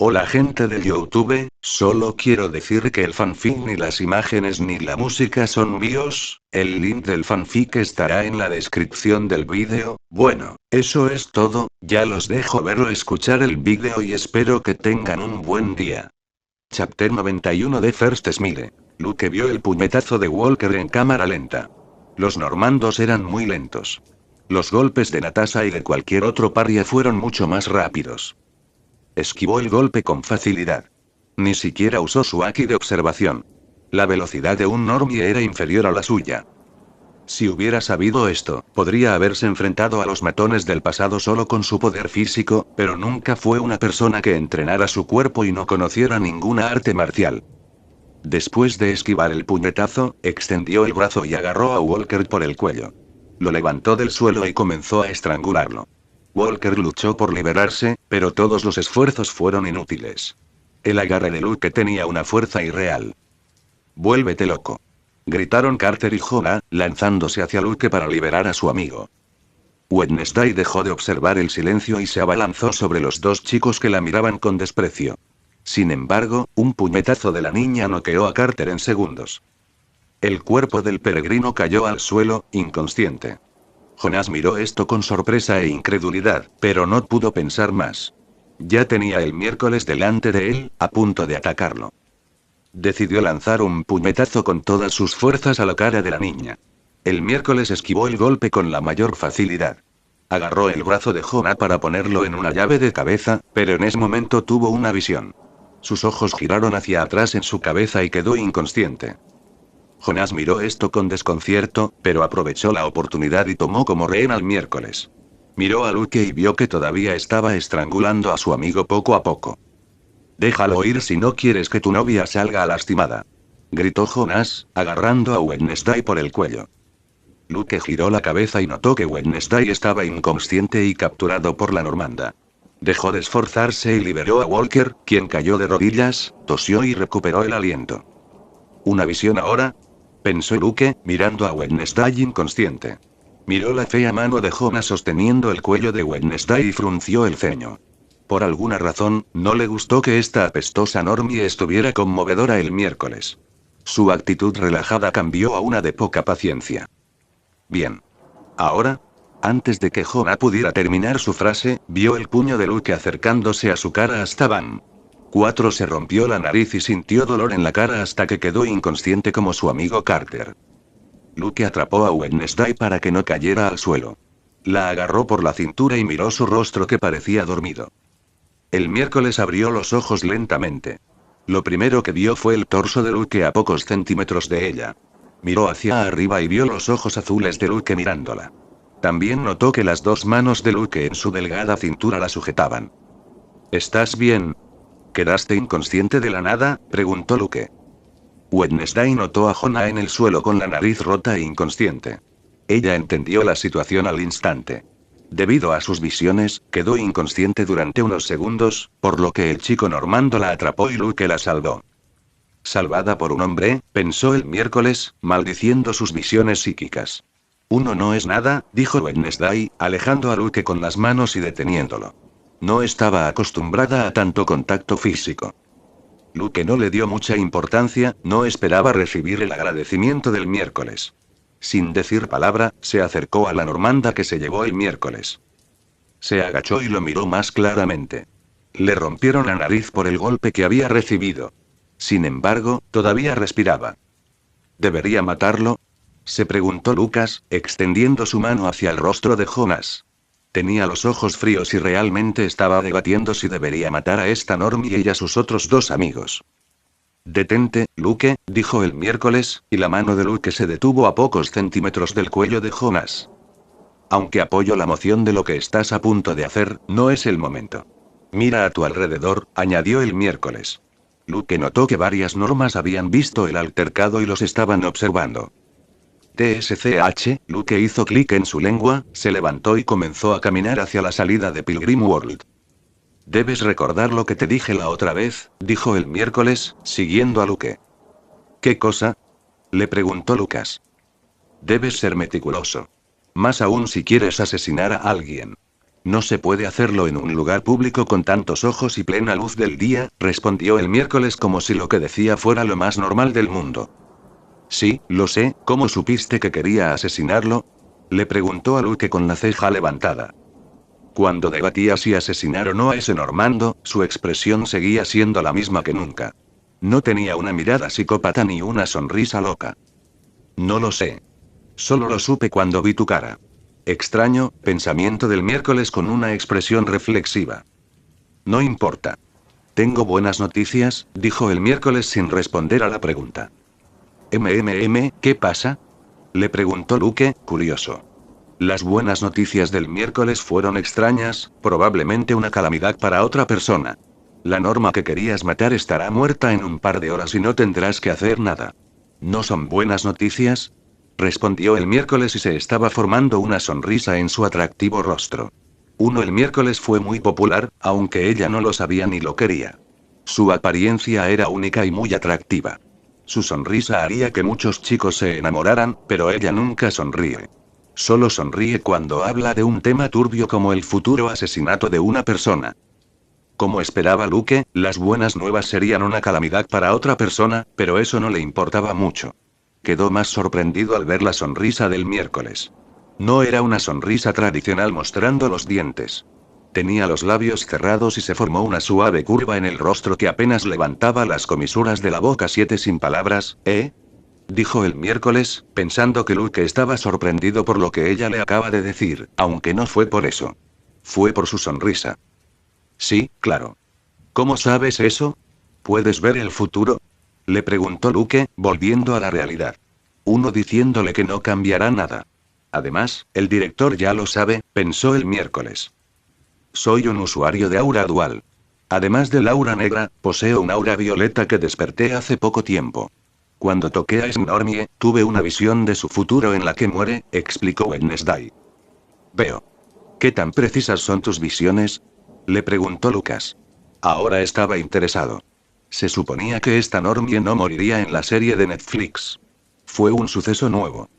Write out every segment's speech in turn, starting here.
Hola gente de YouTube, solo quiero decir que el fanfic ni las imágenes ni la música son míos, el link del fanfic estará en la descripción del vídeo. Bueno, eso es todo, ya los dejo ver o escuchar el vídeo y espero que tengan un buen día. Chapter 91 de First Smile. Luke vio el puñetazo de Walker en cámara lenta. Los normandos eran muy lentos. Los golpes de Natasha y de cualquier otro paria fueron mucho más rápidos. Esquivó el golpe con facilidad. Ni siquiera usó su haki de observación. La velocidad de un normie era inferior a la suya. Si hubiera sabido esto, podría haberse enfrentado a los matones del pasado solo con su poder físico, pero nunca fue una persona que entrenara su cuerpo y no conociera ninguna arte marcial. Después de esquivar el puñetazo, extendió el brazo y agarró a Walker por el cuello. Lo levantó del suelo y comenzó a estrangularlo. Walker luchó por liberarse, pero todos los esfuerzos fueron inútiles. El agarre de Luke tenía una fuerza irreal. «Vuélvete loco», gritaron Carter y Jonah, lanzándose hacia Luke para liberar a su amigo. Wednesday dejó de observar el silencio y se abalanzó sobre los dos chicos que la miraban con desprecio. Sin embargo, un puñetazo de la niña noqueó a Carter en segundos. El cuerpo del peregrino cayó al suelo, inconsciente. Jonas miró esto con sorpresa e incredulidad, pero no pudo pensar más. Ya tenía el miércoles delante de él, a punto de atacarlo. Decidió lanzar un puñetazo con todas sus fuerzas a la cara de la niña. El miércoles esquivó el golpe con la mayor facilidad. Agarró el brazo de Jonah para ponerlo en una llave de cabeza, pero en ese momento tuvo una visión. Sus ojos giraron hacia atrás en su cabeza y quedó inconsciente. Jonas miró esto con desconcierto, pero aprovechó la oportunidad y tomó como rehén al miércoles. Miró a Luke y vio que todavía estaba estrangulando a su amigo poco a poco. «Déjalo ir si no quieres que tu novia salga lastimada», gritó Jonas, agarrando a Wednesday por el cuello. Luke giró la cabeza y notó que Wednesday estaba inconsciente y capturado por la normanda. Dejó de esforzarse y liberó a Walker, quien cayó de rodillas, tosió y recuperó el aliento. «¿Una visión ahora?», pensó Luke, mirando a Wednesday inconsciente. Miró la fea mano de Jonas sosteniendo el cuello de Wednesday y frunció el ceño. Por alguna razón, no le gustó que esta apestosa normie estuviera conmovedora el miércoles. Su actitud relajada cambió a una de poca paciencia. «Bien. Ahora». Antes de que Jonah pudiera terminar su frase, vio el puño de Luke acercándose a su cara hasta Van. 4 se rompió la nariz y sintió dolor en la cara hasta que quedó inconsciente como su amigo Carter. Luke atrapó a Wednesday para que no cayera al suelo. La agarró por la cintura y miró su rostro que parecía dormido. El miércoles abrió los ojos lentamente. Lo primero que vio fue el torso de Luke a pocos centímetros de ella. Miró hacia arriba y vio los ojos azules de Luke mirándola. También notó que las dos manos de Luke en su delgada cintura la sujetaban. «¿Estás bien? ¿Quedaste inconsciente de la nada?», preguntó Luke. Wednesday notó a Jonah en el suelo con la nariz rota e inconsciente. Ella entendió la situación al instante. Debido a sus visiones, quedó inconsciente durante unos segundos, por lo que el chico normando la atrapó y Luke la salvó. «Salvada por un hombre», pensó el miércoles, maldiciendo sus visiones psíquicas. «Uno no es nada», dijo Wednesday, alejando a Luke con las manos y deteniéndolo. No estaba acostumbrada a tanto contacto físico. Luke no le dio mucha importancia, no esperaba recibir el agradecimiento del miércoles. Sin decir palabra, se acercó a la normanda que se llevó el miércoles. Se agachó y lo miró más claramente. Le rompieron la nariz por el golpe que había recibido. Sin embargo, todavía respiraba. «¿Debería matarlo?», se preguntó Lucas, extendiendo su mano hacia el rostro de Jonas. Tenía los ojos fríos y realmente estaba debatiendo si debería matar a esta normie y a sus otros dos amigos. «Detente, Luke», dijo el miércoles, y la mano de Luke se detuvo a pocos centímetros del cuello de Jonas. «Aunque apoyo la moción de lo que estás a punto de hacer, no es el momento. Mira a tu alrededor», añadió el miércoles. Luke notó que varias normas habían visto el altercado y los estaban observando. TSCH, Luke hizo clic en su lengua, se levantó y comenzó a caminar hacia la salida de Pilgrim World. «Debes recordar lo que te dije la otra vez», dijo el miércoles, siguiendo a Luke. «¿Qué cosa?», le preguntó Lucas. «Debes ser meticuloso. Más aún si quieres asesinar a alguien». No se puede hacerlo en un lugar público con tantos ojos y plena luz del día, respondió el miércoles como si lo que decía fuera lo más normal del mundo. Sí, lo sé, ¿cómo supiste que quería asesinarlo? Le preguntó a Luke con la ceja levantada. Cuando debatía si asesinar o no a ese Normando, su expresión seguía siendo la misma que nunca. No tenía una mirada psicópata ni una sonrisa loca. No lo sé. Solo lo supe cuando vi tu cara. Extraño, pensamiento del miércoles con una expresión reflexiva. No importa. Tengo buenas noticias, dijo el miércoles sin responder a la pregunta. ¿Qué pasa? Le preguntó Luke, curioso. Las buenas noticias del miércoles fueron extrañas, probablemente una calamidad para otra persona. La Norma que querías matar estará muerta en un par de horas y no tendrás que hacer nada. ¿No son buenas noticias? Respondió el miércoles y se estaba formando una sonrisa en su atractivo rostro. El miércoles fue muy popular, aunque ella no lo sabía ni lo quería. Su apariencia era única y muy atractiva. Su sonrisa haría que muchos chicos se enamoraran, pero ella nunca sonríe. Solo sonríe cuando habla de un tema turbio como el futuro asesinato de una persona. Como esperaba Luke, las buenas nuevas serían una calamidad para otra persona, pero eso no le importaba mucho. Quedó más sorprendido al ver la sonrisa del miércoles. No era una sonrisa tradicional mostrando los dientes. Tenía los labios cerrados y se formó una suave curva en el rostro que apenas levantaba las comisuras de la boca. Siete sin palabras, ¿eh? Dijo el miércoles, pensando que Luke estaba sorprendido por lo que ella le acaba de decir, aunque no fue por eso. Fue por su sonrisa. Sí, claro. ¿Cómo sabes eso? ¿Puedes ver el futuro? Le preguntó Luke, volviendo a la realidad. Diciéndole que no cambiará nada. Además, el director ya lo sabe, pensó el miércoles. Soy un usuario de aura dual. Además del aura negra, poseo un aura violeta que desperté hace poco tiempo. Cuando toqué a Snormie, tuve una visión de su futuro en la que muere, explicó Wednesday. Veo. ¿Qué tan precisas son tus visiones? Le preguntó Lucas. Ahora estaba interesado. Se suponía que esta Normie no moriría en la serie de Netflix. Fue un suceso nuevo.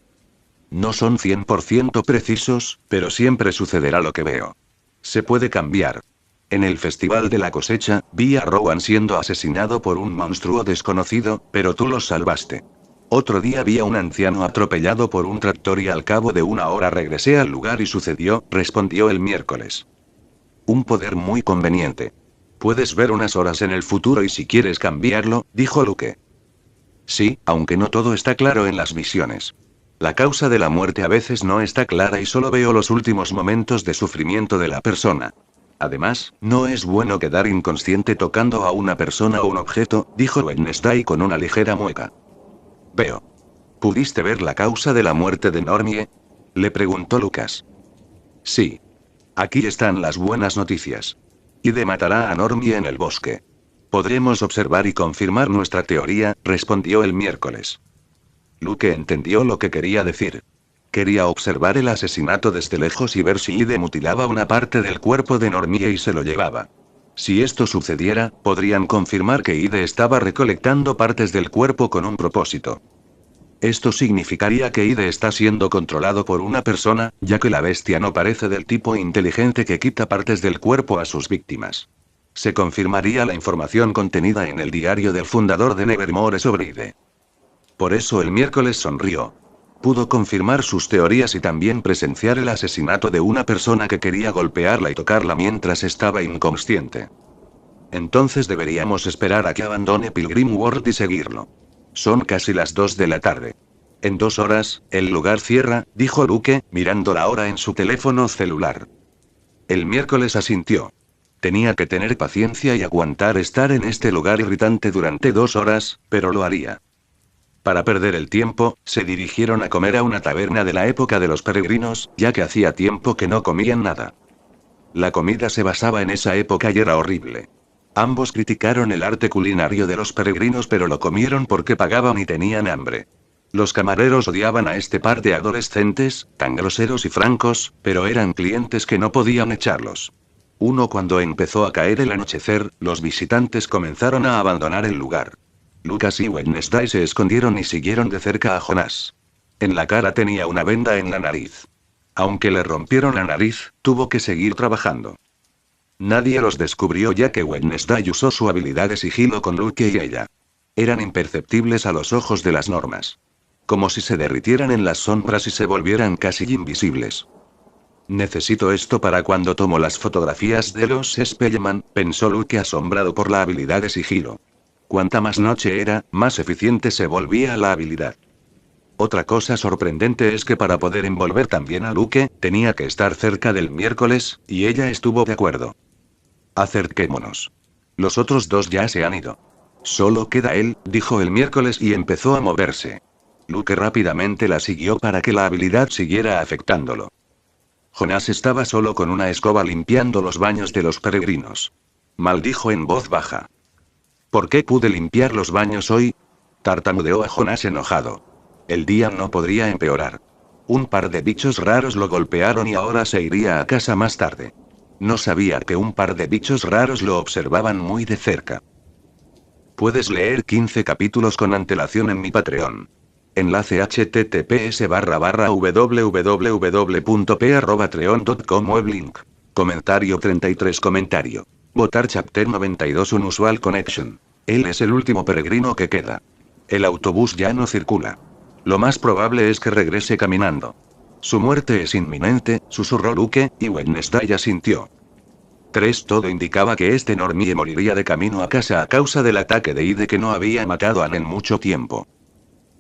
No son 100% precisos, pero siempre sucederá lo que veo. Se puede cambiar. En el Festival de la Cosecha, vi a Rowan siendo asesinado por un monstruo desconocido, pero tú los salvaste. Otro día vi a un anciano atropellado por un tractor y al cabo de una hora regresé al lugar y sucedió, respondió el miércoles. Un poder muy conveniente. Puedes ver unas horas en el futuro y si quieres cambiarlo, dijo Luke. Sí, aunque no todo está claro en las visiones. La causa de la muerte a veces no está clara y solo veo los últimos momentos de sufrimiento de la persona. Además, no es bueno quedar inconsciente tocando a una persona o un objeto, dijo Wednesday con una ligera mueca. Veo. ¿Pudiste ver la causa de la muerte de Normie? Le preguntó Lucas. Sí. Aquí están las buenas noticias. Ide matará a Normie en el bosque. Podremos observar y confirmar nuestra teoría, respondió el miércoles. Luke entendió lo que quería decir. Quería observar el asesinato desde lejos y ver si Ide mutilaba una parte del cuerpo de Normie y se lo llevaba. Si esto sucediera, podrían confirmar que Ide estaba recolectando partes del cuerpo con un propósito. Esto significaría que Ide está siendo controlado por una persona, ya que la bestia no parece del tipo inteligente que quita partes del cuerpo a sus víctimas. Se confirmaría la información contenida en el diario del fundador de Nevermore sobre Ide. Por eso el miércoles sonrió. Pudo confirmar sus teorías y también presenciar el asesinato de una persona que quería golpearla y tocarla mientras estaba inconsciente. Entonces deberíamos esperar a que abandone Pilgrim World y seguirlo. Son casi las 2 de la tarde. En 2 horas, el lugar cierra, dijo Luke, mirando la hora en su teléfono celular. El miércoles asintió. Tenía que tener paciencia y aguantar estar en este lugar irritante durante 2 horas, pero lo haría. Para perder el tiempo, se dirigieron a comer a una taberna de la época de los peregrinos, ya que hacía tiempo que no comían nada. La comida se basaba en esa época y era horrible. Ambos criticaron el arte culinario de los peregrinos pero lo comieron porque pagaban y tenían hambre. Los camareros odiaban a este par de adolescentes, tan groseros y francos, pero eran clientes que no podían echarlos. Cuando empezó a caer el anochecer, los visitantes comenzaron a abandonar el lugar. Lucas y Wednesday se escondieron y siguieron de cerca a Jonas. En la cara tenía una venda en la nariz. Aunque le rompieron la nariz, tuvo que seguir trabajando. Nadie los descubrió ya que Wednesday usó su habilidad de sigilo con Luke y ella. Eran imperceptibles a los ojos de las normas. Como si se derritieran en las sombras y se volvieran casi invisibles. Necesito esto para cuando tomo las fotografías de los Spellman, pensó Luke asombrado por la habilidad de sigilo. Cuanta más noche era, más eficiente se volvía la habilidad. Otra cosa sorprendente es que para poder envolver también a Luke, tenía que estar cerca del miércoles, y ella estuvo de acuerdo. Acerquémonos. Los otros dos ya se han ido. Solo queda él, dijo el miércoles y empezó a moverse. Luke rápidamente la siguió para que la habilidad siguiera afectándolo. Jonás estaba solo con una escoba limpiando los baños de los peregrinos. Maldijo en voz baja. ¿Por qué pude limpiar los baños hoy? Tartamudeó a Jonás enojado. El día no podría empeorar. Un par de bichos raros lo golpearon y ahora se iría a casa más tarde. No sabía que un par de bichos raros lo observaban muy de cerca. Puedes leer 15 capítulos con antelación en mi Patreon. Enlace https://www.p@patreon.com weblink. Comentario 33 comentario. Votar chapter 92 Unusual Connection. Él es el último peregrino que queda. El autobús ya no circula. Lo más probable es que regrese caminando. Su muerte es inminente, susurró Luke, y Wednesday asintió. 3 Todo indicaba que este Normie moriría de camino a casa a causa del ataque de Ide que no había matado a Anne en mucho tiempo.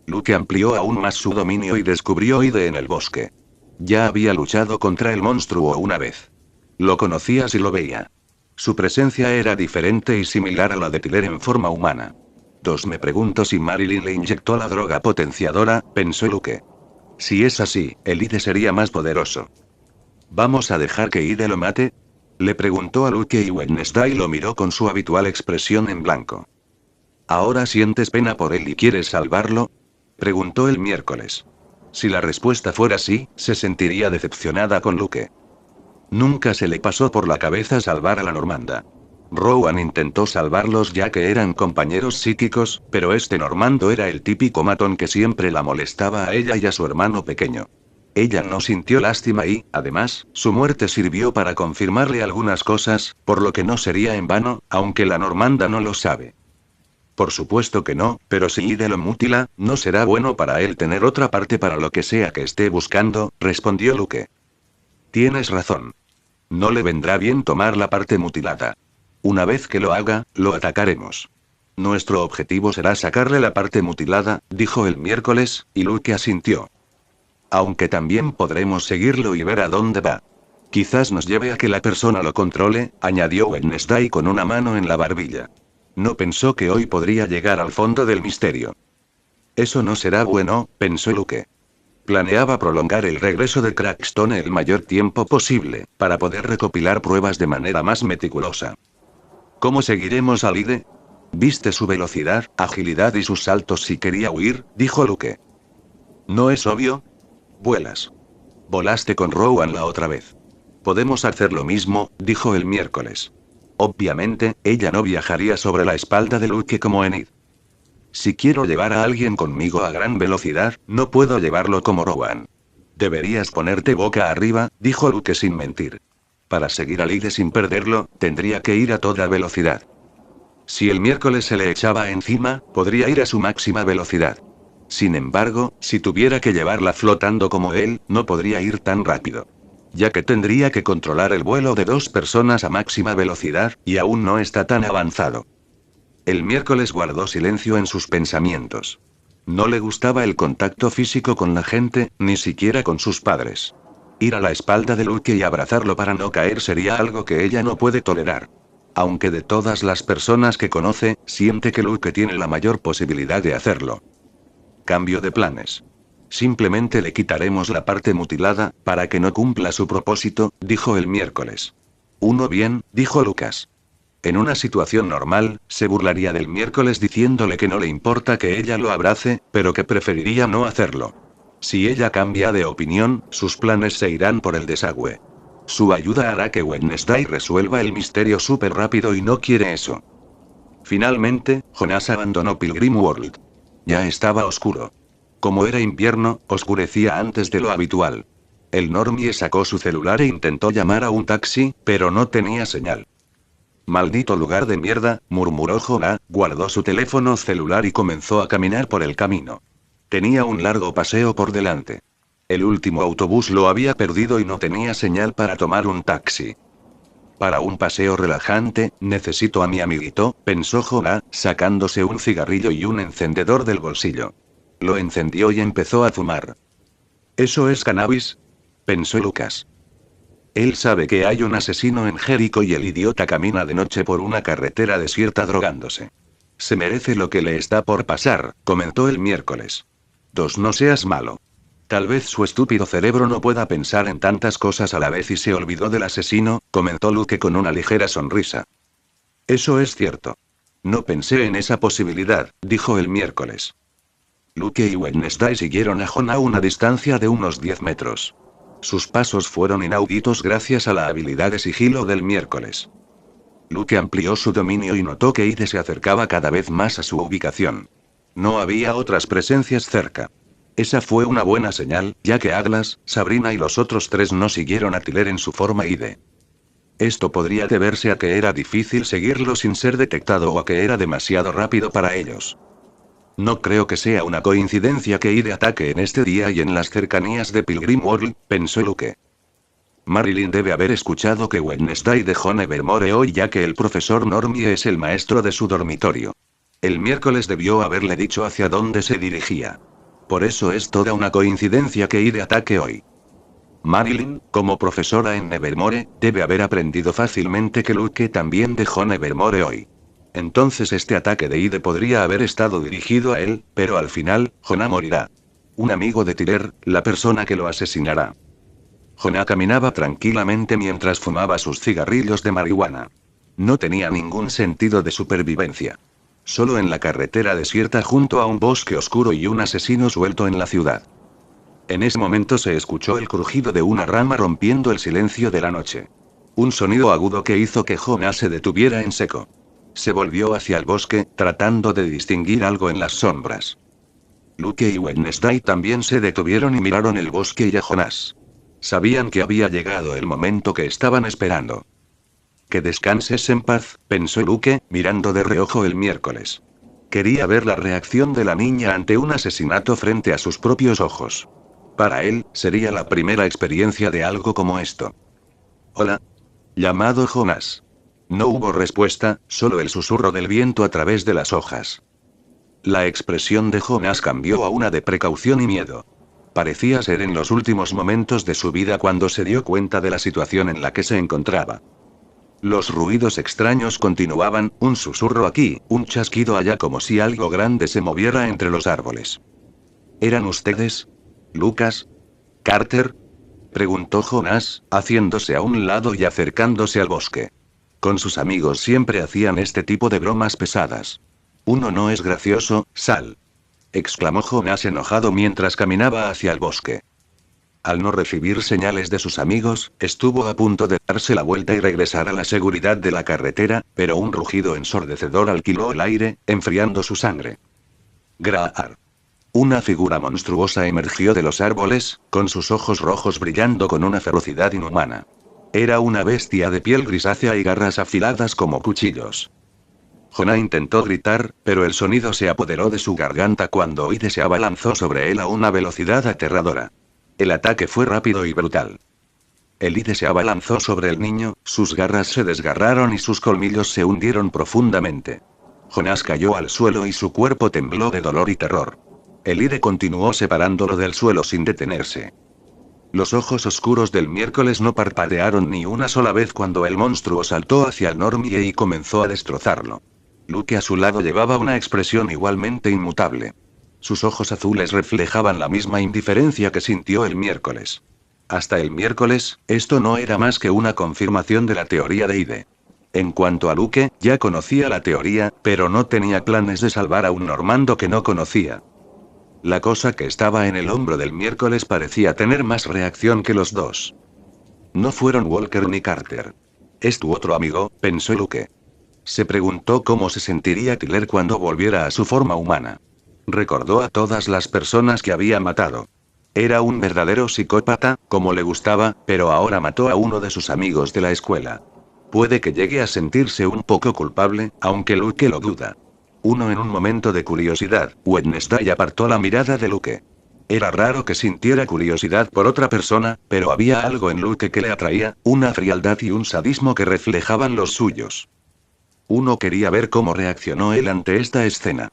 Luke amplió aún más su dominio y descubrió Ide en el bosque. Ya había luchado contra el monstruo una vez. Lo conocía si lo veía. Su presencia era diferente y similar a la de Tyler en forma humana. Me pregunto si Marilyn le inyectó la droga potenciadora, pensó Luke. Si es así, el Ide sería más poderoso. ¿Vamos a dejar que Ide lo mate? Le preguntó a Luke y Wednesday lo miró con su habitual expresión en blanco. ¿Ahora sientes pena por él y quieres salvarlo? Preguntó el miércoles. Si la respuesta fuera sí, se sentiría decepcionada con Luke. Nunca se le pasó por la cabeza salvar a la normanda. Rowan intentó salvarlos ya que eran compañeros psíquicos, pero este normando era el típico matón que siempre la molestaba a ella y a su hermano pequeño. Ella no sintió lástima y, además, su muerte sirvió para confirmarle algunas cosas, por lo que no sería en vano, aunque la normanda no lo sabe. Por supuesto que no, pero si Ide lo mutila, no será bueno para él tener otra parte para lo que sea que esté buscando, respondió Luke. Tienes razón. No le vendrá bien tomar la parte mutilada. Una vez que lo haga, lo atacaremos. Nuestro objetivo será sacarle la parte mutilada, dijo el miércoles, y Luke asintió. Aunque también podremos seguirlo y ver a dónde va. Quizás nos lleve a que la persona lo controle, añadió Wednesday con una mano en la barbilla. No pensó que hoy podría llegar al fondo del misterio. Eso no será bueno, pensó Luke. Planeaba prolongar el regreso de Crackstone el mayor tiempo posible, para poder recopilar pruebas de manera más meticulosa. ¿Cómo seguiremos al Ide? ¿Viste su velocidad, agilidad y sus saltos si quería huir? Dijo Luke. ¿No es obvio? Vuelas. Volaste con Rowan la otra vez. Podemos hacer lo mismo, dijo el miércoles. Obviamente, ella no viajaría sobre la espalda de Luke como Enid. Si quiero llevar a alguien conmigo a gran velocidad, no puedo llevarlo como Rowan. Deberías ponerte boca arriba, dijo Luke sin mentir. Para seguir al Ide sin perderlo, tendría que ir a toda velocidad. Si el miércoles se le echaba encima, podría ir a su máxima velocidad. Sin embargo, si tuviera que llevarla flotando como él, no podría ir tan rápido. Ya que tendría que controlar el vuelo de 2 personas a máxima velocidad, y aún no está tan avanzado. El miércoles guardó silencio en sus pensamientos. No le gustaba el contacto físico con la gente, ni siquiera con sus padres. Ir a la espalda de Luke y abrazarlo para no caer sería algo que ella no puede tolerar. Aunque de todas las personas que conoce, siente que Luke tiene la mayor posibilidad de hacerlo. Cambio de planes. Simplemente le quitaremos la parte mutilada, para que no cumpla su propósito, dijo el miércoles. Uno bien, dijo Lucas. En una situación normal, se burlaría del miércoles diciéndole que no le importa que ella lo abrace, pero que preferiría no hacerlo. Si ella cambia de opinión, sus planes se irán por el desagüe. Su ayuda hará que Wednesday resuelva el misterio súper rápido y no quiere eso. Finalmente, Jonás abandonó Pilgrim World. Ya estaba oscuro. Como era invierno, oscurecía antes de lo habitual. El normie sacó su celular e intentó llamar a un taxi, pero no tenía señal. Maldito lugar de mierda, murmuró Jonah, guardó su teléfono celular y comenzó a caminar por el camino. Tenía un largo paseo por delante. El último autobús lo había perdido y no tenía señal para tomar un taxi. Para un paseo relajante, necesito a mi amiguito, pensó Jonah, sacándose un cigarrillo y un encendedor del bolsillo. Lo encendió y empezó a fumar. ¿Eso es cannabis?, pensó Lucas. Él sabe que hay un asesino en Jericho y el idiota camina de noche por una carretera desierta drogándose. Se merece lo que le está por pasar, comentó el miércoles. No seas malo. Tal vez su estúpido cerebro no pueda pensar en tantas cosas a la vez y se olvidó del asesino, comentó Luke con una ligera sonrisa. Eso es cierto. No pensé en esa posibilidad, dijo el miércoles. Luke y Wednesday siguieron a Jonah a una distancia de unos 10 metros. Sus pasos fueron inauditos gracias a la habilidad de sigilo del miércoles. Luke amplió su dominio y notó que Ide se acercaba cada vez más a su ubicación. No había otras presencias cerca. Esa fue una buena señal, ya que Aglas, Sabrina y los otros tres no siguieron a Tyler en su forma Ide. Esto podría deberse a que era difícil seguirlo sin ser detectado o a que era demasiado rápido para ellos. No creo que sea una coincidencia que Ide ataque en este día y en las cercanías de Pilgrim World, pensó Luke. Marilyn debe haber escuchado que Wednesday dejó Nevermore hoy ya que el profesor Normie es el maestro de su dormitorio. El miércoles debió haberle dicho hacia dónde se dirigía. Por eso es toda una coincidencia que Ide ataque hoy. Marilyn, como profesora en Nevermore, debe haber aprendido fácilmente que Luke también dejó Nevermore hoy. Entonces este ataque de Ide podría haber estado dirigido a él, pero al final, Jonah morirá. Un amigo de Tyler, la persona que lo asesinará. Jonah caminaba tranquilamente mientras fumaba sus cigarrillos de marihuana. No tenía ningún sentido de supervivencia. Solo en la carretera desierta junto a un bosque oscuro y un asesino suelto en la ciudad. En ese momento se escuchó el crujido de una rama rompiendo el silencio de la noche. Un sonido agudo que hizo que Jonah se detuviera en seco. Se volvió hacia el bosque, tratando de distinguir algo en las sombras. Luke y Wednesday también se detuvieron y miraron el bosque y a Jonás. Sabían que había llegado el momento que estaban esperando. Que descanses en paz, pensó Luke, mirando de reojo el miércoles. Quería ver la reacción de la niña ante un asesinato frente a sus propios ojos. Para él, sería la primera experiencia de algo como esto. Hola. Llamado Jonás. No hubo respuesta, solo el susurro del viento a través de las hojas. La expresión de Jonás cambió a una de precaución y miedo. Parecía ser en los últimos momentos de su vida cuando se dio cuenta de la situación en la que se encontraba. Los ruidos extraños continuaban, un susurro aquí, un chasquido allá como si algo grande se moviera entre los árboles. ¿Eran ustedes? ¿Lucas? ¿Carter? Preguntó Jonás, haciéndose a un lado y acercándose al bosque. Con sus amigos siempre hacían este tipo de bromas pesadas. Uno no es gracioso, Sal. Exclamó Jonás enojado mientras caminaba hacia el bosque. Al no recibir señales de sus amigos, estuvo a punto de darse la vuelta y regresar a la seguridad de la carretera, pero un rugido ensordecedor alquiló el aire, enfriando su sangre. Graar. Una figura monstruosa emergió de los árboles, con sus ojos rojos brillando con una ferocidad inhumana. Era una bestia de piel grisácea y garras afiladas como cuchillos. Jonah intentó gritar, pero el sonido se apoderó de su garganta cuando Ide se abalanzó sobre él a una velocidad aterradora. El ataque fue rápido y brutal. El Ide se abalanzó sobre el niño, sus garras se desgarraron y sus colmillos se hundieron profundamente. Jonás cayó al suelo y su cuerpo tembló de dolor y terror. El Ide continuó separándolo del suelo sin detenerse. Los ojos oscuros del miércoles no parpadearon ni una sola vez cuando el monstruo saltó hacia el normie y comenzó a destrozarlo. Luke a su lado llevaba una expresión igualmente inmutable. Sus ojos azules reflejaban la misma indiferencia que sintió el miércoles. Hasta el miércoles, esto no era más que una confirmación de la teoría de Ide. En cuanto a Luke, ya conocía la teoría, pero no tenía planes de salvar a un normando que no conocía. La cosa que estaba en el hombro del miércoles parecía tener más reacción que los dos. No fueron Walker ni Carter. ¿Es tu otro amigo?, pensó Luke. Se preguntó cómo se sentiría Tyler cuando volviera a su forma humana. Recordó a todas las personas que había matado. Era un verdadero psicópata, como le gustaba, pero ahora mató a uno de sus amigos de la escuela. Puede que llegue a sentirse un poco culpable, aunque Luke lo duda. En un momento de curiosidad, Wednesday apartó la mirada de Luke. Era raro que sintiera curiosidad por otra persona, pero había algo en Luke que le atraía, una frialdad y un sadismo que reflejaban los suyos. Quería ver cómo reaccionó él ante esta escena.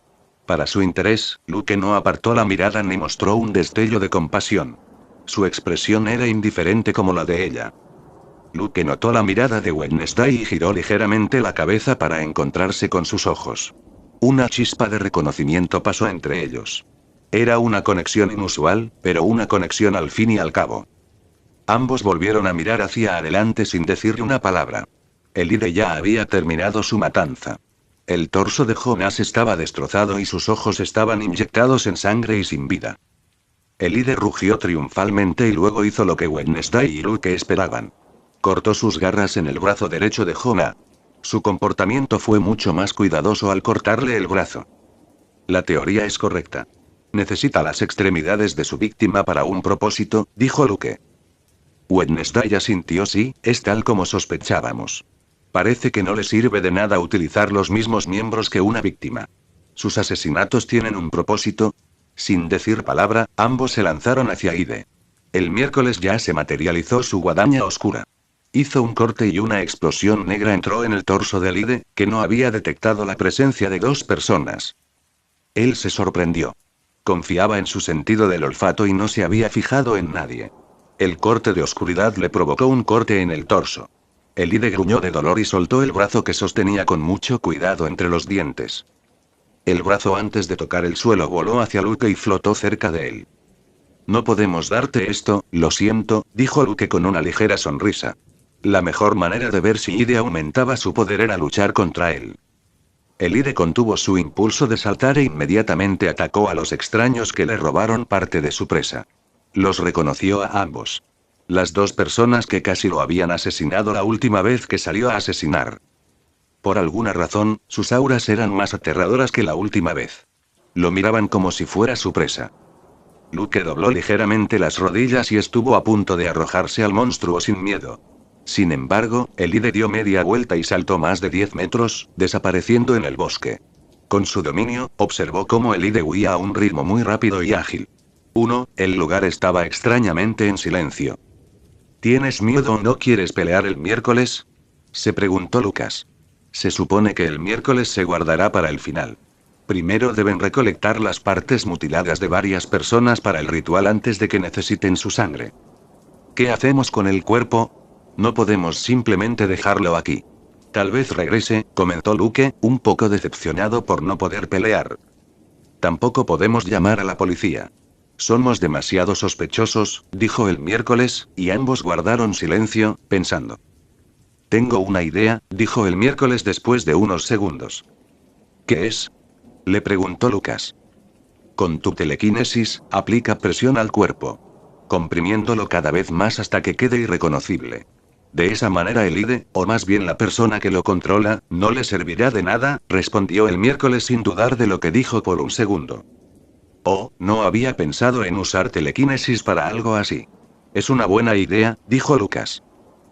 Para su interés, Luke no apartó la mirada ni mostró un destello de compasión. Su expresión era indiferente como la de ella. Luke notó la mirada de Wednesday y giró ligeramente la cabeza para encontrarse con sus ojos. Una chispa de reconocimiento pasó entre ellos. Era una conexión inusual, pero una conexión al fin y al cabo. Ambos volvieron a mirar hacia adelante sin decir una palabra. Elide ya había terminado su matanza. El torso de Jonas estaba destrozado y sus ojos estaban inyectados en sangre y sin vida. Elide rugió triunfalmente y luego hizo lo que Wednesday y Luke esperaban. Cortó sus garras en el brazo derecho de Jonah. Su comportamiento fue mucho más cuidadoso al cortarle el brazo. La teoría es correcta. Necesita las extremidades de su víctima para un propósito, dijo Luke. Wednesday asintió. Sí, es tal como sospechábamos. Parece que no le sirve de nada utilizar los mismos miembros que una víctima. Sus asesinatos tienen un propósito. Sin decir palabra, ambos se lanzaron hacia Ide. El miércoles ya se materializó su guadaña oscura. Hizo un corte y una explosión negra entró en el torso de Ide, que no había detectado la presencia de dos personas. Él se sorprendió. Confiaba en su sentido del olfato y no se había fijado en nadie. El corte de oscuridad le provocó un corte en el torso. Elide gruñó de dolor y soltó el brazo que sostenía con mucho cuidado entre los dientes. El brazo antes de tocar el suelo voló hacia Luke y flotó cerca de él. No podemos darte esto, lo siento, dijo Luke con una ligera sonrisa. La mejor manera de ver si Ide aumentaba su poder era luchar contra él. Elide contuvo su impulso de saltar e inmediatamente atacó a los extraños que le robaron parte de su presa. Los reconoció a ambos. Las dos personas que casi lo habían asesinado la última vez que salió a asesinar. Por alguna razón, sus auras eran más aterradoras que la última vez. Lo miraban como si fuera su presa. Luke dobló ligeramente las rodillas y estuvo a punto de arrojarse al monstruo sin miedo. Sin embargo, Elide dio media vuelta y saltó más de 10 metros, desapareciendo en el bosque. Con su dominio, observó cómo Elide huía a un ritmo muy rápido y ágil. El lugar estaba extrañamente en silencio. ¿Tienes miedo o no quieres pelear el miércoles? Se preguntó Lucas. Se supone que el miércoles se guardará para el final. Primero deben recolectar las partes mutiladas de varias personas para el ritual antes de que necesiten su sangre. ¿Qué hacemos con el cuerpo? No podemos simplemente dejarlo aquí. Tal vez regrese, comentó Luke, un poco decepcionado por no poder pelear. Tampoco podemos llamar a la policía. Somos demasiado sospechosos, dijo el miércoles, y ambos guardaron silencio, pensando. Tengo una idea, dijo el miércoles después de unos segundos. ¿Qué es? Le preguntó Lucas. Con tu telequinesis, aplica presión al cuerpo, comprimiéndolo cada vez más hasta que quede irreconocible. De esa manera Elide, o más bien la persona que lo controla, no le servirá de nada, respondió el miércoles sin dudar de lo que dijo por un segundo. No había pensado en usar telequinesis para algo así. Es una buena idea, dijo Lucas.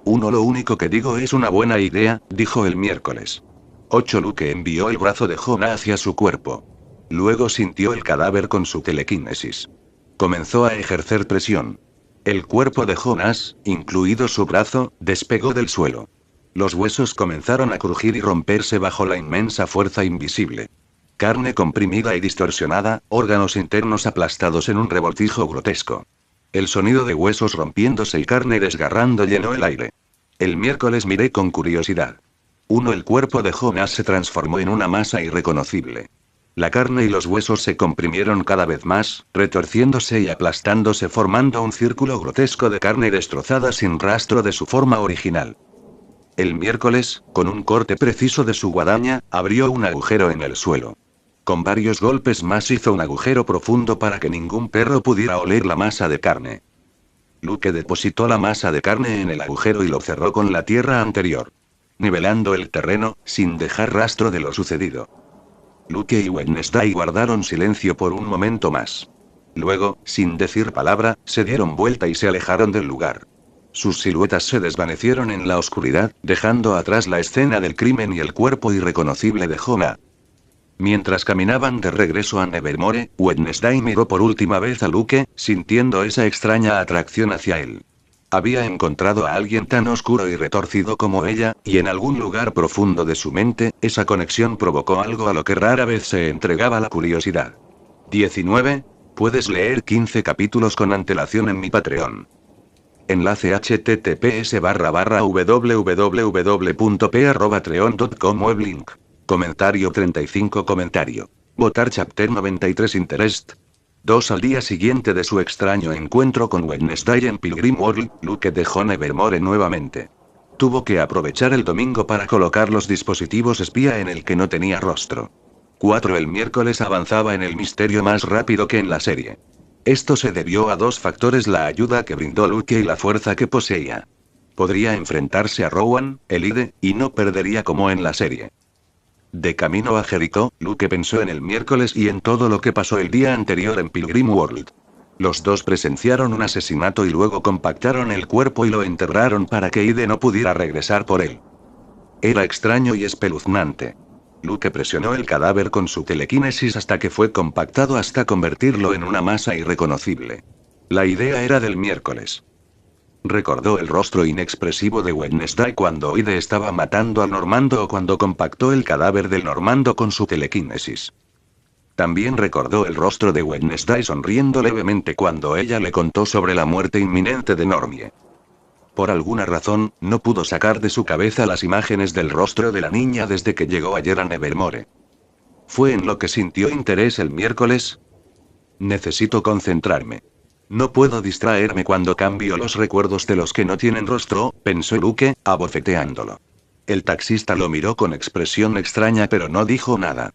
Lo único que digo es una buena idea, dijo el miércoles. Luke envió el brazo de Jonah hacia su cuerpo. Luego sintió el cadáver con su telequinesis. Comenzó a ejercer presión. El cuerpo de Jonas, incluido su brazo, despegó del suelo. Los huesos comenzaron a crujir y romperse bajo la inmensa fuerza invisible. Carne comprimida y distorsionada, órganos internos aplastados en un revoltijo grotesco. El sonido de huesos rompiéndose y carne desgarrando llenó el aire. El miércoles miré con curiosidad. El cuerpo de Jonas se transformó en una masa irreconocible. La carne y los huesos se comprimieron cada vez más, retorciéndose y aplastándose formando un círculo grotesco de carne destrozada sin rastro de su forma original. El miércoles, con un corte preciso de su guadaña, abrió un agujero en el suelo. Con varios golpes más hizo un agujero profundo para que ningún perro pudiera oler la masa de carne. Luke depositó la masa de carne en el agujero y lo cerró con la tierra anterior, nivelando el terreno, sin dejar rastro de lo sucedido. Luke y Wednesday guardaron silencio por un momento más. Luego, sin decir palabra, se dieron vuelta y se alejaron del lugar. Sus siluetas se desvanecieron en la oscuridad, dejando atrás la escena del crimen y el cuerpo irreconocible de Jonah. Mientras caminaban de regreso a Nevermore, Wednesday miró por última vez a Luke, sintiendo esa extraña atracción hacia él. Había encontrado a alguien tan oscuro y retorcido como ella, y en algún lugar profundo de su mente, esa conexión provocó algo a lo que rara vez se entregaba la curiosidad. 19. Puedes leer 15 capítulos con antelación en mi Patreon. Enlace https://www.p@patreon.com web link. Comentario 35 comentario. Votar chapter 93 interest. 2 Al día siguiente de su extraño encuentro con Wednesday en Pilgrim World, Luke dejó Nevermore nuevamente. Tuvo que aprovechar el domingo para colocar los dispositivos espía en el que no tenía rostro. 4 El miércoles avanzaba en el misterio más rápido que en la serie. Esto se debió a 2 factores: la ayuda que brindó Luke y la fuerza que poseía. Podría enfrentarse a Rowan, el líder, y no perdería como en la serie. De camino a Jericho, Luke pensó en el miércoles y en todo lo que pasó el día anterior en Pilgrim World. Los dos presenciaron un asesinato y luego compactaron el cuerpo y lo enterraron para que Ide no pudiera regresar por él. Era extraño y espeluznante. Luke presionó el cadáver con su telequinesis hasta que fue compactado hasta convertirlo en una masa irreconocible. La idea era del miércoles. Recordó el rostro inexpresivo de Wednesday cuando Ide estaba matando al normando o cuando compactó el cadáver del normando con su telequinesis. También recordó el rostro de Wednesday sonriendo levemente cuando ella le contó sobre la muerte inminente de Normie. Por alguna razón, no pudo sacar de su cabeza las imágenes del rostro de la niña desde que llegó ayer a Nevermore. ¿Fue en lo que sintió interés el miércoles? Necesito concentrarme. No puedo distraerme cuando cambio los recuerdos de los que no tienen rostro, pensó Luke, abofeteándolo. El taxista lo miró con expresión extraña pero no dijo nada.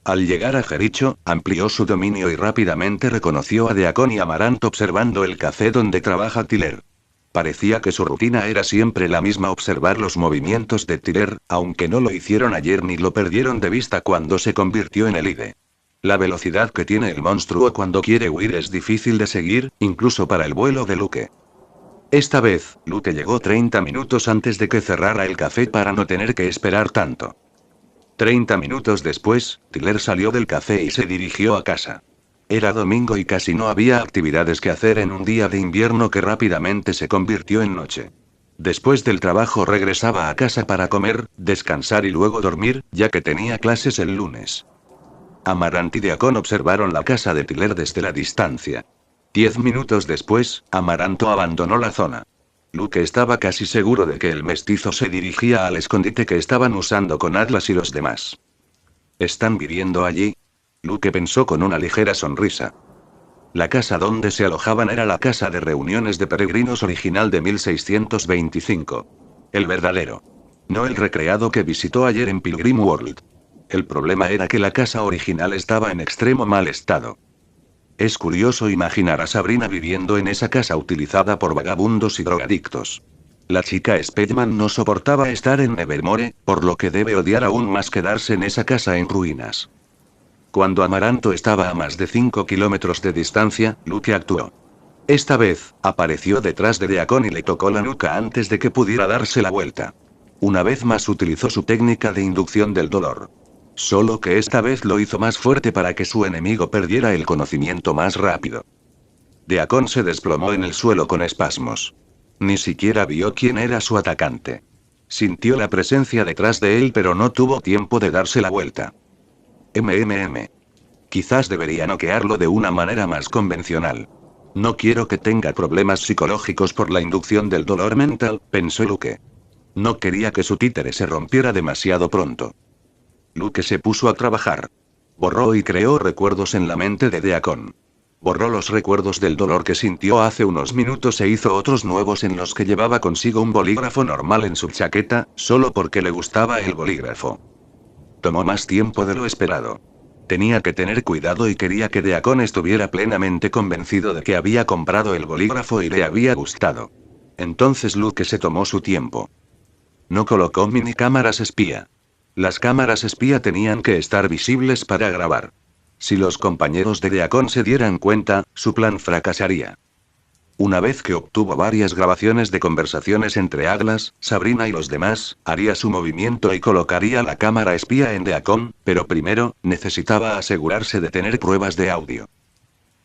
Al llegar a Jericho, amplió su dominio y rápidamente reconoció a Deacon y Amaranth observando el café donde trabaja Tyler. Parecía que su rutina era siempre la misma: observar los movimientos de Tyler, aunque no lo hicieron ayer ni lo perdieron de vista cuando se convirtió en el Ide. La velocidad que tiene el monstruo cuando quiere huir es difícil de seguir, incluso para el vuelo de Luke. Esta vez, Luke llegó 30 minutos antes de que cerrara el café para no tener que esperar tanto. 30 minutos después, Tyler salió del café y se dirigió a casa. Era domingo y casi no había actividades que hacer en un día de invierno que rápidamente se convirtió en noche. Después del trabajo regresaba a casa para comer, descansar y luego dormir, ya que tenía clases el lunes. Amaranth y Deacon observaron la casa de Tyler desde la distancia. 10 minutos después, Amaranth abandonó la zona. Luke estaba casi seguro de que el mestizo se dirigía al escondite que estaban usando con Atlas y los demás. ¿Están viviendo allí? Luke pensó con una ligera sonrisa. La casa donde se alojaban era la casa de reuniones de peregrinos original de 1625. El verdadero. No el recreado que visitó ayer en Pilgrim World. El problema era que la casa original estaba en extremo mal estado. Es curioso imaginar a Sabrina viviendo en esa casa utilizada por vagabundos y drogadictos. La chica Spellman no soportaba estar en Nevermore, por lo que debe odiar aún más quedarse en esa casa en ruinas. Cuando Amaranth estaba a más de 5 kilómetros de distancia, Luke actuó. Esta vez, apareció detrás de Deacon y le tocó la nuca antes de que pudiera darse la vuelta. Una vez más utilizó su técnica de inducción del dolor. Solo que esta vez lo hizo más fuerte para que su enemigo perdiera el conocimiento más rápido. Deacon se desplomó en el suelo con espasmos. Ni siquiera vio quién era su atacante. Sintió la presencia detrás de él pero no tuvo tiempo de darse la vuelta. Quizás debería noquearlo de una manera más convencional. No quiero que tenga problemas psicológicos por la inducción del dolor mental, pensó Luke. No quería que su títere se rompiera demasiado pronto. Luke se puso a trabajar. Borró y creó recuerdos en la mente de Deacon. Borró los recuerdos del dolor que sintió hace unos minutos e hizo otros nuevos en los que llevaba consigo un bolígrafo normal en su chaqueta, solo porque le gustaba el bolígrafo. Tomó más tiempo de lo esperado. Tenía que tener cuidado y quería que Deacon estuviera plenamente convencido de que había comprado el bolígrafo y le había gustado. Entonces Luke se tomó su tiempo. No colocó mini cámaras espía. Las cámaras espía tenían que estar visibles para grabar. Si los compañeros de Deacon se dieran cuenta, su plan fracasaría. Una vez que obtuvo varias grabaciones de conversaciones entre Aglas, Sabrina y los demás, haría su movimiento y colocaría la cámara espía en Deacon, pero primero, necesitaba asegurarse de tener pruebas de audio.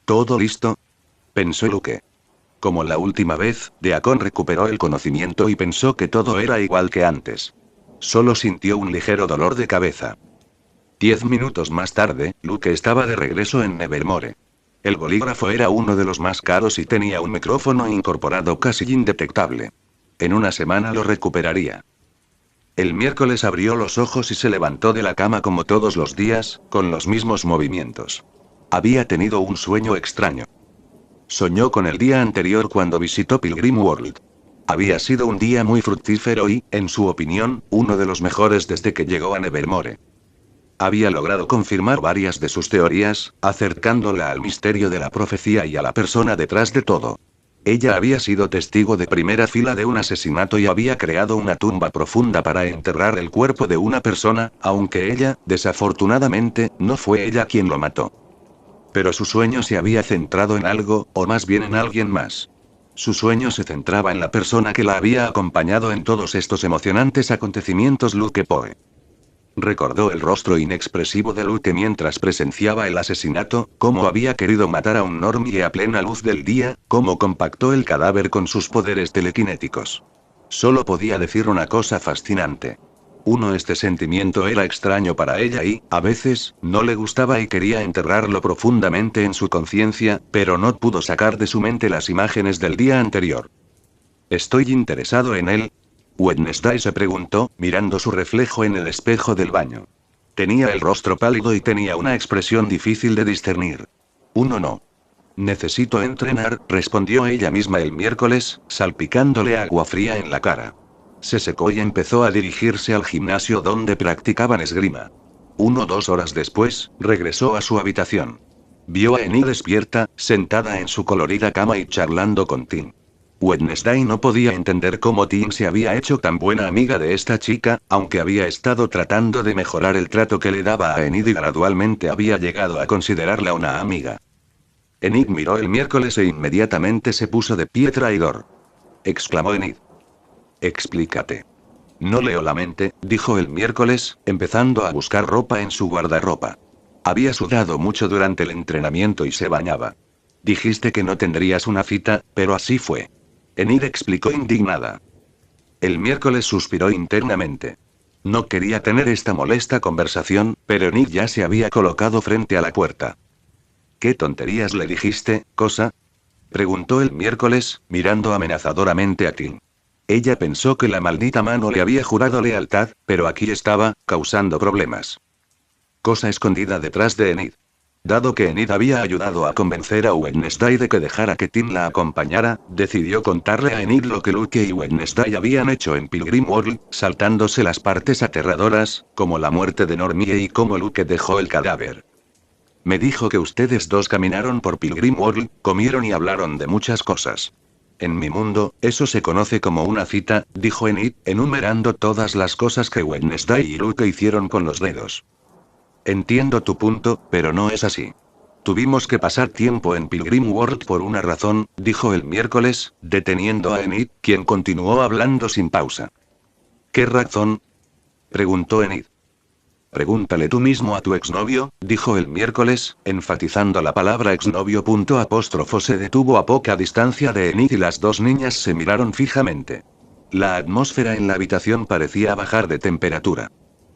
¿Todo listo?, pensó Luke. Como la última vez, Deacon recuperó el conocimiento y pensó que todo era igual que antes. Solo sintió un ligero dolor de cabeza. 10 minutos más tarde, Luke estaba de regreso en Nevermore. El bolígrafo era uno de los más caros y tenía un micrófono incorporado casi indetectable. En una semana lo recuperaría. El miércoles abrió los ojos y se levantó de la cama como todos los días, con los mismos movimientos. Había tenido un sueño extraño. Soñó con el día anterior cuando visitó Pilgrim World. Había sido un día muy fructífero y, en su opinión, uno de los mejores desde que llegó a Nevermore. Había logrado confirmar varias de sus teorías, acercándola al misterio de la profecía y a la persona detrás de todo. Ella había sido testigo de primera fila de un asesinato y había creado una tumba profunda para enterrar el cuerpo de una persona, aunque ella, desafortunadamente, no fue ella quien lo mató. Pero su sueño se había centrado en algo, o más bien en alguien más. Su sueño se centraba en la persona que la había acompañado en todos estos emocionantes acontecimientos. Luke Poe recordó el rostro inexpresivo de Luke mientras presenciaba el asesinato, cómo había querido matar a un normie a plena luz del día, cómo compactó el cadáver con sus poderes telequinéticos. Solo podía decir una cosa fascinante. Este sentimiento era extraño para ella y, a veces, no le gustaba y quería enterrarlo profundamente en su conciencia, pero no pudo sacar de su mente las imágenes del día anterior. ¿Estoy interesado en él?, Wednesday se preguntó, mirando su reflejo en el espejo del baño. Tenía el rostro pálido y tenía una expresión difícil de discernir. No. Necesito entrenar, respondió ella misma el miércoles, salpicándole agua fría en la cara. Se secó y empezó a dirigirse al gimnasio donde practicaban esgrima. 2 horas después, regresó a su habitación. Vio a Enid despierta, sentada en su colorida cama y charlando con Tim. Wednesday no podía entender cómo Tim se había hecho tan buena amiga de esta chica, aunque había estado tratando de mejorar el trato que le daba a Enid y gradualmente había llegado a considerarla una amiga. Enid miró el miércoles e inmediatamente se puso de pie. Traidor, exclamó Enid. Explícate. No leo la mente, dijo el miércoles, empezando a buscar ropa en su guardarropa. Había sudado mucho durante el entrenamiento y se bañaba. Dijiste que no tendrías una cita, pero así fue. Enid explicó indignada. El miércoles suspiró internamente. No quería tener esta molesta conversación, pero Enid ya se había colocado frente a la puerta. ¿Qué tonterías le dijiste, cosa?, preguntó el miércoles, mirando amenazadoramente a Tim. Ella pensó que la maldita mano le había jurado lealtad, pero aquí estaba, causando problemas. Cosa escondida detrás de Enid. Dado que Enid había ayudado a convencer a Wednesday de que dejara que Tim la acompañara, decidió contarle a Enid lo que Luke y Wednesday habían hecho en Pilgrim World, saltándose las partes aterradoras, como la muerte de Normie y cómo Luke dejó el cadáver. Me dijo que ustedes dos caminaron por Pilgrim World, comieron y hablaron de muchas cosas. En mi mundo, eso se conoce como una cita, dijo Enid, enumerando todas las cosas que Wednesday y Luke hicieron con los dedos. Entiendo tu punto, pero no es así. Tuvimos que pasar tiempo en Pilgrim World por una razón, dijo el miércoles, deteniendo a Enid, quien continuó hablando sin pausa. ¿Qué razón?, preguntó Enid. Pregúntale tú mismo a tu exnovio, dijo el miércoles, enfatizando la palabra exnovio. Se detuvo a poca distancia de Enid y las dos niñas se miraron fijamente. La atmósfera en la habitación parecía bajar de temperatura.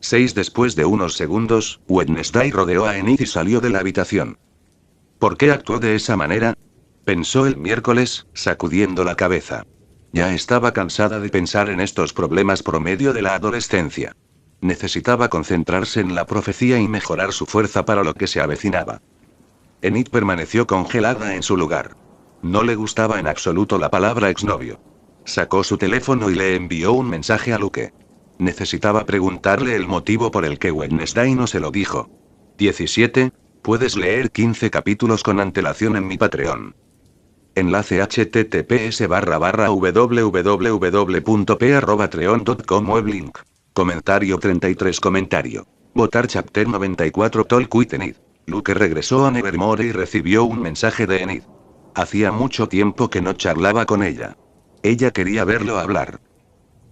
Después de unos segundos, Wednesday rodeó a Enid y salió de la habitación. ¿Por qué actuó de esa manera?, pensó el miércoles, sacudiendo la cabeza. Ya estaba cansada de pensar en estos problemas promedio de la adolescencia. Necesitaba concentrarse en la profecía y mejorar su fuerza para lo que se avecinaba. Enid permaneció congelada en su lugar. No le gustaba en absoluto la palabra exnovio. Sacó su teléfono y le envió un mensaje a Luke. Necesitaba preguntarle el motivo por el que Wednesday no se lo dijo. 17. Puedes leer 15 capítulos con antelación en mi Patreon. Enlace https://www.p@patreon.com weblink. Comentario 33. Comentario. Votar chapter 94 Talk with Enid. Luke regresó a Nevermore y recibió un mensaje de Enid. Hacía mucho tiempo que no charlaba con ella. Ella quería verlo hablar.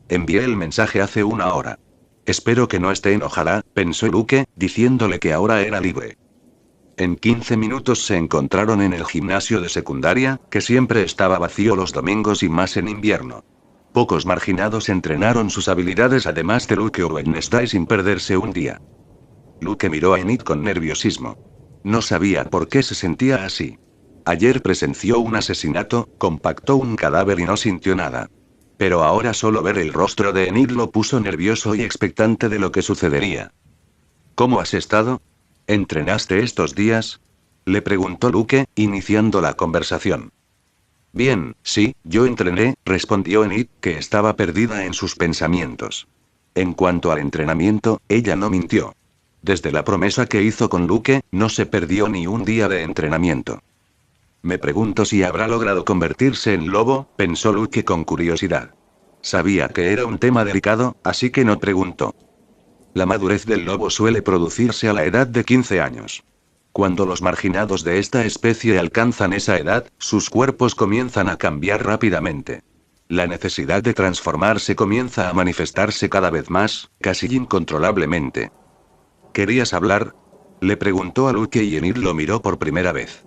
Envié el mensaje hace una hora. Espero que no esté enojada, pensó Luke, diciéndole que ahora era libre. En 15 minutos se encontraron en el gimnasio de secundaria, que siempre estaba vacío los domingos y más en invierno. Pocos marginados entrenaron sus habilidades además de Luke o Wednesday sin perderse un día. Luke miró a Enid con nerviosismo. No sabía por qué se sentía así. Ayer presenció un asesinato, compactó un cadáver y no sintió nada. Pero ahora solo ver el rostro de Enid lo puso nervioso y expectante de lo que sucedería. ¿Cómo has estado? ¿Entrenaste estos días? Le preguntó Luke, iniciando la conversación. Bien, sí, yo entrené, respondió Enid, que estaba perdida en sus pensamientos. En cuanto al entrenamiento, ella no mintió. Desde la promesa que hizo con Luke, no se perdió ni un día de entrenamiento. Me pregunto si habrá logrado convertirse en lobo, pensó Luke con curiosidad. Sabía que era un tema delicado, así que no preguntó. La madurez del lobo suele producirse a la edad de 15 años. Cuando los marginados de esta especie alcanzan esa edad, sus cuerpos comienzan a cambiar rápidamente. La necesidad de transformarse comienza a manifestarse cada vez más, casi incontrolablemente. ¿Querías hablar? Le preguntó a Luke y Enid lo miró por primera vez.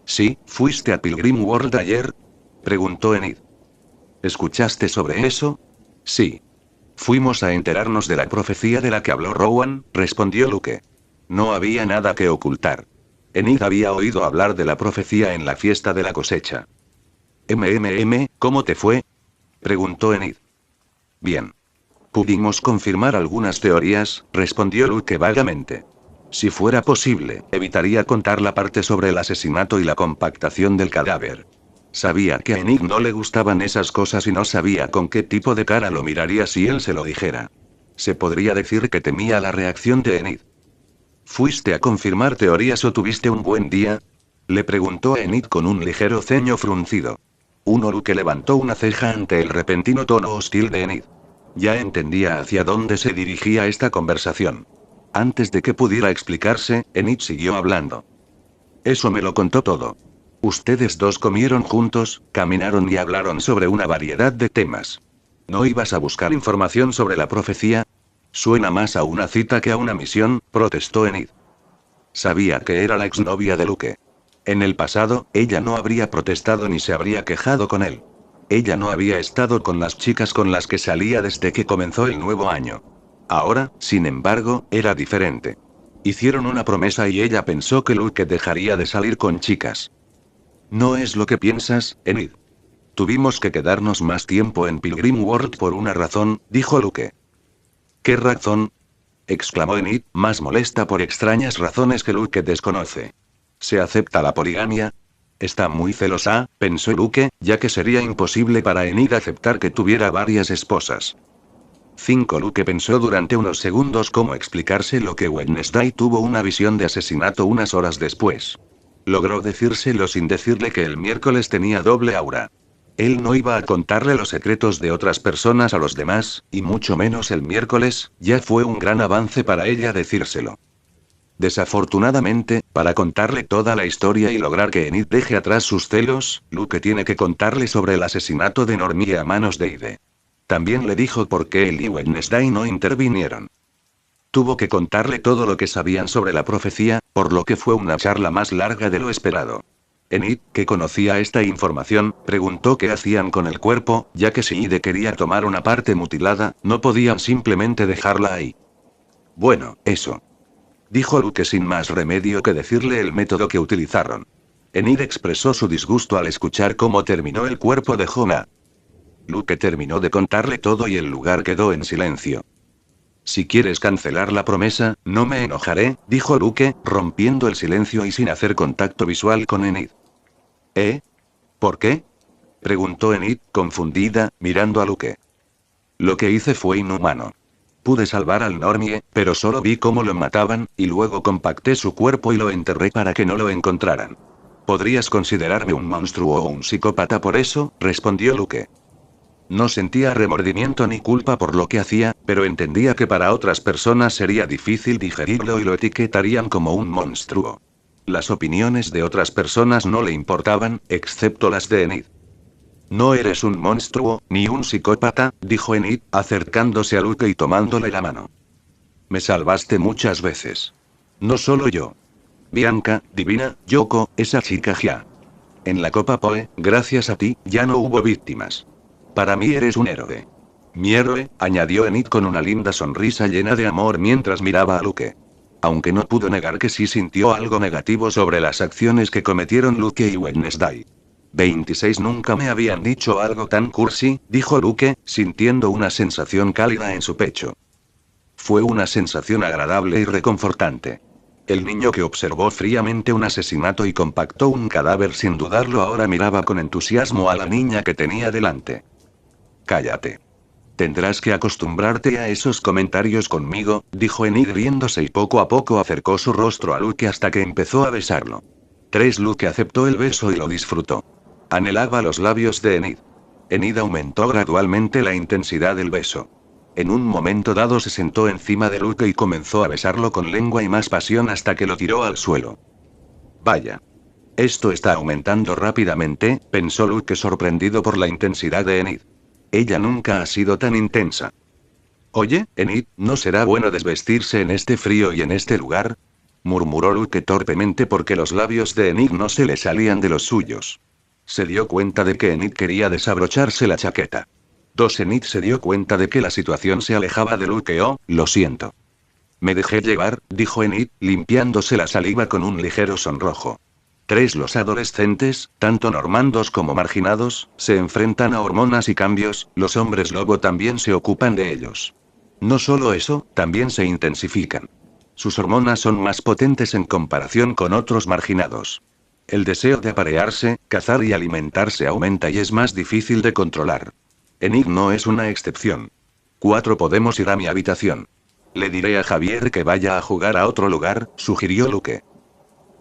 ¿Sí, fuiste a Pilgrim World ayer? Preguntó Enid. ¿Escuchaste sobre eso? Sí. Fuimos a enterarnos de la profecía de la que habló Rowan, respondió Luke. No había nada que ocultar. Enid había oído hablar de la profecía en la fiesta de la cosecha. ¿Cómo te fue? Preguntó Enid. Bien. Pudimos confirmar algunas teorías, respondió Luke vagamente. Si fuera posible, evitaría contar la parte sobre el asesinato y la compactación del cadáver. Sabía que a Enid no le gustaban esas cosas y no sabía con qué tipo de cara lo miraría si él se lo dijera. Se podría decir que temía la reacción de Enid. ¿Fuiste a confirmar teorías o tuviste un buen día? Le preguntó a Enid con un ligero ceño fruncido. Luke levantó una ceja ante el repentino tono hostil de Enid. Ya entendía hacia dónde se dirigía esta conversación. Antes de que pudiera explicarse, Enid siguió hablando. Eso me lo contó todo. Ustedes dos comieron juntos, caminaron y hablaron sobre una variedad de temas. ¿No ibas a buscar información sobre la profecía? Suena más a una cita que a una misión, protestó Enid. Sabía que era la exnovia de Luke. En el pasado, ella no habría protestado ni se habría quejado con él. Ella no había estado con las chicas con las que salía desde que comenzó el nuevo año. Ahora, sin embargo, era diferente. Hicieron una promesa y ella pensó que Luke dejaría de salir con chicas. No es lo que piensas, Enid. Tuvimos que quedarnos más tiempo en Pilgrim World por una razón, dijo Luke. ¿Qué razón? Exclamó Enid, más molesta por extrañas razones que Luke desconoce. ¿Se acepta la poligamia? Está muy celosa, pensó Luke, ya que sería imposible para Enid aceptar que tuviera varias esposas. Luke pensó durante unos segundos cómo explicarse lo que Wednesday tuvo una visión de asesinato unas horas después. Logró decírselo sin decirle que el miércoles tenía doble aura. Él no iba a contarle los secretos de otras personas a los demás, y mucho menos el miércoles, ya fue un gran avance para ella decírselo. Desafortunadamente, para contarle toda la historia y lograr que Enid deje atrás sus celos, Luke tiene que contarle sobre el asesinato de Normie a manos de Ide. También le dijo por qué él y Wednesday no intervinieron. Tuvo que contarle todo lo que sabían sobre la profecía, por lo que fue una charla más larga de lo esperado. Enid, que conocía esta información, preguntó qué hacían con el cuerpo, ya que si Ide quería tomar una parte mutilada, no podían simplemente dejarla ahí. Bueno, eso. Dijo Luke sin más remedio que decirle el método que utilizaron. Enid expresó su disgusto al escuchar cómo terminó el cuerpo de Jonah. Luke terminó de contarle todo y el lugar quedó en silencio. Si quieres cancelar la promesa, no me enojaré, dijo Luke, rompiendo el silencio y sin hacer contacto visual con Enid. ¿Por qué? Preguntó Enid, confundida, mirando a Luke. Lo que hice fue inhumano. Pude salvar al Normie, pero solo vi cómo lo mataban, y luego compacté su cuerpo y lo enterré para que no lo encontraran. ¿Podrías considerarme un monstruo o un psicópata por eso?, respondió Luke. No sentía remordimiento ni culpa por lo que hacía, pero entendía que para otras personas sería difícil digerirlo y lo etiquetarían como un monstruo. Las opiniones de otras personas no le importaban, excepto las de Enid. No eres un monstruo, ni un psicópata, dijo Enid, acercándose a Luke y tomándole la mano. Me salvaste muchas veces. No solo yo. Bianca, Divina, Yoko, esa chica ya. En la Copa Poe, gracias a ti, ya no hubo víctimas. Para mí eres un héroe. Mi héroe, añadió Enid con una linda sonrisa llena de amor mientras miraba a Luke. Aunque no pudo negar que sí sintió algo negativo sobre las acciones que cometieron Luke y Wednesday. 26 nunca me habían dicho algo tan cursi, dijo Luke, sintiendo una sensación cálida en su pecho. Fue una sensación agradable y reconfortante. El niño que observó fríamente un asesinato y compactó un cadáver sin dudarlo ahora miraba con entusiasmo a la niña que tenía delante. Cállate. Tendrás que acostumbrarte a esos comentarios conmigo, dijo Enid riéndose y poco a poco acercó su rostro a Luke hasta que empezó a besarlo. Luke aceptó el beso y lo disfrutó. Anhelaba los labios de Enid. Enid aumentó gradualmente la intensidad del beso. En un momento dado se sentó encima de Luke y comenzó a besarlo con lengua y más pasión hasta que lo tiró al suelo. Vaya. Esto está aumentando rápidamente, pensó Luke sorprendido por la intensidad de Enid. Ella nunca ha sido tan intensa. Oye, Enid, ¿no será bueno desvestirse en este frío y en este lugar? Murmuró Luke torpemente porque los labios de Enid no se le salían de los suyos. Se dio cuenta de que Enid quería desabrocharse la chaqueta. Enid se dio cuenta de que la situación se alejaba de Luke. Oh, lo siento. Me dejé llevar, dijo Enid, limpiándose la saliva con un ligero sonrojo. Los adolescentes, tanto normandos como marginados, se enfrentan a hormonas y cambios, los hombres lobo también se ocupan de ellos. No solo eso, también se intensifican. Sus hormonas son más potentes en comparación con otros marginados. El deseo de aparearse, cazar y alimentarse aumenta y es más difícil de controlar. Enid no es una excepción. Podemos ir a mi habitación. Le diré a Javier que vaya a jugar a otro lugar, sugirió Luke.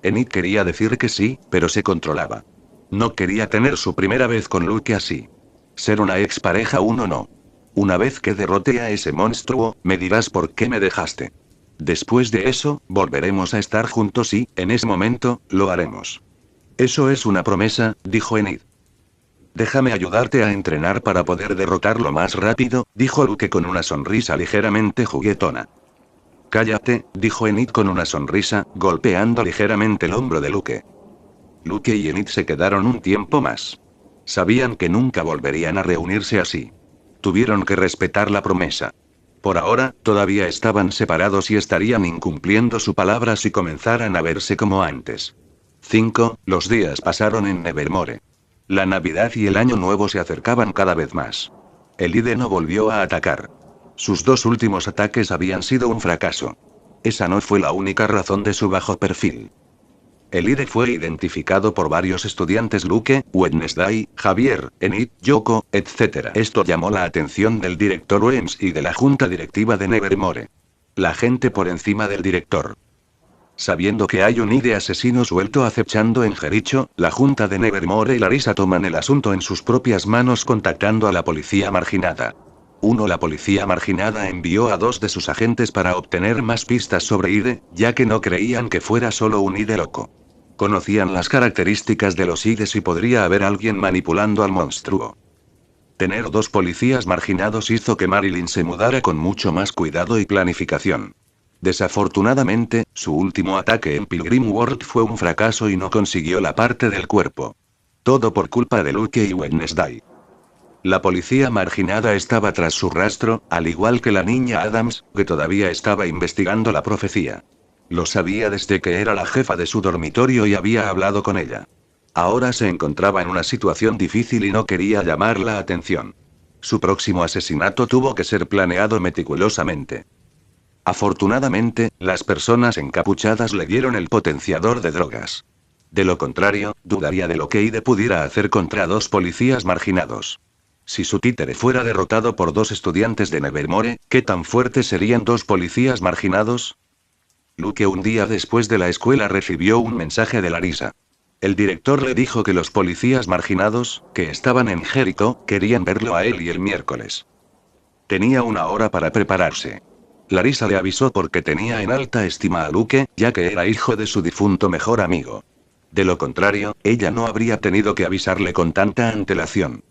Enid quería decir que sí, pero se controlaba. No quería tener su primera vez con Luke así. Ser una expareja uno no. Una vez que derrote a ese monstruo, me dirás por qué me dejaste. Después de eso, volveremos a estar juntos y, en ese momento, lo haremos. Eso es una promesa, dijo Enid. Déjame ayudarte a entrenar para poder derrotarlo más rápido, dijo Luke con una sonrisa ligeramente juguetona. Cállate, dijo Enid con una sonrisa, golpeando ligeramente el hombro de Luke. Luke y Enid se quedaron un tiempo más. Sabían que nunca volverían a reunirse así. Tuvieron que respetar la promesa. Por ahora, todavía estaban separados y estarían incumpliendo su palabra si comenzaran a verse como antes. 5. Los días pasaron en Nevermore. La Navidad y el Año Nuevo se acercaban cada vez más. Elide no volvió a atacar. Sus 2 últimos ataques habían sido un fracaso. Esa no fue la única razón de su bajo perfil. Elide fue identificado por varios estudiantes Luke, Wednesday, Javier, Enid, Yoko, etc. Esto llamó la atención del director Weems y de la junta directiva de Nevermore. La gente por encima del director. Sabiendo que hay un Ide asesino suelto acechando en Jericho, la junta de Nevermore y Larissa toman el asunto en sus propias manos contactando a la policía marginada. La policía marginada envió a 2 de sus agentes para obtener más pistas sobre Ide, ya que no creían que fuera solo un Ide loco. Conocían las características de los Ides y podría haber alguien manipulando al monstruo. Tener 2 policías marginados hizo que Marilyn se mudara con mucho más cuidado y planificación. Desafortunadamente, su último ataque en Pilgrim World fue un fracaso y no consiguió la parte del cuerpo. Todo por culpa de Luke y Wednesday. La policía marginada estaba tras su rastro, al igual que la niña Adams, que todavía estaba investigando la profecía. Lo sabía desde que era la jefa de su dormitorio y había hablado con ella. Ahora se encontraba en una situación difícil y no quería llamar la atención. Su próximo asesinato tuvo que ser planeado meticulosamente. Afortunadamente, las personas encapuchadas le dieron el potenciador de drogas. De lo contrario, dudaría de lo que Ide pudiera hacer contra 2 policías marginados. Si su títere fuera derrotado por 2 estudiantes de Nevermore, ¿qué tan fuertes serían 2 policías marginados? Luke un día después de la escuela recibió un mensaje de Larissa. El director le dijo que los policías marginados, que estaban en Jericho, querían verlo a él y el miércoles. Tenía una hora para prepararse. Larissa le avisó porque tenía en alta estima a Luke, ya que era hijo de su difunto mejor amigo. De lo contrario, ella no habría tenido que avisarle con tanta antelación.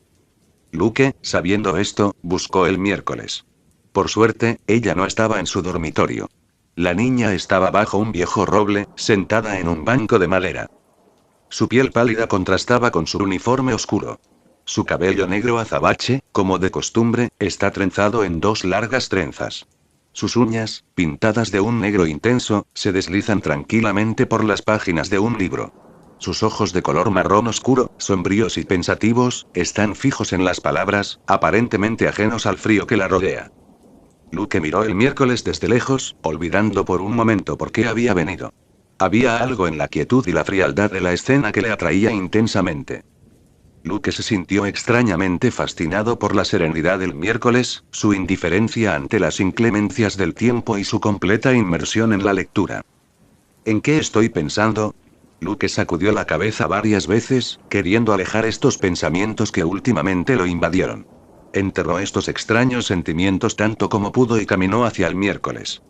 Luke, sabiendo esto, buscó el miércoles. Por suerte, ella no estaba en su dormitorio. La niña estaba bajo un viejo roble, sentada en un banco de madera. Su piel pálida contrastaba con su uniforme oscuro. Su cabello negro azabache, como de costumbre, está trenzado en dos largas trenzas. Sus uñas, pintadas de un negro intenso, se deslizan tranquilamente por las páginas de un libro. Sus ojos de color marrón oscuro, sombríos y pensativos, están fijos en las palabras, aparentemente ajenos al frío que la rodea. Luke miró el miércoles desde lejos, olvidando por un momento por qué había venido. Había algo en la quietud y la frialdad de la escena que le atraía intensamente. Luke se sintió extrañamente fascinado por la serenidad del miércoles, su indiferencia ante las inclemencias del tiempo y su completa inmersión en la lectura. ¿En qué estoy pensando? Luke sacudió la cabeza varias veces, queriendo alejar estos pensamientos que últimamente lo invadieron. Enterró estos extraños sentimientos tanto como pudo y caminó hacia el miércoles.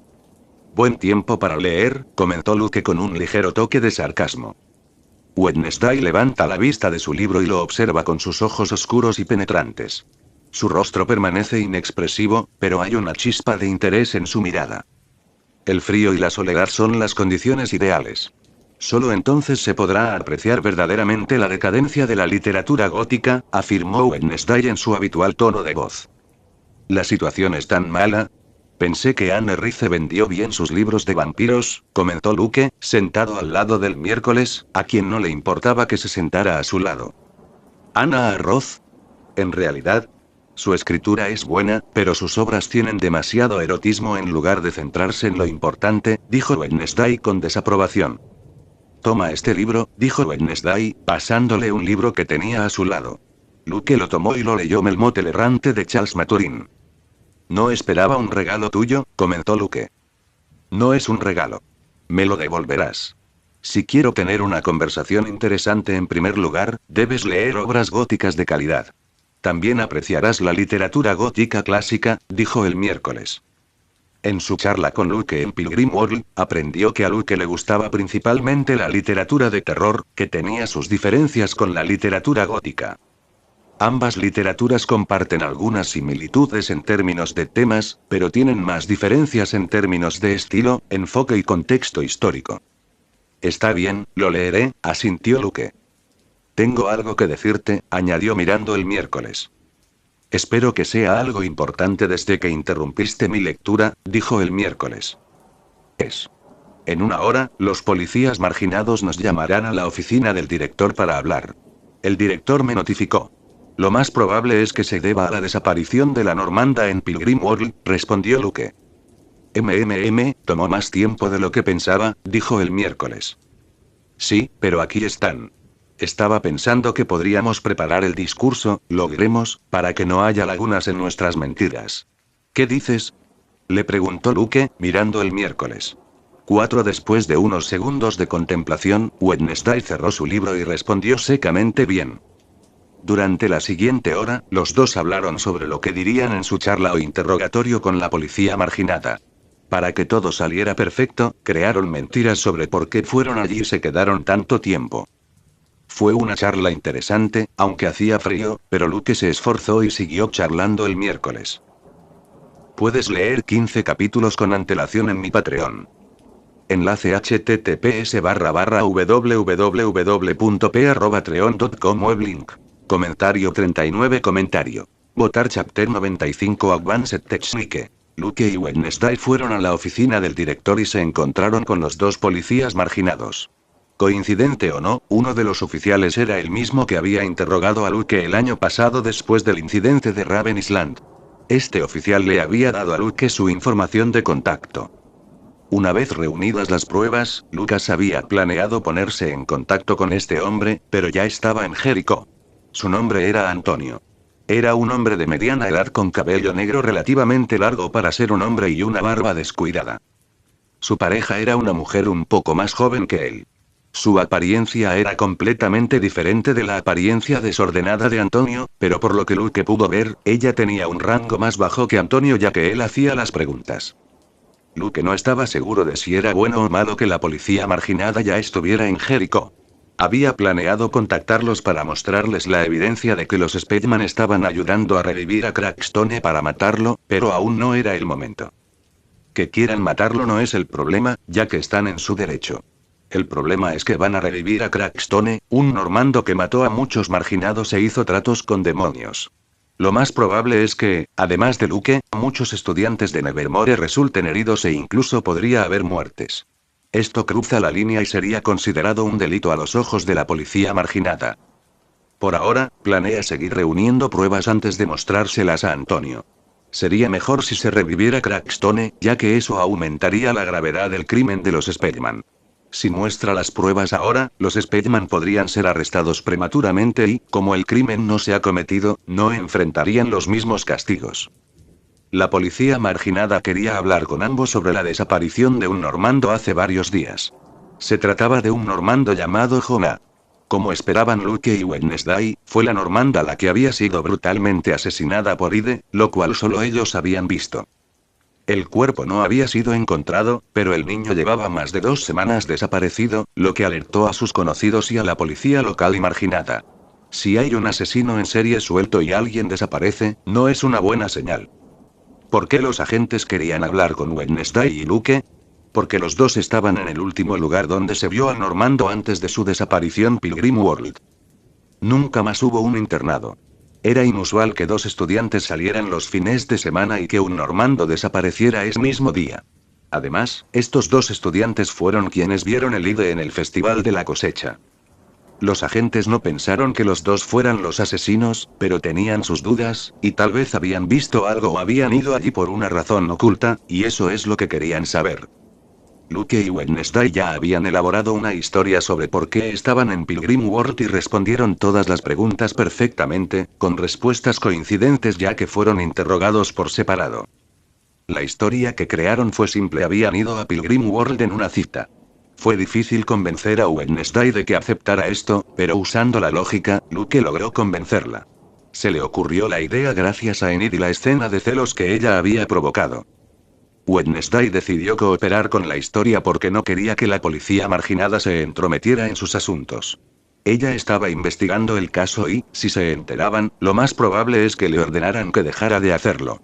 Buen tiempo para leer, comentó Luke con un ligero toque de sarcasmo. Wednesday levanta la vista de su libro y lo observa con sus ojos oscuros y penetrantes. Su rostro permanece inexpresivo, pero hay una chispa de interés en su mirada. El frío y la soledad son las condiciones ideales. Solo entonces se podrá apreciar verdaderamente la decadencia de la literatura gótica, afirmó Wednesday en su habitual tono de voz. La situación es tan mala. Pensé que Anne Rice vendió bien sus libros de vampiros, comentó Luke, sentado al lado del miércoles, a quien no le importaba que se sentara a su lado. ¿Anna Roth? En realidad, su escritura es buena, pero sus obras tienen demasiado erotismo en lugar de centrarse en lo importante, dijo Wednesday con desaprobación. Toma este libro, dijo Wednesday, pasándole un libro que tenía a su lado. Luke lo tomó y lo leyó. Melmoth el errante de Charles Maturin. No esperaba un regalo tuyo, comentó Luke. No es un regalo. Me lo devolverás. Si quiero tener una conversación interesante en primer lugar, debes leer obras góticas de calidad. También apreciarás la literatura gótica clásica, dijo el miércoles. En su charla con Luke en Pilgrim World, aprendió que a Luke le gustaba principalmente la literatura de terror, que tenía sus diferencias con la literatura gótica. Ambas literaturas comparten algunas similitudes en términos de temas, pero tienen más diferencias en términos de estilo, enfoque y contexto histórico. Está bien, lo leeré, asintió Luke. Tengo algo que decirte, añadió mirando el miércoles. Espero que sea algo importante desde que interrumpiste mi lectura, dijo el miércoles. En una hora, los policías marginados nos llamarán a la oficina del director para hablar. El director me notificó. Lo más probable es que se deba a la desaparición de la normanda en Pilgrim World, respondió Luke. Tomó más tiempo de lo que pensaba, dijo el miércoles. Sí, pero aquí están. Estaba pensando que podríamos preparar el discurso, logremos, para que no haya lagunas en nuestras mentiras. ¿Qué dices? Le preguntó Luke, mirando el miércoles. Después de unos segundos de contemplación, Wednesday cerró su libro y respondió secamente bien. Durante la siguiente hora, los dos hablaron sobre lo que dirían en su charla o interrogatorio con la policía marginada. Para que todo saliera perfecto, crearon mentiras sobre por qué fueron allí y se quedaron tanto tiempo. Fue una charla interesante, aunque hacía frío, pero Luke se esforzó y siguió charlando el miércoles. Puedes leer 15 capítulos con antelación en mi Patreon. Enlace https://www.p@patreon.com weblink. Comentario 39. Comentario. Votar Chapter 95 Advanced Technique. Luke y Wednesday fueron a la oficina del director y se encontraron con los dos policías marginados. Coincidente o no, uno de los oficiales era el mismo que había interrogado a Luke el año pasado después del incidente de Raven Island. Este oficial le había dado a Luke su información de contacto. Una vez reunidas las pruebas, Lucas había planeado ponerse en contacto con este hombre, pero ya estaba en Jericho. Su nombre era Antonio. Era un hombre de mediana edad con cabello negro relativamente largo para ser un hombre y una barba descuidada. Su pareja era una mujer un poco más joven que él. Su apariencia era completamente diferente de la apariencia desordenada de Antonio, pero por lo que Luke pudo ver, ella tenía un rango más bajo que Antonio ya que él hacía las preguntas. Luke no estaba seguro de si era bueno o malo que la policía marginada ya estuviera en Jericho. Había planeado contactarlos para mostrarles la evidencia de que los Speedman estaban ayudando a revivir a Crackstone para matarlo, pero aún no era el momento. Que quieran matarlo no es el problema, ya que están en su derecho. El problema es que van a revivir a Crackstone, un normando que mató a muchos marginados e hizo tratos con demonios. Lo más probable es que, además de Luke, muchos estudiantes de Nevermore resulten heridos e incluso podría haber muertes. Esto cruza la línea y sería considerado un delito a los ojos de la policía marginada. Por ahora, planea seguir reuniendo pruebas antes de mostrárselas a Antonio. Sería mejor si se reviviera Crackstone, ya que eso aumentaría la gravedad del crimen de los Speedman. Si muestra las pruebas ahora, los Speedman podrían ser arrestados prematuramente y, como el crimen no se ha cometido, no enfrentarían los mismos castigos. La policía marginada quería hablar con ambos sobre la desaparición de un normando hace varios días. Se trataba de un normando llamado Jonah. Como esperaban Luke y Wednesday, fue la normanda la que había sido brutalmente asesinada por Ide, lo cual solo ellos habían visto. El cuerpo no había sido encontrado, pero el niño llevaba más de 2 semanas desaparecido, lo que alertó a sus conocidos y a la policía local y marginada. Si hay un asesino en serie suelto y alguien desaparece, no es una buena señal. ¿Por qué los agentes querían hablar con Wednesday y Luke? Porque los dos estaban en el último lugar donde se vio al normando antes de su desaparición Pilgrim World. Nunca más hubo un internado. Era inusual que 2 estudiantes salieran los fines de semana y que un normando desapareciera ese mismo día. Además, estos 2 estudiantes fueron quienes vieron el Ide en el Festival de la Cosecha. Los agentes no pensaron que los dos fueran los asesinos, pero tenían sus dudas, y tal vez habían visto algo o habían ido allí por una razón oculta, y eso es lo que querían saber. Luke y Wednesday ya habían elaborado una historia sobre por qué estaban en Pilgrim World y respondieron todas las preguntas perfectamente, con respuestas coincidentes ya que fueron interrogados por separado. La historia que crearon fue simple: habían ido a Pilgrim World en una cita. Fue difícil convencer a Wednesday de que aceptara esto, pero usando la lógica, Luke logró convencerla. Se le ocurrió la idea gracias a Enid y la escena de celos que ella había provocado. Wednesday decidió cooperar con la historia porque no quería que la policía marginada se entrometiera en sus asuntos. Ella estaba investigando el caso y, si se enteraban, lo más probable es que le ordenaran que dejara de hacerlo.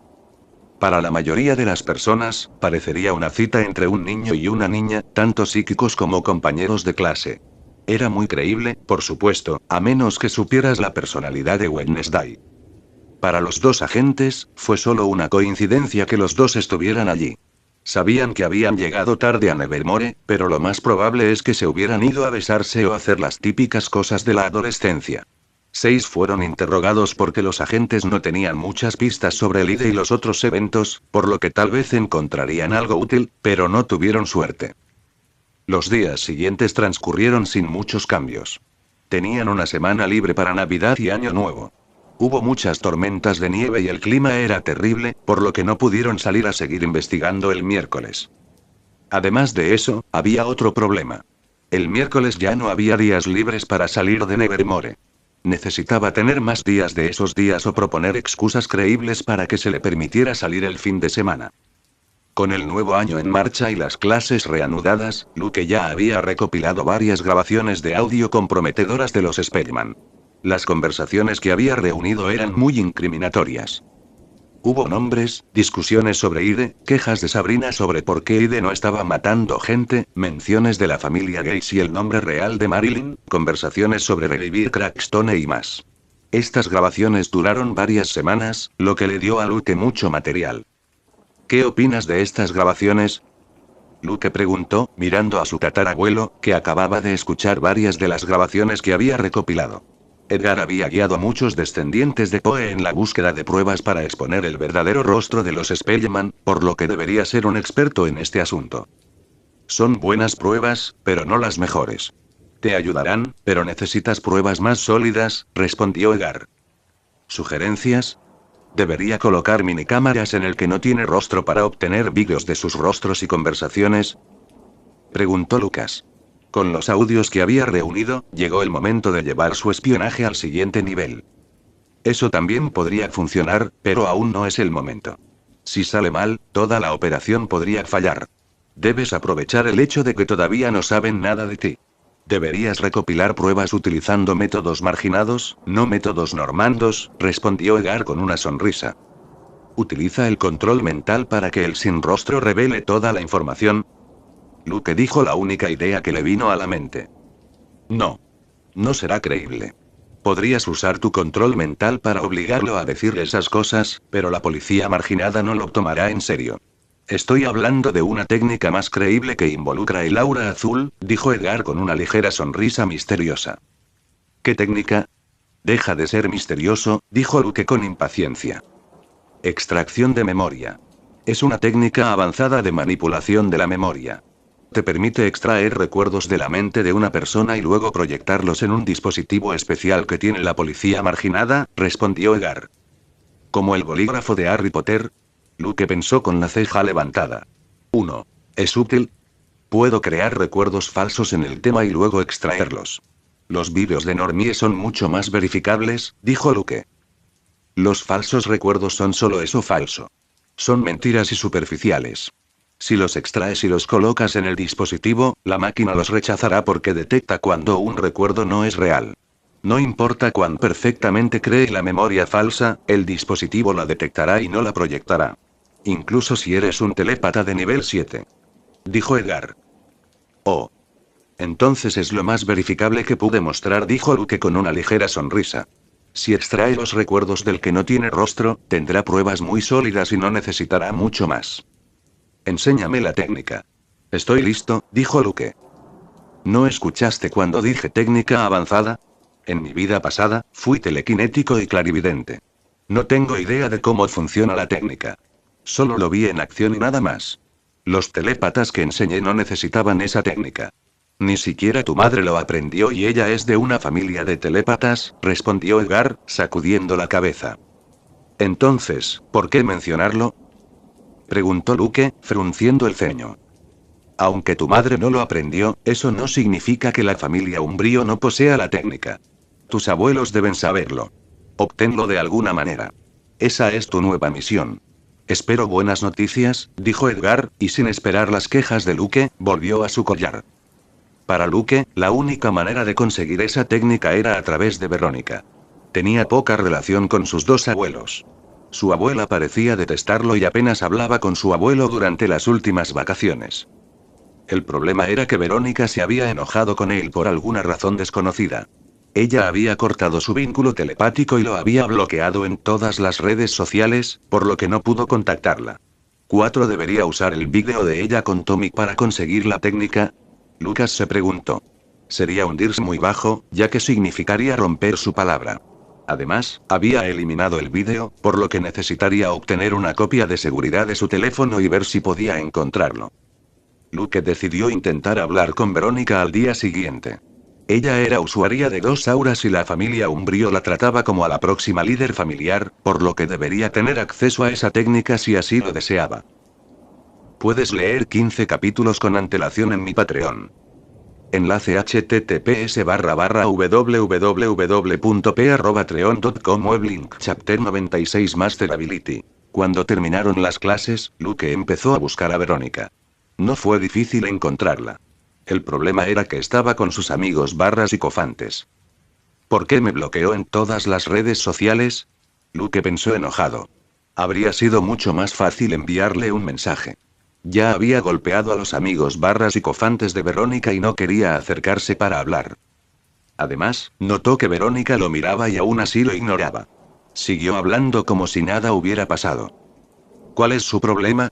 Para la mayoría de las personas, parecería una cita entre un niño y una niña, tanto psíquicos como compañeros de clase. Era muy creíble, por supuesto, a menos que supieras la personalidad de Wednesday. Para los 2 agentes, fue solo una coincidencia que los 2 estuvieran allí. Sabían que habían llegado tarde a Nevermore, pero lo más probable es que se hubieran ido a besarse o hacer las típicas cosas de la adolescencia. 6 fueron interrogados porque los agentes no tenían muchas pistas sobre el Ide y los otros eventos, por lo que tal vez encontrarían algo útil, pero no tuvieron suerte. Los días siguientes transcurrieron sin muchos cambios. Tenían una semana libre para Navidad y Año Nuevo. Hubo muchas tormentas de nieve y el clima era terrible, por lo que no pudieron salir a seguir investigando el miércoles. Además de eso, había otro problema. El miércoles ya no había días libres para salir de Nevermore. Necesitaba tener más días de esos días o proponer excusas creíbles para que se le permitiera salir el fin de semana. Con el nuevo año en marcha y las clases reanudadas, Luke ya había recopilado varias grabaciones de audio comprometedoras de los Speedman. Las conversaciones que había reunido eran muy incriminatorias. Hubo nombres, discusiones sobre Ide, quejas de Sabrina sobre por qué Ide no estaba matando gente, menciones de la familia Gates y el nombre real de Marilyn, conversaciones sobre revivir Crackstone y más. Estas grabaciones duraron varias semanas, lo que le dio a Luke mucho material. ¿Qué opinas de estas grabaciones? Luke preguntó, mirando a su tatarabuelo, que acababa de escuchar varias de las grabaciones que había recopilado. Edgar había guiado a muchos descendientes de Poe en la búsqueda de pruebas para exponer el verdadero rostro de los Spellman, por lo que debería ser un experto en este asunto. Son buenas pruebas, pero no las mejores. Te ayudarán, pero necesitas pruebas más sólidas, respondió Edgar. ¿Sugerencias? ¿Debería colocar minicámaras en el que no tiene rostro para obtener vídeos de sus rostros y conversaciones? Preguntó Lucas. Con los audios que había reunido, llegó el momento de llevar su espionaje al siguiente nivel. Eso también podría funcionar, pero aún no es el momento. Si sale mal, toda la operación podría fallar. Debes aprovechar el hecho de que todavía no saben nada de ti. Deberías recopilar pruebas utilizando métodos marginados, no métodos normandos, respondió Edgar con una sonrisa. Utiliza el control mental para que el sin rostro revele toda la información. Luke dijo la única idea que le vino a la mente. No. No será creíble. Podrías usar tu control mental para obligarlo a decir esas cosas, pero la policía marginada no lo tomará en serio. Estoy hablando de una técnica más creíble que involucra el aura azul, dijo Edgar con una ligera sonrisa misteriosa. ¿Qué técnica? Deja de ser misterioso, dijo Luke con impaciencia. Extracción de memoria. Es una técnica avanzada de manipulación de la memoria. Te permite extraer recuerdos de la mente de una persona y luego proyectarlos en un dispositivo especial que tiene la policía marginada, respondió Edgar. ¿Como el bolígrafo de Harry Potter? Luke pensó con la ceja levantada. 1. ¿Es útil? Puedo crear recuerdos falsos en el tema y luego extraerlos. Los vídeos de Normie son mucho más verificables, dijo Luke. Los falsos recuerdos son solo eso falso. Son mentiras y superficiales. Si los extraes y los colocas en el dispositivo, la máquina los rechazará porque detecta cuando un recuerdo no es real. No importa cuán perfectamente cree la memoria falsa, el dispositivo la detectará y no la proyectará. Incluso si eres un telépata de nivel 7. Dijo Edgar. Oh. Entonces es lo más verificable que pude mostrar, dijo Luke con una ligera sonrisa. Si extrae los recuerdos del que no tiene rostro, tendrá pruebas muy sólidas y no necesitará mucho más. Enséñame la técnica. Estoy listo, dijo Luke. ¿No escuchaste cuando dije técnica avanzada? En mi vida pasada, fui telequinético y clarividente. No tengo idea de cómo funciona la técnica. Solo lo vi en acción y nada más. Los telépatas que enseñé no necesitaban esa técnica. Ni siquiera tu madre lo aprendió y ella es de una familia de telépatas, respondió Edgar, sacudiendo la cabeza. Entonces, ¿por qué mencionarlo? Preguntó Luke, frunciendo el ceño. Aunque tu madre no lo aprendió, eso no significa que la familia Umbrío no posea la técnica. Tus abuelos deben saberlo. Obténlo de alguna manera. Esa es tu nueva misión. Espero buenas noticias, dijo Edgar, y sin esperar las quejas de Luke, volvió a su collar. Para Luke, la única manera de conseguir esa técnica era a través de Verónica. Tenía poca relación con sus dos abuelos. Su abuela parecía detestarlo y apenas hablaba con su abuelo durante las últimas vacaciones. El problema era que Verónica se había enojado con él por alguna razón desconocida. Ella había cortado su vínculo telepático y lo había bloqueado en todas las redes sociales, por lo que no pudo contactarla. 4. ¿Debería usar el vídeo de ella con Tommy para conseguir la técnica? Lucas se preguntó. Sería hundirse muy bajo, ya que significaría romper su palabra. Además, había eliminado el vídeo, por lo que necesitaría obtener una copia de seguridad de su teléfono y ver si podía encontrarlo. Luke decidió intentar hablar con Verónica al día siguiente. Ella era usuaria de dos auras y la familia Umbrío la trataba como a la próxima líder familiar, por lo que debería tener acceso a esa técnica si así lo deseaba. Puedes leer 15 capítulos con antelación en mi Patreon. Enlace https://www.p@patreon.com Weblink Chapter 96 Master Ability. Cuando terminaron las clases, Luke empezó a buscar a Verónica. No fue difícil encontrarla. El problema era que estaba con sus amigos psicofantes. ¿Por qué me bloqueó en todas las redes sociales? Luke pensó enojado. Habría sido mucho más fácil enviarle un mensaje. Ya había golpeado a los amigos psicofantes de Verónica y no quería acercarse para hablar. Además, notó que Verónica lo miraba y aún así lo ignoraba. Siguió hablando como si nada hubiera pasado. ¿Cuál es su problema?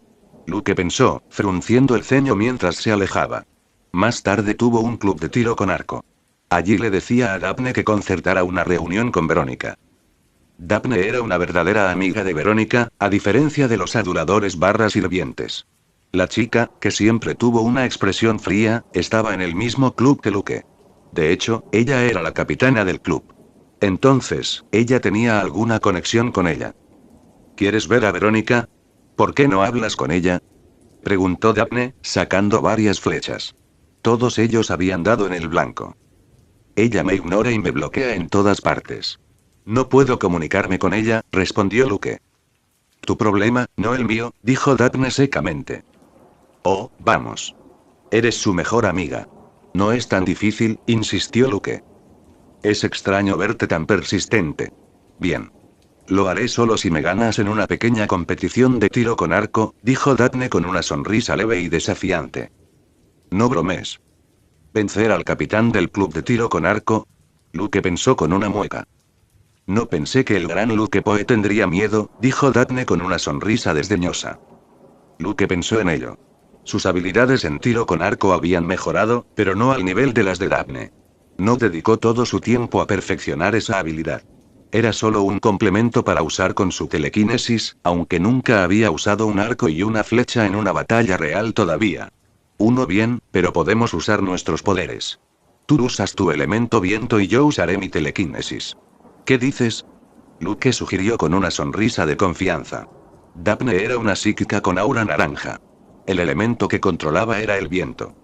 Luke pensó, frunciendo el ceño mientras se alejaba. Más tarde tuvo un club de tiro con arco. Allí le decía a Daphne que concertara una reunión con Verónica. Daphne era una verdadera amiga de Verónica, a diferencia de los aduladores sirvientes. La chica, que siempre tuvo una expresión fría, estaba en el mismo club que Luke. De hecho, ella era la capitana del club. Entonces, ella tenía alguna conexión con ella. ¿Quieres ver a Verónica? ¿Por qué no hablas con ella? Preguntó Daphne, sacando varias flechas. Todos ellos habían dado en el blanco. Ella me ignora y me bloquea en todas partes. No puedo comunicarme con ella, respondió Luke. Tu problema, no el mío, dijo Daphne secamente. Oh, vamos. Eres su mejor amiga. No es tan difícil, insistió Luke. Es extraño verte tan persistente. Bien. Lo haré solo si me ganas en una pequeña competición de tiro con arco, dijo Daphne con una sonrisa leve y desafiante. No bromes. ¿Vencer al capitán del club de tiro con arco? Luke pensó con una mueca. No pensé que el gran Luke Poe tendría miedo, dijo Daphne con una sonrisa desdeñosa. Luke pensó en ello. Sus habilidades en tiro con arco habían mejorado, pero no al nivel de las de Daphne. No dedicó todo su tiempo a perfeccionar esa habilidad. Era solo un complemento para usar con su telequinesis, aunque nunca había usado un arco y una flecha en una batalla real todavía. Uno bien, pero podemos usar nuestros poderes. Tú usas tu elemento viento y yo usaré mi telequinesis. ¿Qué dices? Luke sugirió con una sonrisa de confianza. Daphne era una psíquica con aura naranja. El elemento que controlaba era el viento.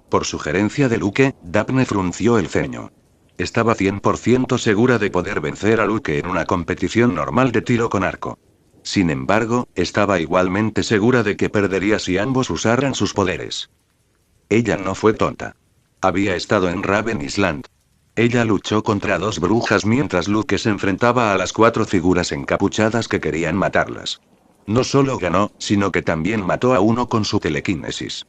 Por sugerencia de Luke, Daphne frunció el ceño. Estaba 100% segura de poder vencer a Luke en una competición normal de tiro con arco. Sin embargo, estaba igualmente segura de que perdería si ambos usaran sus poderes. Ella no fue tonta. Había estado en Raven Island. Ella luchó contra 2 brujas mientras Luke se enfrentaba a las 4 figuras encapuchadas que querían matarlas. No solo ganó, sino que también mató a uno con su telequinesis.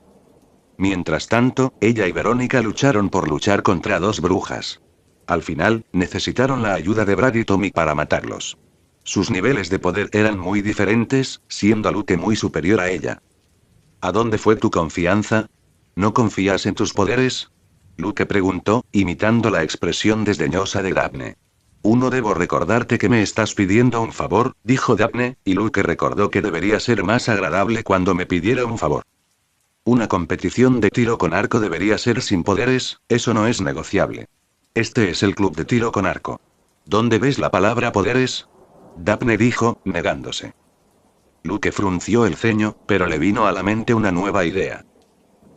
Mientras tanto, ella y Verónica lucharon por luchar contra 2 brujas. Al final, necesitaron la ayuda de Brad y Tommy para matarlos. Sus niveles de poder eran muy diferentes, siendo Luke muy superior a ella. ¿A dónde fue tu confianza? ¿No confías en tus poderes? Luke preguntó, imitando la expresión desdeñosa de Daphne. Debo recordarte que me estás pidiendo un favor, dijo Daphne, y Luke recordó que debería ser más agradable cuando me pidiera un favor. Una competición de tiro con arco debería ser sin poderes, eso no es negociable. Este es el club de tiro con arco. ¿Dónde ves la palabra poderes? Daphne dijo, negándose. Luke frunció el ceño, pero le vino a la mente una nueva idea.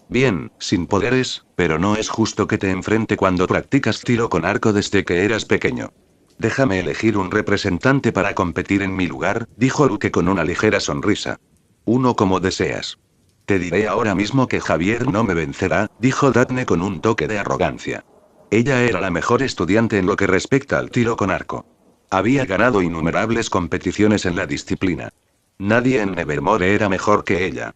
Bien, sin poderes, pero no es justo que te enfrente cuando practicas tiro con arco desde que eras pequeño. Déjame elegir un representante para competir en mi lugar, dijo Luke con una ligera sonrisa. Uno como deseas. Te diré ahora mismo que Javier no me vencerá, dijo Daphne con un toque de arrogancia. Ella era la mejor estudiante en lo que respecta al tiro con arco. Había ganado innumerables competiciones en la disciplina. Nadie en Nevermore era mejor que ella.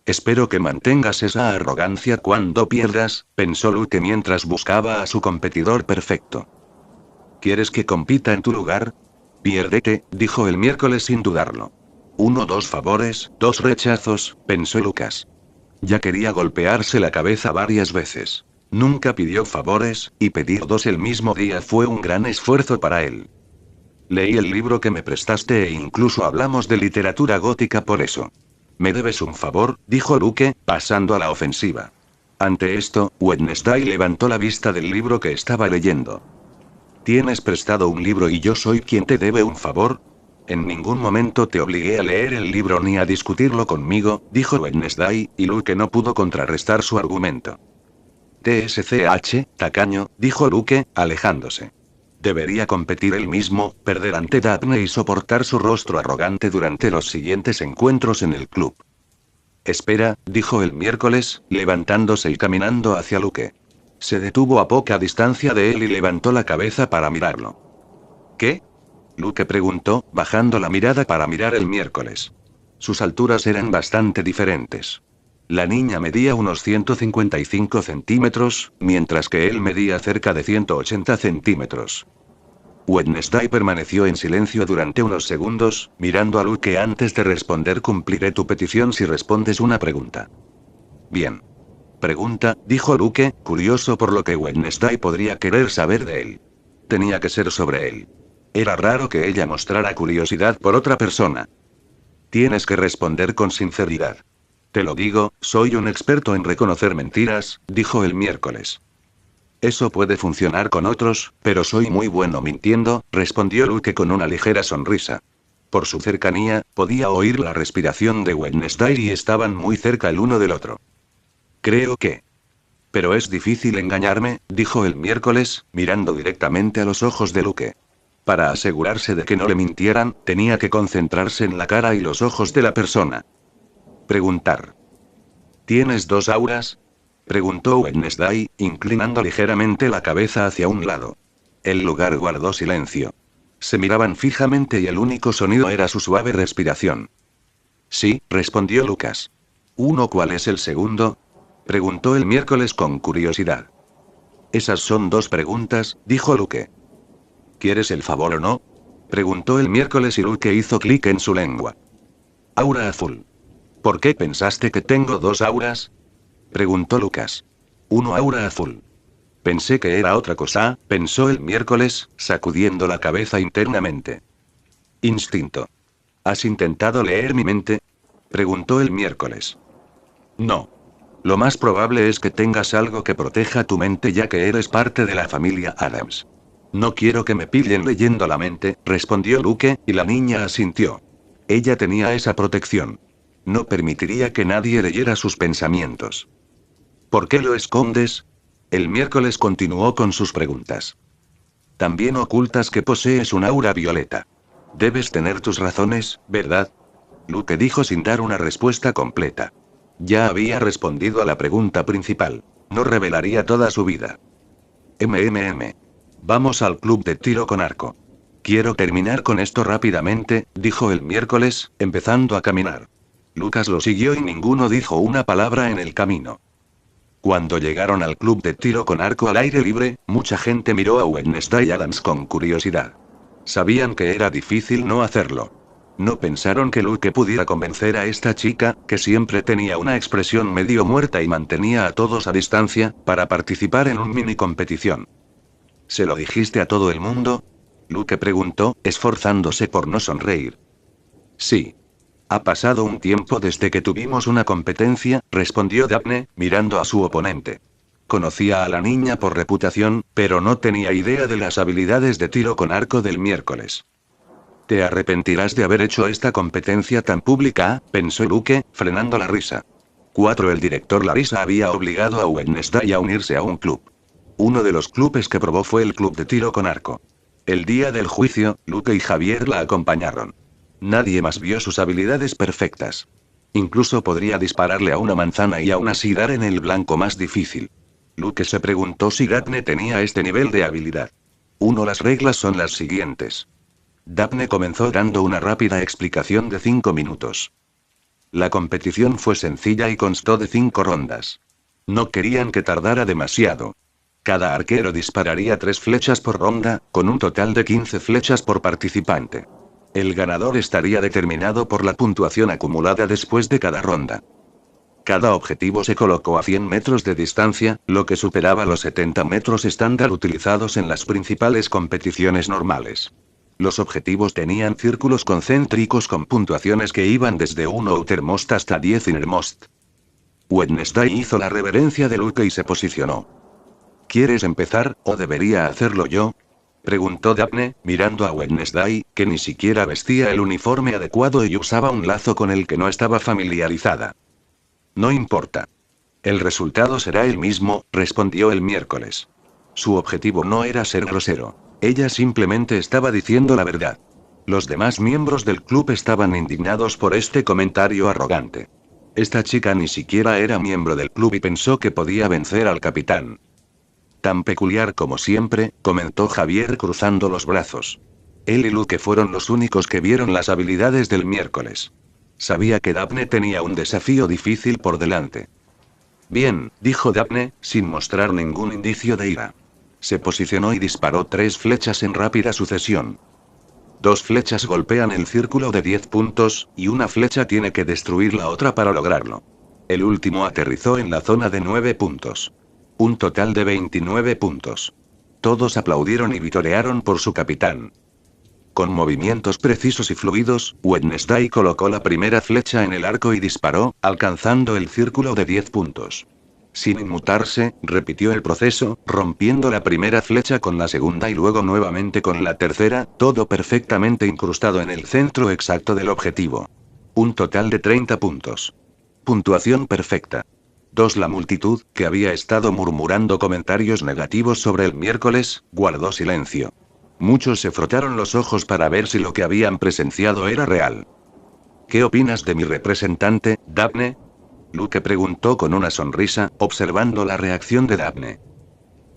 Espero que mantengas esa arrogancia cuando pierdas, pensó Luke mientras buscaba a su competidor perfecto. ¿Quieres que compita en tu lugar? Piérdete, dijo el miércoles sin dudarlo. 2 favores, 2 rechazos, pensó Lucas. Ya quería golpearse la cabeza varias veces. Nunca pidió favores, y pedir 2 el mismo día fue un gran esfuerzo para él. Leí el libro que me prestaste e incluso hablamos de literatura gótica por eso. Me debes un favor, dijo Luke, pasando a la ofensiva. Ante esto, Wednesday levantó la vista del libro que estaba leyendo. ¿Tienes prestado un libro y yo soy quien te debe un favor? En ningún momento te obligué a leer el libro ni a discutirlo conmigo, dijo Wednesday, y Luke no pudo contrarrestar su argumento. TSCH, tacaño, dijo Luke, alejándose. Debería competir él mismo, perder ante Daphne y soportar su rostro arrogante durante los siguientes encuentros en el club. Espera, dijo el miércoles, levantándose y caminando hacia Luke. Se detuvo a poca distancia de él y levantó la cabeza para mirarlo. ¿Qué? Luke preguntó, bajando la mirada para mirar el miércoles. Sus alturas eran bastante diferentes. La niña medía unos 155 centímetros, mientras que él medía cerca de 180 centímetros. Wednesday permaneció en silencio durante unos segundos, mirando a Luke antes de responder. Cumpliré tu petición si respondes una pregunta. Bien. Pregunta, dijo Luke, curioso por lo que Wednesday podría querer saber de él. Tenía que ser sobre él. Era raro que ella mostrara curiosidad por otra persona. Tienes que responder con sinceridad. Te lo digo, soy un experto en reconocer mentiras, dijo el miércoles. Eso puede funcionar con otros, pero soy muy bueno mintiendo, respondió Luke con una ligera sonrisa. Por su cercanía, podía oír la respiración de Wednesday y estaban muy cerca el uno del otro. Creo que... Pero es difícil engañarme, dijo el miércoles, mirando directamente a los ojos de Luke. Para asegurarse de que no le mintieran, tenía que concentrarse en la cara y los ojos de la persona. Preguntar. ¿Tienes dos auras? Preguntó Wednesday, inclinando ligeramente la cabeza hacia un lado. El lugar guardó silencio. Se miraban fijamente y el único sonido era su suave respiración. Sí, respondió Lucas. ¿Cuál es el segundo? Preguntó el miércoles con curiosidad. Esas son dos preguntas, dijo Luke. ¿Quieres el favor o no? Preguntó el miércoles y Luke hizo clic en su lengua. Aura azul. ¿Por qué pensaste que tengo dos auras? Preguntó Lucas. Aura azul. Pensé que era otra cosa, pensó el miércoles, sacudiendo la cabeza internamente. Instinto. ¿Has intentado leer mi mente? Preguntó el miércoles. No. Lo más probable es que tengas algo que proteja tu mente ya que eres parte de la familia Adams. No quiero que me pillen leyendo la mente, respondió Luke, y la niña asintió. Ella tenía esa protección. No permitiría que nadie leyera sus pensamientos. ¿Por qué lo escondes? El miércoles continuó con sus preguntas. También ocultas que posees un aura violeta. Debes tener tus razones, ¿verdad? Luke dijo sin dar una respuesta completa. Ya había respondido a la pregunta principal. No revelaría toda su vida. Vamos al club de tiro con arco. Quiero terminar con esto rápidamente, dijo el miércoles, empezando a caminar. Lucas lo siguió y ninguno dijo una palabra en el camino. Cuando llegaron al club de tiro con arco al aire libre, mucha gente miró a Wednesday Adams con curiosidad. Sabían que era difícil no hacerlo. No pensaron que Luke pudiera convencer a esta chica, que siempre tenía una expresión medio muerta y mantenía a todos a distancia, para participar en un mini competición. ¿Se lo dijiste a todo el mundo? Luke preguntó, esforzándose por no sonreír. Sí. Ha pasado un tiempo desde que tuvimos una competencia, respondió Daphne, mirando a su oponente. Conocía a la niña por reputación, pero no tenía idea de las habilidades de tiro con arco del miércoles. Te arrepentirás de haber hecho esta competencia tan pública, pensó Luke, frenando la risa. El director Larissa había obligado a Wednesday a unirse a un club. Uno de los clubes que probó fue el club de tiro con arco. El día del juicio, Luke y Javier la acompañaron. Nadie más vio sus habilidades perfectas. Incluso podría dispararle a una manzana y aún así dar en el blanco más difícil. Luke se preguntó si Daphne tenía este nivel de habilidad. Las reglas son las siguientes. Daphne comenzó dando una rápida explicación de 5 minutos. La competición fue sencilla y constó de 5 rondas. No querían que tardara demasiado. Cada arquero dispararía 3 flechas por ronda, con un total de 15 flechas por participante. El ganador estaría determinado por la puntuación acumulada después de cada ronda. Cada objetivo se colocó a 100 metros de distancia, lo que superaba los 70 metros estándar utilizados en las principales competiciones normales. Los objetivos tenían círculos concéntricos con puntuaciones que iban desde 1 outermost hasta 10 innermost. Wednesday hizo la reverencia de Luke y se posicionó. ¿Quieres empezar, o debería hacerlo yo? Preguntó Daphne, mirando a Wednesday, que ni siquiera vestía el uniforme adecuado y usaba un lazo con el que no estaba familiarizada. No importa. El resultado será el mismo, respondió el miércoles. Su objetivo no era ser grosero. Ella simplemente estaba diciendo la verdad. Los demás miembros del club estaban indignados por este comentario arrogante. Esta chica ni siquiera era miembro del club y pensó que podía vencer al capitán. Tan peculiar como siempre, comentó Javier cruzando los brazos. Él y Luke fueron los únicos que vieron las habilidades del miércoles. Sabía que Daphne tenía un desafío difícil por delante. Bien, dijo Daphne, sin mostrar ningún indicio de ira. Se posicionó y disparó 3 flechas en rápida sucesión. 2 flechas golpean el círculo de 10 puntos, y una flecha tiene que destruir la otra para lograrlo. El último aterrizó en la zona de 9 puntos. Un total de 29 puntos. Todos aplaudieron y vitorearon por su capitán. Con movimientos precisos y fluidos, Wednesday colocó la primera flecha en el arco y disparó, alcanzando el círculo de 10 puntos. Sin inmutarse, repitió el proceso, rompiendo la primera flecha con la segunda y luego nuevamente con la tercera, todo perfectamente incrustado en el centro exacto del objetivo. Un total de 30 puntos. Puntuación perfecta. 2. La multitud, que había estado murmurando comentarios negativos sobre el miércoles, guardó silencio. Muchos se frotaron los ojos para ver si lo que habían presenciado era real. ¿Qué opinas de mi representante, Daphne? Luke preguntó con una sonrisa, observando la reacción de Daphne.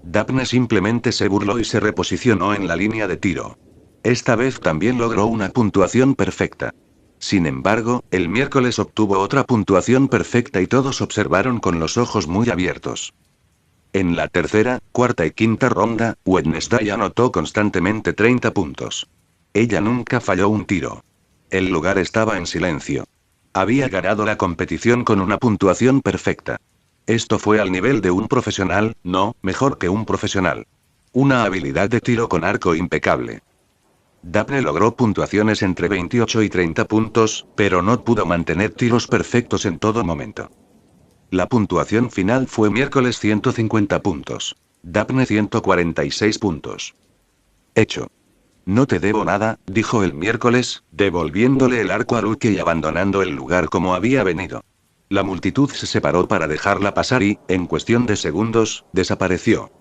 Daphne simplemente se burló y se reposicionó en la línea de tiro. Esta vez también logró una puntuación perfecta. Sin embargo, el miércoles obtuvo otra puntuación perfecta y todos observaron con los ojos muy abiertos. En la tercera, cuarta y quinta ronda, Wednesday anotó constantemente 30 puntos. Ella nunca falló un tiro. El lugar estaba en silencio. Había ganado la competición con una puntuación perfecta. Esto fue al nivel de un profesional, no, mejor que un profesional. Una habilidad de tiro con arco impecable. Daphne logró puntuaciones entre 28 y 30 puntos, pero no pudo mantener tiros perfectos en todo momento. La puntuación final fue miércoles 150 puntos. Daphne 146 puntos. Hecho. No te debo nada, dijo el miércoles, devolviéndole el arco a Luke y abandonando el lugar como había venido. La multitud se separó para dejarla pasar y, en cuestión de segundos, desapareció.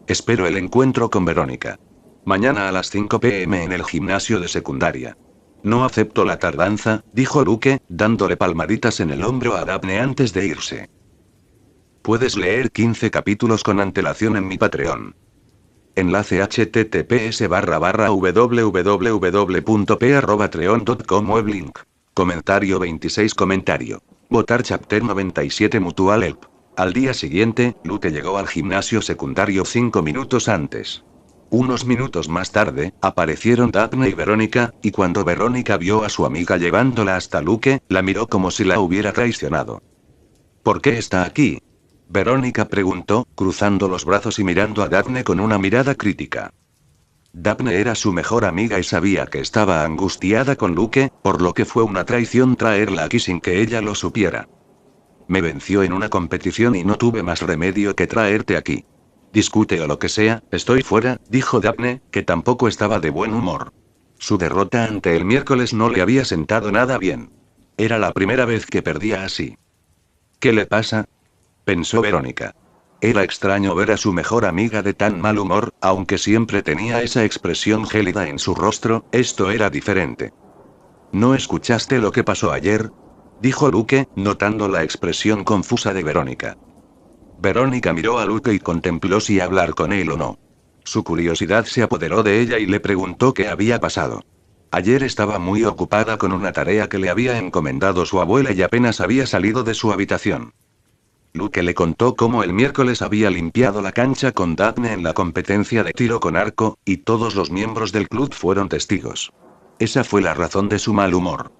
Espero el encuentro con Verónica. Mañana a las 5 p.m. en el gimnasio de secundaria. No acepto la tardanza, dijo Luke, dándole palmaditas en el hombro a Daphne antes de irse. Puedes leer 15 capítulos con antelación en mi Patreon. Enlace https://www.p@patreon.com web link. Comentario 26 comentario. Votar chapter 97 Mutual Help. Al día siguiente, Luke llegó al gimnasio secundario 5 minutos antes. Unos minutos más tarde, aparecieron Daphne y Verónica, y cuando Verónica vio a su amiga llevándola hasta Luke, la miró como si la hubiera traicionado. ¿Por qué está aquí? Verónica preguntó, cruzando los brazos y mirando a Daphne con una mirada crítica. Daphne era su mejor amiga y sabía que estaba angustiada con Luke, por lo que fue una traición traerla aquí sin que ella lo supiera. Me venció en una competición y no tuve más remedio que traerte aquí. Discute o lo que sea, estoy fuera, dijo Daphne, que tampoco estaba de buen humor. Su derrota ante el miércoles no le había sentado nada bien. Era la primera vez que perdía así. ¿Qué le pasa?, pensó Verónica. Era extraño ver a su mejor amiga de tan mal humor, aunque siempre tenía esa expresión gélida en su rostro, esto era diferente. ¿No escuchaste lo que pasó ayer?, dijo Luke, notando la expresión confusa de Verónica. Verónica miró a Luke y contempló si hablar con él o no. Su curiosidad se apoderó de ella y le preguntó qué había pasado. Ayer estaba muy ocupada con una tarea que le había encomendado su abuela y apenas había salido de su habitación. Luke le contó cómo el miércoles había limpiado la cancha con Daphne en la competencia de tiro con arco, y todos los miembros del club fueron testigos. Esa fue la razón de su mal humor.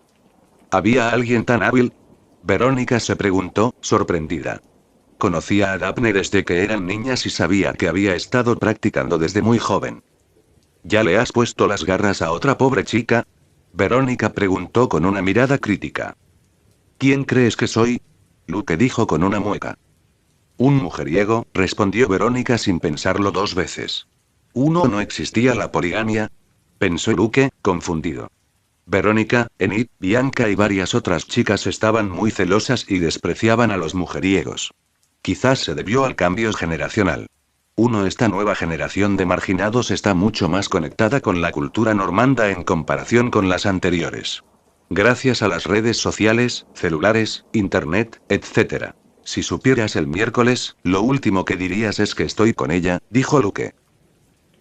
¿Había alguien tan hábil?, Verónica se preguntó, sorprendida. Conocía a Daphne desde que eran niñas y sabía que había estado practicando desde muy joven. ¿Ya le has puesto las garras a otra pobre chica?, Verónica preguntó con una mirada crítica. ¿Quién crees que soy?, Luke dijo con una mueca. Un mujeriego, respondió Verónica sin pensarlo dos veces. ¿No existía la poligamia?, pensó Luke, confundido. Verónica, Enid, Bianca y varias otras chicas estaban muy celosas y despreciaban a los mujeriegos. Quizás se debió al cambio generacional. Esta nueva generación de marginados está mucho más conectada con la cultura normanda en comparación con las anteriores. Gracias a las redes sociales, celulares, internet, etc. Si supieras el miércoles, lo último que dirías es que estoy con ella, dijo Luke.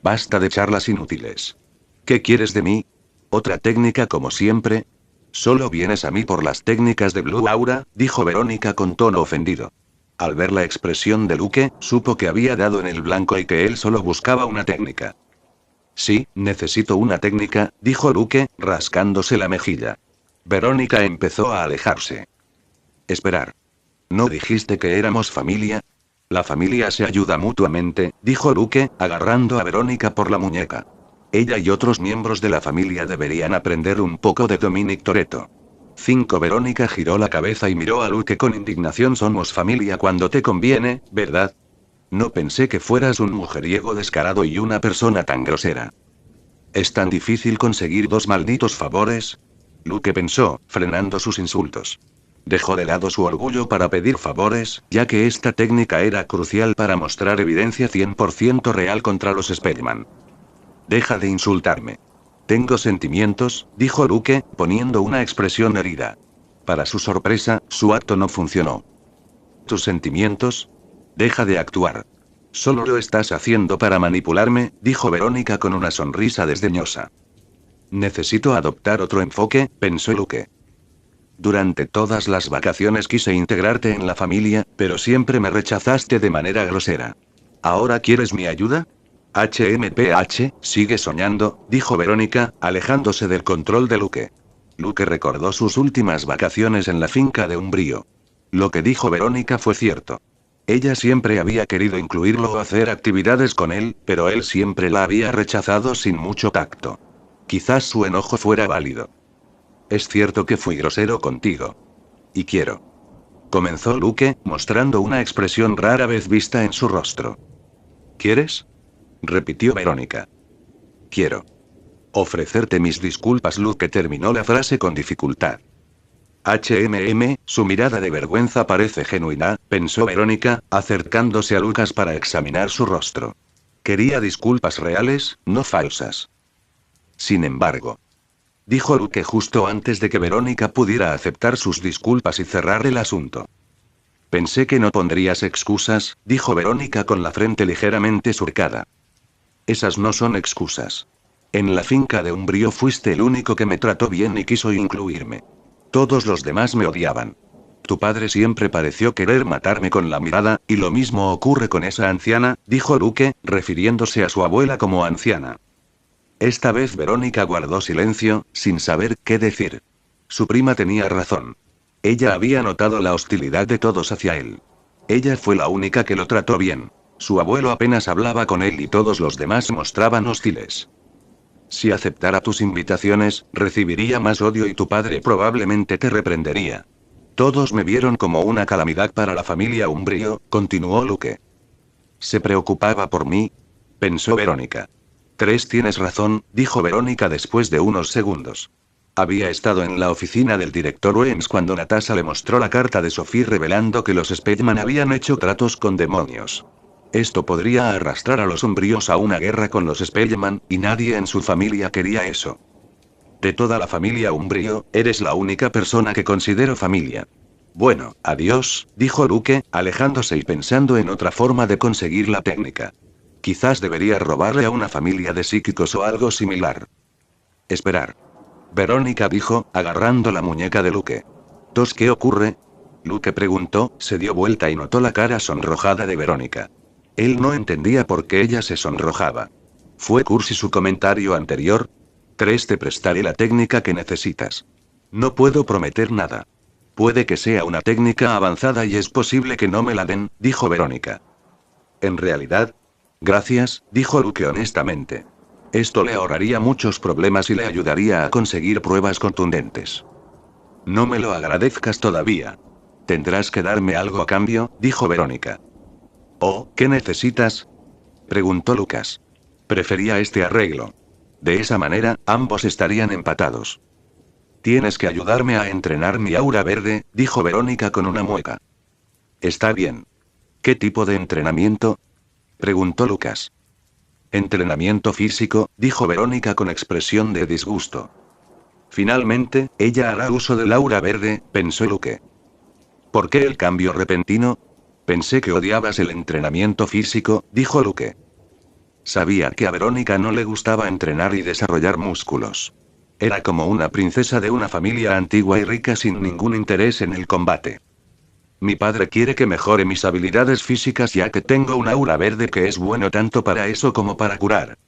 Basta de charlas inútiles. ¿Qué quieres de mí? ¿Otra técnica como siempre? Solo vienes a mí por las técnicas de Blue Aura, dijo Verónica con tono ofendido. Al ver la expresión de Luke, supo que había dado en el blanco y que él solo buscaba una técnica. Sí, necesito una técnica, dijo Luke, rascándose la mejilla. Verónica empezó a alejarse. Esperar. ¿No dijiste que éramos familia? La familia se ayuda mutuamente, dijo Luke, agarrando a Verónica por la muñeca. Ella y otros miembros de la familia deberían aprender un poco de Dominic Toretto. 5 Verónica giró la cabeza y miró a Luke con indignación. Somos familia cuando te conviene, ¿verdad? No pensé que fueras un mujeriego descarado y una persona tan grosera. ¿Es tan difícil conseguir 2 malditos favores?, Luke pensó, frenando sus insultos. Dejó de lado su orgullo para pedir favores, ya que esta técnica era crucial para mostrar evidencia 100% real contra los Spellman. Deja de insultarme. Tengo sentimientos, dijo Luke, poniendo una expresión herida. Para su sorpresa, su acto no funcionó. ¿Tus sentimientos? Deja de actuar. Solo lo estás haciendo para manipularme, dijo Verónica con una sonrisa desdeñosa. Necesito adoptar otro enfoque, pensó Luke. Durante todas las vacaciones quise integrarte en la familia, pero siempre me rechazaste de manera grosera. ¿Ahora quieres mi ayuda? HMPH, sigue soñando, dijo Verónica, alejándose del control de Luke. Luke recordó sus últimas vacaciones en la finca de Umbrío. Lo que dijo Verónica fue cierto. Ella siempre había querido incluirlo o hacer actividades con él, pero él siempre la había rechazado sin mucho tacto. Quizás su enojo fuera válido. Es cierto que fui grosero contigo. Y quiero. Comenzó Luke, mostrando una expresión rara vez vista en su rostro. ¿Quieres? Repitió Verónica. Quiero. Ofrecerte mis disculpas. Luke terminó la frase con dificultad. Su mirada de vergüenza parece genuina, pensó Verónica, acercándose a Lucas para examinar su rostro. Quería disculpas reales, no falsas. Sin embargo, dijo Luke justo antes de que Verónica pudiera aceptar sus disculpas y cerrar el asunto. Pensé que no pondrías excusas, dijo Verónica con la frente ligeramente surcada. Esas no son excusas. En la finca de Umbrío fuiste el único que me trató bien y quiso incluirme. Todos los demás me odiaban. Tu padre siempre pareció querer matarme con la mirada, y lo mismo ocurre con esa anciana, dijo Luke, refiriéndose a su abuela como anciana. Esta vez Verónica guardó silencio, sin saber qué decir. Su prima tenía razón. Ella había notado la hostilidad de todos hacia él. Ella fue la única que lo trató bien. Su abuelo apenas hablaba con él y todos los demás mostraban hostiles. Si aceptara tus invitaciones, recibiría más odio y tu padre probablemente te reprendería. Todos me vieron como una calamidad para la familia Umbrío, continuó Luke. ¿Se preocupaba por mí? Pensó Verónica. Tienes razón, dijo Verónica después de unos segundos. Había estado en la oficina del director Weems cuando Natasha le mostró la carta de Sophie revelando que los Spellman habían hecho tratos con demonios. Esto podría arrastrar a los Umbríos a una guerra con los Spellman, y nadie en su familia quería eso. De toda la familia Umbrío, eres la única persona que considero familia. Bueno, adiós, dijo Luke, alejándose y pensando en otra forma de conseguir la técnica. Quizás debería robarle a una familia de psíquicos o algo similar. Esperar. Verónica dijo, agarrando la muñeca de Luke. ¿Qué ocurre? Luke preguntó, se dio vuelta y notó la cara sonrojada de Verónica. Él no entendía por qué ella se sonrojaba. ¿Fue cursi su comentario anterior? Te prestaré la técnica que necesitas. No puedo prometer nada. Puede que sea una técnica avanzada y es posible que no me la den, dijo Verónica. En realidad, gracias, dijo Luke honestamente. Esto le ahorraría muchos problemas y le ayudaría a conseguir pruebas contundentes. No me lo agradezcas todavía. Tendrás que darme algo a cambio, dijo Verónica. ¿Oh, qué necesitas? Preguntó Lucas. Prefería este arreglo. De esa manera, ambos estarían empatados. Tienes que ayudarme a entrenar mi aura verde, dijo Verónica con una mueca. Está bien. ¿Qué tipo de entrenamiento? Preguntó Lucas. Entrenamiento físico, dijo Verónica con expresión de disgusto. Finalmente, ella hará uso del aura verde, pensó Luke. ¿Por qué el cambio repentino? Pensé que odiabas el entrenamiento físico, dijo Luke. Sabía que a Verónica no le gustaba entrenar y desarrollar músculos. Era como una princesa de una familia antigua y rica sin ningún interés en el combate. Mi padre quiere que mejore mis habilidades físicas ya que tengo un aura verde que es bueno tanto para eso como para curar.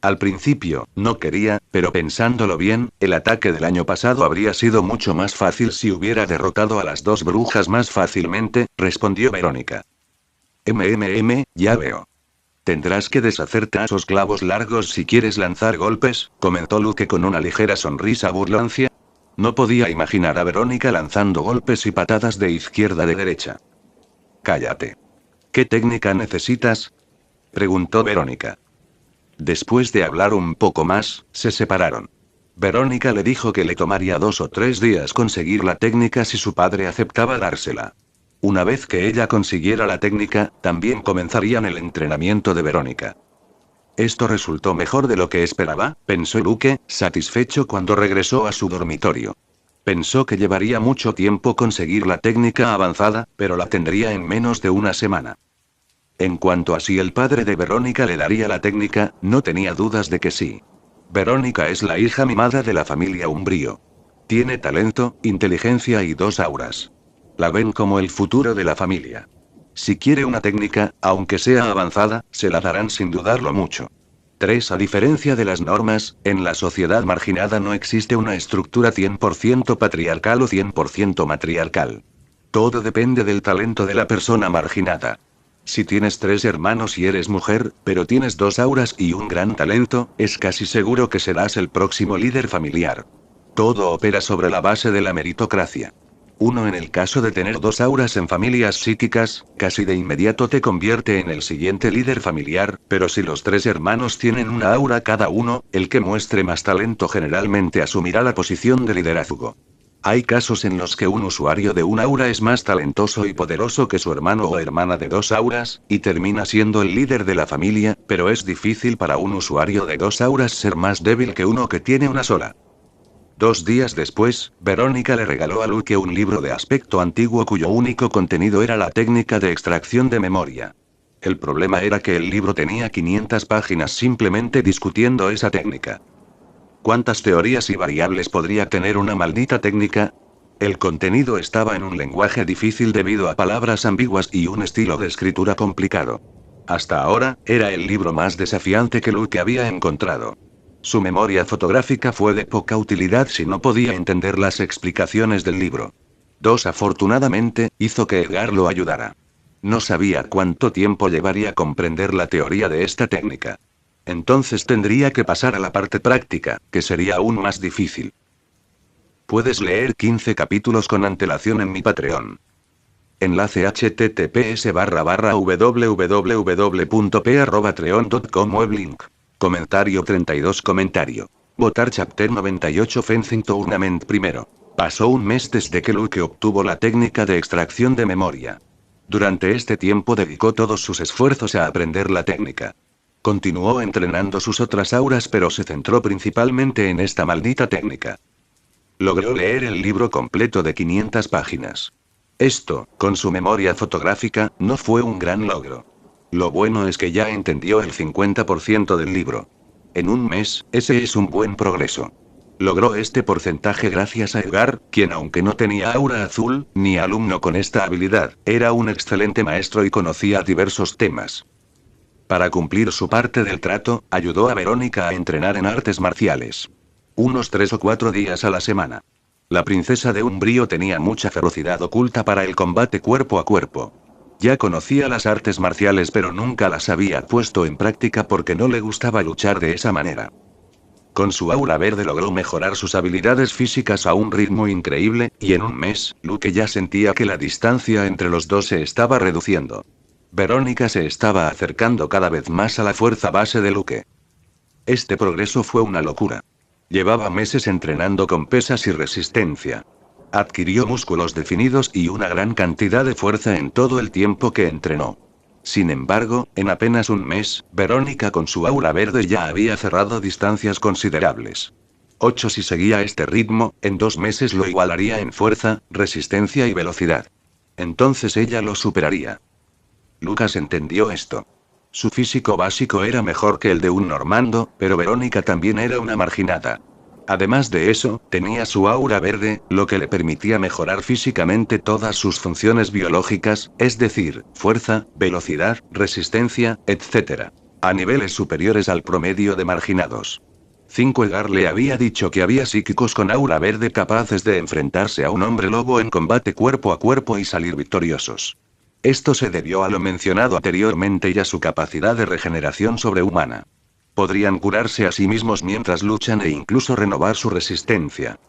Al principio, no quería, pero pensándolo bien, el ataque del año pasado habría sido mucho más fácil si hubiera derrotado a las dos brujas más fácilmente, respondió Verónica. Ya veo. Tendrás que deshacerte a esos clavos largos si quieres lanzar golpes, comentó Luke con una ligera sonrisa burlancia. No podía imaginar a Verónica lanzando golpes y patadas de izquierda a derecha. Cállate. ¿Qué técnica necesitas? Preguntó Verónica. Después de hablar un poco más, se separaron. Verónica le dijo que le tomaría 2 o 3 días conseguir la técnica si su padre aceptaba dársela. Una vez que ella consiguiera la técnica, también comenzarían el entrenamiento de Verónica. Esto resultó mejor de lo que esperaba, pensó Luke, satisfecho cuando regresó a su dormitorio. Pensó que llevaría mucho tiempo conseguir la técnica avanzada, pero la tendría en menos de una semana. En cuanto a si el padre de Verónica le daría la técnica, no tenía dudas de que sí. Verónica es la hija mimada de la familia Umbrío. Tiene talento, inteligencia y 2 auras. La ven como el futuro de la familia. Si quiere una técnica, aunque sea avanzada, se la darán sin dudarlo mucho. 3. A diferencia de las normas, en la sociedad marginada no existe una estructura 100% patriarcal o 100% matriarcal. Todo depende del talento de la persona marginada. Si tienes 3 hermanos y eres mujer, pero tienes 2 auras y un gran talento, es casi seguro que serás el próximo líder familiar. Todo opera sobre la base de la meritocracia. En el caso de tener 2 auras en familias psíquicas, casi de inmediato te convierte en el siguiente líder familiar, pero si los 3 hermanos tienen una aura cada uno, el que muestre más talento generalmente asumirá la posición de liderazgo. Hay casos en los que un usuario de un aura es más talentoso y poderoso que su hermano o hermana de 2 auras, y termina siendo el líder de la familia, pero es difícil para un usuario de 2 auras ser más débil que uno que tiene una sola. 2 días después, Verónica le regaló a Luke un libro de aspecto antiguo cuyo único contenido era la técnica de extracción de memoria. El problema era que el libro tenía 500 páginas simplemente discutiendo esa técnica. ¿Cuántas teorías y variables podría tener una maldita técnica? El contenido estaba en un lenguaje difícil debido a palabras ambiguas y un estilo de escritura complicado. Hasta ahora, era el libro más desafiante que Luke había encontrado. Su memoria fotográfica fue de poca utilidad si no podía entender las explicaciones del libro. 2. Afortunadamente, hizo que Edgar lo ayudara. No sabía cuánto tiempo llevaría comprender la teoría de esta técnica. Entonces tendría que pasar a la parte práctica, que sería aún más difícil. Puedes leer 15 capítulos con antelación en mi Patreon. Enlace https://www.p@patreon.com weblink. Comentario 32 Comentario. Votar Chapter 98 Fencing Tournament primero. Pasó un mes desde que Luke obtuvo la técnica de extracción de memoria. Durante este tiempo dedicó todos sus esfuerzos a aprender la técnica. Continuó entrenando sus otras auras pero se centró principalmente en esta maldita técnica. Logró leer el libro completo de 500 páginas. Esto, con su memoria fotográfica, no fue un gran logro. Lo bueno es que ya entendió el 50% del libro. En un mes, ese es un buen progreso. Logró este porcentaje gracias a Edgar, quien aunque no tenía aura azul, ni alumno con esta habilidad, era un excelente maestro y conocía diversos temas. Para cumplir su parte del trato, ayudó a Verónica a entrenar en artes marciales. Unos 3 o 4 días a la semana. La princesa de Umbrío tenía mucha ferocidad oculta para el combate cuerpo a cuerpo. Ya conocía las artes marciales pero nunca las había puesto en práctica porque no le gustaba luchar de esa manera. Con su aura verde logró mejorar sus habilidades físicas a un ritmo increíble, y en un mes, Luke ya sentía que la distancia entre los dos se estaba reduciendo. Verónica se estaba acercando cada vez más a la fuerza base de Luke. Este progreso fue una locura. Llevaba meses entrenando con pesas y resistencia. Adquirió músculos definidos y una gran cantidad de fuerza en todo el tiempo que entrenó. Sin embargo, en apenas un mes, Verónica con su aura verde ya había cerrado distancias considerables. 8. Si seguía este ritmo, en 2 meses lo igualaría en fuerza, resistencia y velocidad. Entonces ella lo superaría. Lucas entendió esto. Su físico básico era mejor que el de un normando, pero Verónica también era una marginada. Además de eso, tenía su aura verde, lo que le permitía mejorar físicamente todas sus funciones biológicas, es decir, fuerza, velocidad, resistencia, etc. A niveles superiores al promedio de marginados. 5. Edgar le había dicho que había psíquicos con aura verde capaces de enfrentarse a un hombre lobo en combate cuerpo a cuerpo y salir victoriosos. Esto se debió a lo mencionado anteriormente y a su capacidad de regeneración sobrehumana. Podrían curarse a sí mismos mientras luchan e incluso renovar su resistencia.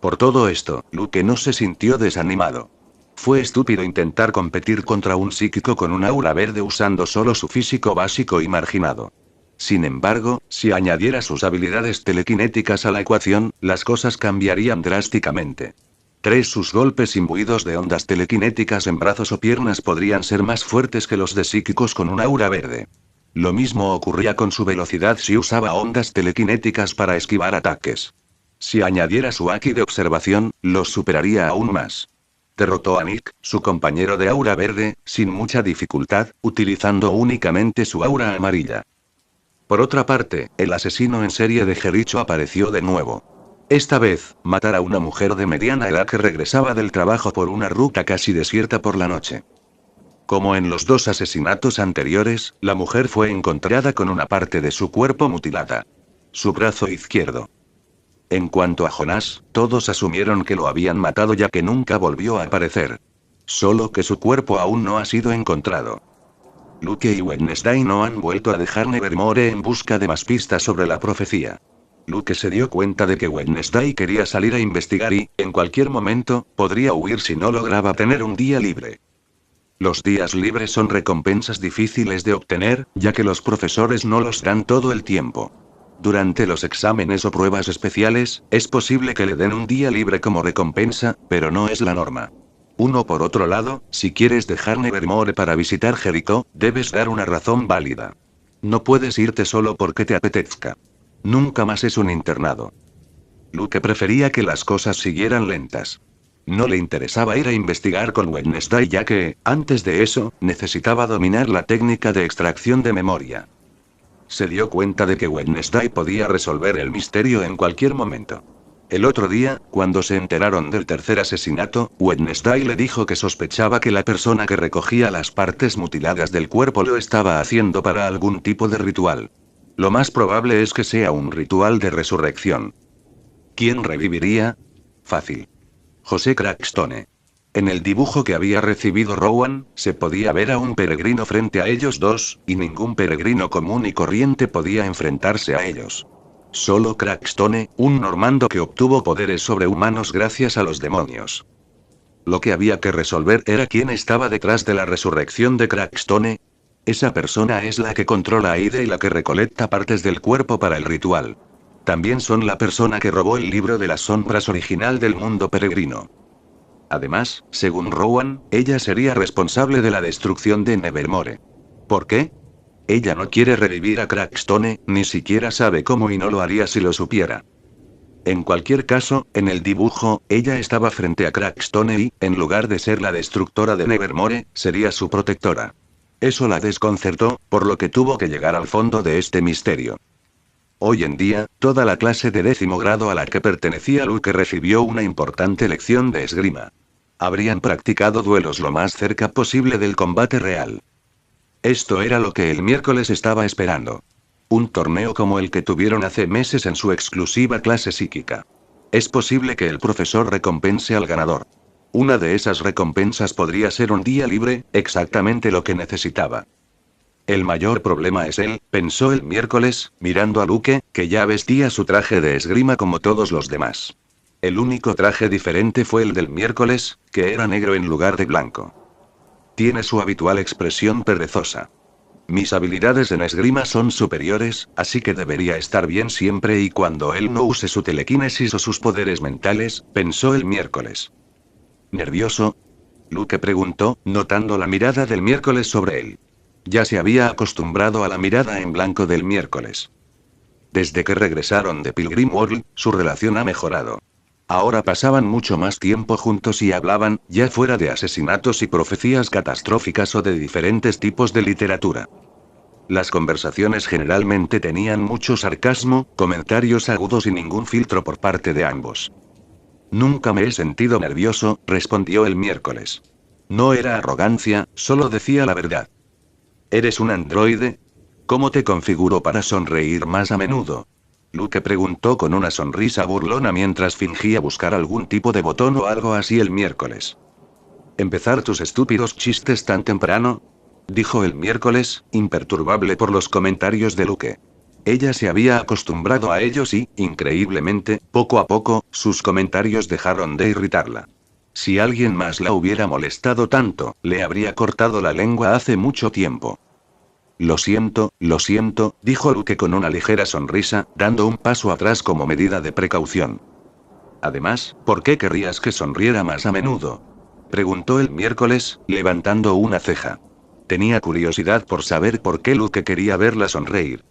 Por todo esto, Luke no se sintió desanimado. Fue estúpido intentar competir contra un psíquico con un aura verde usando solo su físico básico y marginado. Sin embargo, si añadiera sus habilidades telequinéticas a la ecuación, las cosas cambiarían drásticamente. Sus golpes imbuidos de ondas telequinéticas en brazos o piernas podrían ser más fuertes que los de psíquicos con un aura verde. Lo mismo ocurría con su velocidad si usaba ondas telequinéticas para esquivar ataques. Si añadiera su Haki de observación, los superaría aún más. Derrotó a Nick, su compañero de aura verde, sin mucha dificultad, utilizando únicamente su aura amarilla. Por otra parte, el asesino en serie de Jericho apareció de nuevo. Esta vez, matar a una mujer de mediana edad que regresaba del trabajo por una ruta casi desierta por la noche. Como en los 2 asesinatos anteriores, la mujer fue encontrada con una parte de su cuerpo mutilada. Su brazo izquierdo. En cuanto a Jonás, todos asumieron que lo habían matado ya que nunca volvió a aparecer. Solo que su cuerpo aún no ha sido encontrado. Luke y Wednesday no han vuelto a dejar Nevermore en busca de más pistas sobre la profecía. Luke se dio cuenta de que Wednesday quería salir a investigar y, en cualquier momento, podría huir si no lograba tener un día libre. Los días libres son recompensas difíciles de obtener, ya que los profesores no los dan todo el tiempo. Durante los exámenes o pruebas especiales, es posible que le den un día libre como recompensa, pero no es la norma. Por otro lado, si quieres dejar Nevermore para visitar Jericho, debes dar una razón válida. No puedes irte solo porque te apetezca. Nunca más es un internado. Luke prefería que las cosas siguieran lentas. No le interesaba ir a investigar con Wednesday ya que, antes de eso, necesitaba dominar la técnica de extracción de memoria. Se dio cuenta de que Wednesday podía resolver el misterio en cualquier momento. El otro día, cuando se enteraron del tercer asesinato, Wednesday le dijo que sospechaba que la persona que recogía las partes mutiladas del cuerpo lo estaba haciendo para algún tipo de ritual. Lo más probable es que sea un ritual de resurrección. ¿Quién reviviría? Fácil. José Crackstone. En el dibujo que había recibido Rowan, se podía ver a un peregrino frente a ellos dos, y ningún peregrino común y corriente podía enfrentarse a ellos. Solo Crackstone, un normando que obtuvo poderes sobrehumanos gracias a los demonios. Lo que había que resolver era quién estaba detrás de la resurrección de Crackstone. Esa persona es la que controla a Ide y la que recolecta partes del cuerpo para el ritual. También son la persona que robó el libro de las sombras original del mundo peregrino. Además, según Rowan, ella sería responsable de la destrucción de Nevermore. ¿Por qué? Ella no quiere revivir a Crackstone, ni siquiera sabe cómo y no lo haría si lo supiera. En cualquier caso, en el dibujo, ella estaba frente a Crackstone y, en lugar de ser la destructora de Nevermore, sería su protectora. Eso la desconcertó, por lo que tuvo que llegar al fondo de este misterio. Hoy en día, toda la clase de 10º grado a la que pertenecía Luke recibió una importante lección de esgrima. Habrían practicado duelos lo más cerca posible del combate real. Esto era lo que el miércoles estaba esperando. Un torneo como el que tuvieron hace meses en su exclusiva clase psíquica. Es posible que el profesor recompense al ganador. Una de esas recompensas podría ser un día libre, exactamente lo que necesitaba. El mayor problema es él, pensó el miércoles, mirando a Luke, que ya vestía su traje de esgrima como todos los demás. El único traje diferente fue el del miércoles, que era negro en lugar de blanco. Tiene su habitual expresión perezosa. Mis habilidades en esgrima son superiores, así que debería estar bien siempre y cuando él no use su telequinesis o sus poderes mentales, pensó el miércoles. ¿Nervioso? Luke preguntó, notando la mirada del miércoles sobre él. Ya se había acostumbrado a la mirada en blanco del miércoles. Desde que regresaron de Pilgrim World, su relación ha mejorado. Ahora pasaban mucho más tiempo juntos y hablaban, ya fuera de asesinatos y profecías catastróficas o de diferentes tipos de literatura. Las conversaciones generalmente tenían mucho sarcasmo, comentarios agudos y ningún filtro por parte de ambos. Nunca me he sentido nervioso, respondió el miércoles. No era arrogancia, solo decía la verdad. ¿Eres un androide? ¿Cómo te configuro para sonreír más a menudo? Luke preguntó con una sonrisa burlona mientras fingía buscar algún tipo de botón o algo así el miércoles. ¿Empezar tus estúpidos chistes tan temprano? Dijo el miércoles, imperturbable por los comentarios de Luke. Ella se había acostumbrado a ellos y, increíblemente, poco a poco, sus comentarios dejaron de irritarla. Si alguien más la hubiera molestado tanto, le habría cortado la lengua hace mucho tiempo. Lo siento, dijo Luke con una ligera sonrisa, dando un paso atrás como medida de precaución. Además, ¿por qué querrías que sonriera más a menudo? Preguntó el miércoles, levantando una ceja. Tenía curiosidad por saber por qué Luke quería verla sonreír.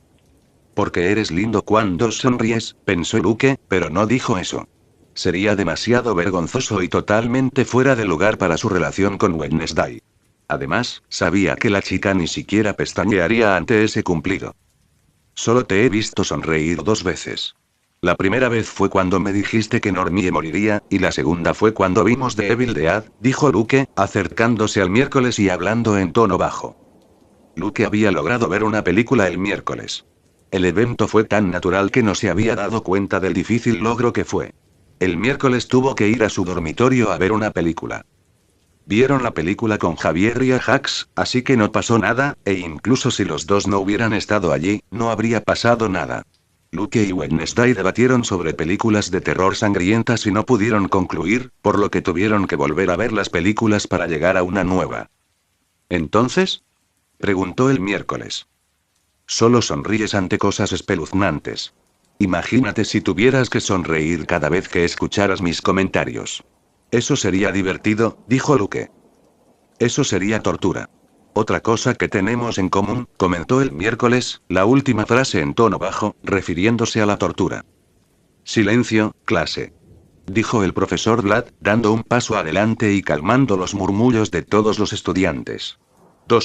Porque eres lindo cuando sonríes, pensó Luke, pero no dijo eso. Sería demasiado vergonzoso y totalmente fuera de lugar para su relación con Wednesday. Además, sabía que la chica ni siquiera pestañearía ante ese cumplido. Solo te he visto sonreír 2 veces. La primera vez fue cuando me dijiste que Normie moriría, y la segunda fue cuando vimos The Evil Dead, dijo Luke, acercándose al miércoles y hablando en tono bajo. Luke había logrado ver una película el miércoles. El evento fue tan natural que no se había dado cuenta del difícil logro que fue. El miércoles tuvo que ir a su dormitorio a ver una película. Vieron la película con Javier y Ajax, así que no pasó nada, e incluso si los dos no hubieran estado allí, no habría pasado nada. Luke y Wednesday debatieron sobre películas de terror sangrientas y no pudieron concluir, por lo que tuvieron que volver a ver las películas para llegar a una nueva. ¿Entonces? Preguntó el miércoles. Solo sonríes ante cosas espeluznantes. Imagínate si tuvieras que sonreír cada vez que escucharas mis comentarios. Eso sería divertido, dijo Luke. Eso sería tortura. Otra cosa que tenemos en común, comentó el miércoles, la última frase en tono bajo, refiriéndose a la tortura. Silencio, clase. Dijo el profesor Vlad, dando un paso adelante y calmando los murmullos de todos los estudiantes.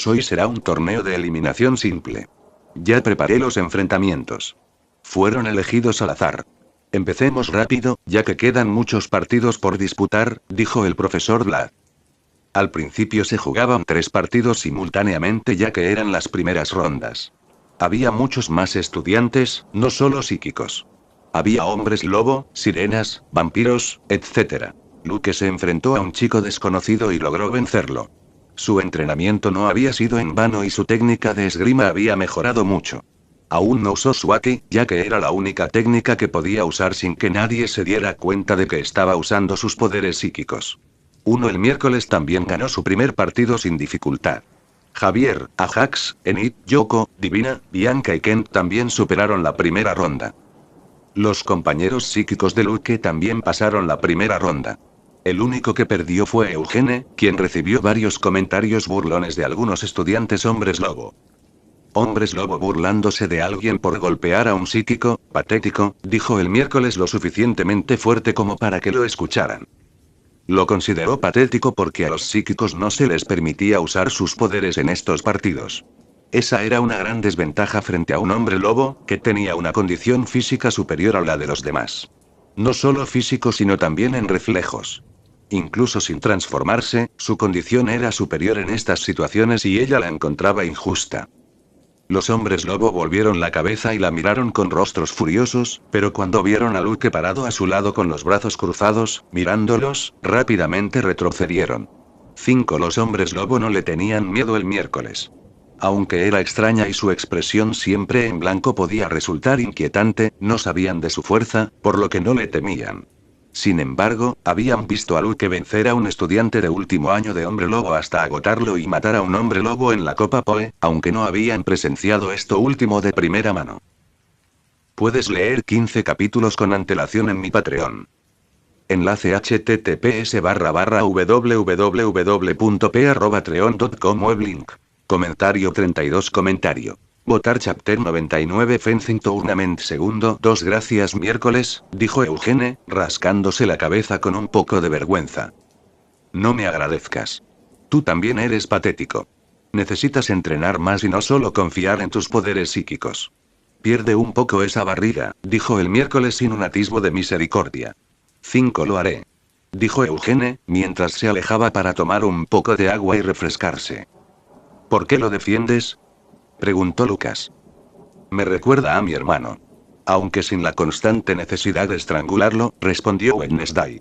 Hoy será un torneo de eliminación simple. Ya preparé los enfrentamientos. Fueron elegidos al azar. Empecemos rápido, ya que quedan muchos partidos por disputar, dijo el profesor Vlad. Al principio se jugaban 3 partidos simultáneamente ya que eran las primeras rondas. Había muchos más estudiantes, no solo psíquicos. Había hombres lobo, sirenas, vampiros, etc. Luke se enfrentó a un chico desconocido y logró vencerlo. Su entrenamiento no había sido en vano y su técnica de esgrima había mejorado mucho. Aún no usó su Aki, ya que era la única técnica que podía usar sin que nadie se diera cuenta de que estaba usando sus poderes psíquicos. El miércoles también ganó su primer partido sin dificultad. Javier, Ajax, Enid, Yoko, Divina, Bianca y Ken también superaron la primera ronda. Los compañeros psíquicos de Luke también pasaron la primera ronda. El único que perdió fue Eugene, quien recibió varios comentarios burlones de algunos estudiantes hombres lobo. Hombres lobo burlándose de alguien por golpear a un psíquico, patético, dijo el miércoles lo suficientemente fuerte como para que lo escucharan. Lo consideró patético porque a los psíquicos no se les permitía usar sus poderes en estos partidos. Esa era una gran desventaja frente a un hombre lobo, que tenía una condición física superior a la de los demás. No solo físico sino también en reflejos. Incluso sin transformarse, su condición era superior en estas situaciones y ella la encontraba injusta. Los hombres lobo volvieron la cabeza y la miraron con rostros furiosos, pero cuando vieron a Luke parado a su lado con los brazos cruzados, mirándolos, rápidamente retrocedieron. Los hombres lobo no le tenían miedo el miércoles. Aunque era extraña y su expresión siempre en blanco podía resultar inquietante, no sabían de su fuerza, por lo que no le temían. Sin embargo, habían visto a Luke vencer a un estudiante de último año de hombre lobo hasta agotarlo y matar a un hombre lobo en la Copa Poe, aunque no habían presenciado esto último de primera mano. Puedes leer 15 capítulos con antelación en mi Patreon. Enlace https://www.p@patreon.com weblink. Comentario 32 comentario. Votar chapter 99 fencing tournament segundo 2 gracias miércoles, dijo Eugene, rascándose la cabeza con un poco de vergüenza. No me agradezcas. Tú también eres patético. Necesitas entrenar más y no solo confiar en tus poderes psíquicos. Pierde un poco esa barriga, dijo el miércoles sin un atisbo de misericordia. Lo haré. Dijo Eugene, mientras se alejaba para tomar un poco de agua y refrescarse. ¿Por qué lo defiendes?, preguntó Lucas. Me recuerda a mi hermano. Aunque sin la constante necesidad de estrangularlo, respondió Wednesday.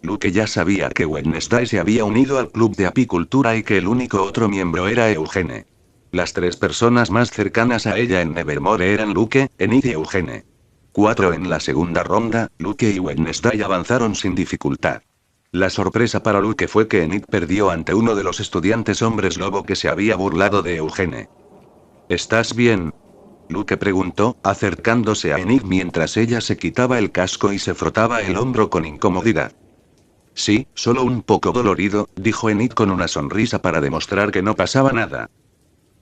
Luke ya sabía que Wednesday se había unido al club de apicultura y que el único otro miembro era Eugene. Las 3 personas más cercanas a ella en Nevermore eran Luke, Enid y Eugene. 4 en la segunda ronda, Luke y Wednesday avanzaron sin dificultad. La sorpresa para Luke fue que Enid perdió ante uno de los estudiantes hombres lobo que se había burlado de Eugene. ¿Estás bien? Luke preguntó, acercándose a Enid mientras ella se quitaba el casco y se frotaba el hombro con incomodidad. Sí, solo un poco dolorido, dijo Enid con una sonrisa para demostrar que no pasaba nada.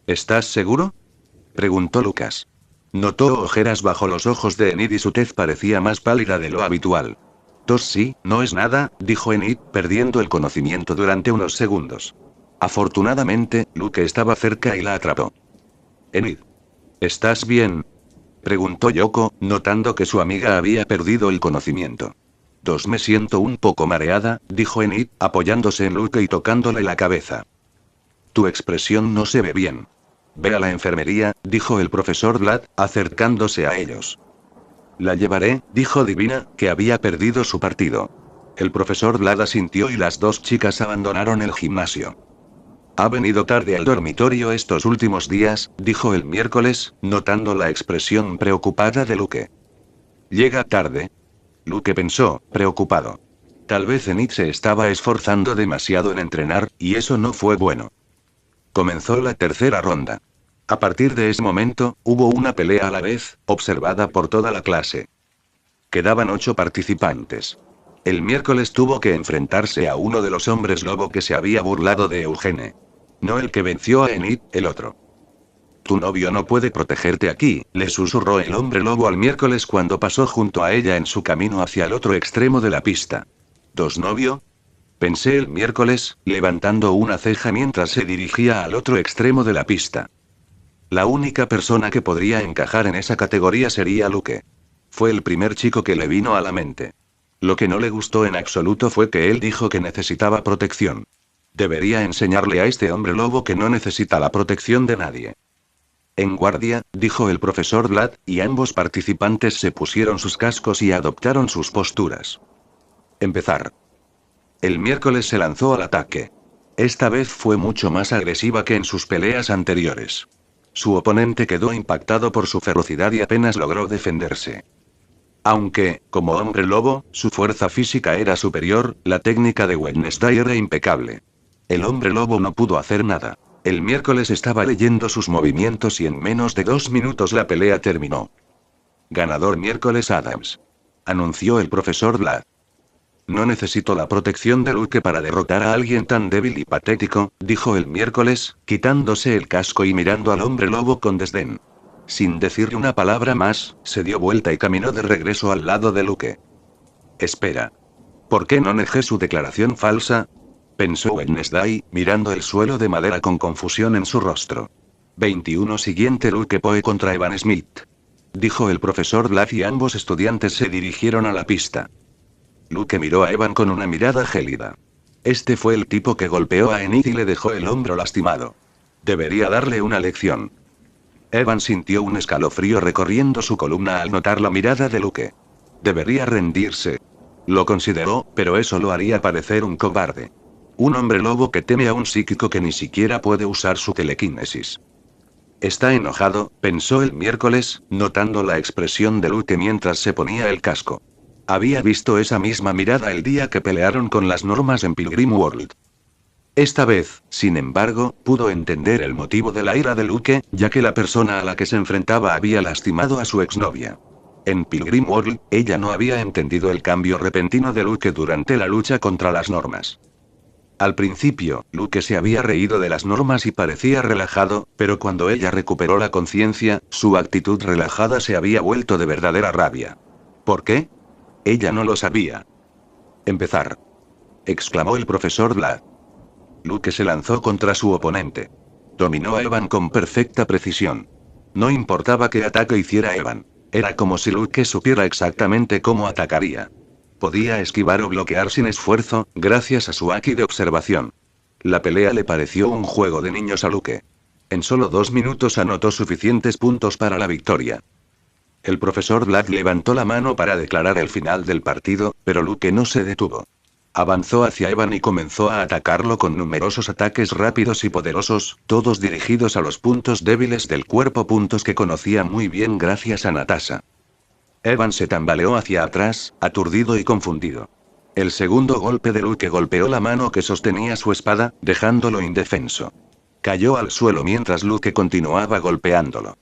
¿Estás seguro? Preguntó Lucas. Notó ojeras bajo los ojos de Enid y su tez parecía más pálida de lo habitual. Tos sí, no es nada, dijo Enid, perdiendo el conocimiento durante unos segundos. Afortunadamente, Luke estaba cerca y la atrapó. Enid. ¿Estás bien? Preguntó Yoko, notando que su amiga había perdido el conocimiento. Me siento un poco mareada, dijo Enid, apoyándose en Luke y tocándole la cabeza. Tu expresión no se ve bien. Ve a la enfermería, dijo el profesor Vlad, acercándose a ellos. La llevaré, dijo Divina, que había perdido su partido. El profesor Vlad asintió y las dos chicas abandonaron el gimnasio. Ha venido tarde al dormitorio estos últimos días, dijo el miércoles, notando la expresión preocupada de Luke. ¿Llega tarde? Luke pensó, preocupado. Tal vez Enid se estaba esforzando demasiado en entrenar, y eso no fue bueno. Comenzó la tercera ronda. A partir de ese momento, hubo una pelea a la vez, observada por toda la clase. Quedaban 8 participantes. El miércoles tuvo que enfrentarse a uno de los hombres lobo que se había burlado de Eugene. No el que venció a Enid, el otro. Tu novio no puede protegerte aquí, le susurró el hombre lobo al miércoles cuando pasó junto a ella en su camino hacia el otro extremo de la pista. ¿Dos novio? Pensé el miércoles, levantando una ceja mientras se dirigía al otro extremo de la pista. La única persona que podría encajar en esa categoría sería Luke. Fue el primer chico que le vino a la mente. Lo que no le gustó en absoluto fue que él dijo que necesitaba protección. Debería enseñarle a este hombre lobo que no necesita la protección de nadie. En guardia, dijo el profesor Vlad, y ambos participantes se pusieron sus cascos y adoptaron sus posturas. Empezar. El miércoles se lanzó al ataque. Esta vez fue mucho más agresiva que en sus peleas anteriores. Su oponente quedó impactado por su ferocidad y apenas logró defenderse. Aunque, como hombre lobo, su fuerza física era superior, la técnica de Wednesday era impecable. El hombre lobo no pudo hacer nada. El miércoles estaba leyendo sus movimientos y en menos de 2 minutos la pelea terminó. Ganador miércoles Adams. Anunció el profesor Vlad. No necesito la protección de Luke para derrotar a alguien tan débil y patético, dijo el miércoles, quitándose el casco y mirando al hombre lobo con desdén. Sin decirle una palabra más, se dio vuelta y caminó de regreso al lado de Luke. Espera. ¿Por qué no negé su declaración falsa? Pensó Wednesday, mirando el suelo de madera con confusión en su rostro. 21 siguiente Luke Poe contra Evan Smith. Dijo el profesor Vlad y ambos estudiantes se dirigieron a la pista. Luke miró a Evan con una mirada gélida. Este fue el tipo que golpeó a Enid y le dejó el hombro lastimado. Debería darle una lección. Evan sintió un escalofrío recorriendo su columna al notar la mirada de Luke. Debería rendirse. Lo consideró, pero eso lo haría parecer un cobarde. Un hombre lobo que teme a un psíquico que ni siquiera puede usar su telequinesis. Está enojado, pensó el miércoles, notando la expresión de Luke mientras se ponía el casco. Había visto esa misma mirada el día que pelearon con las normas en Pilgrim World. Esta vez, sin embargo, pudo entender el motivo de la ira de Luke, ya que la persona a la que se enfrentaba había lastimado a su exnovia. En Pilgrim World, ella no había entendido el cambio repentino de Luke durante la lucha contra las normas. Al principio, Luke se había reído de las normas y parecía relajado, pero cuando ella recuperó la conciencia, su actitud relajada se había vuelto de verdadera rabia. ¿Por qué? Ella no lo sabía. Empezar. Exclamó el profesor Vlad. Luke se lanzó contra su oponente. Dominó a Evan con perfecta precisión. No importaba qué ataque hiciera Evan. Era como si Luke supiera exactamente cómo atacaría. Podía esquivar o bloquear sin esfuerzo, gracias a su haki de observación. La pelea le pareció un juego de niños a Luke. En solo 2 minutos anotó suficientes puntos para la victoria. El profesor Vlad levantó la mano para declarar el final del partido, pero Luke no se detuvo. Avanzó hacia Evan y comenzó a atacarlo con numerosos ataques rápidos y poderosos, todos dirigidos a los puntos débiles del cuerpo, puntos que conocía muy bien gracias a Natasha. Evan se tambaleó hacia atrás, aturdido y confundido. El segundo golpe de Luke golpeó la mano que sostenía su espada, dejándolo indefenso. Cayó al suelo mientras Luke continuaba golpeándolo.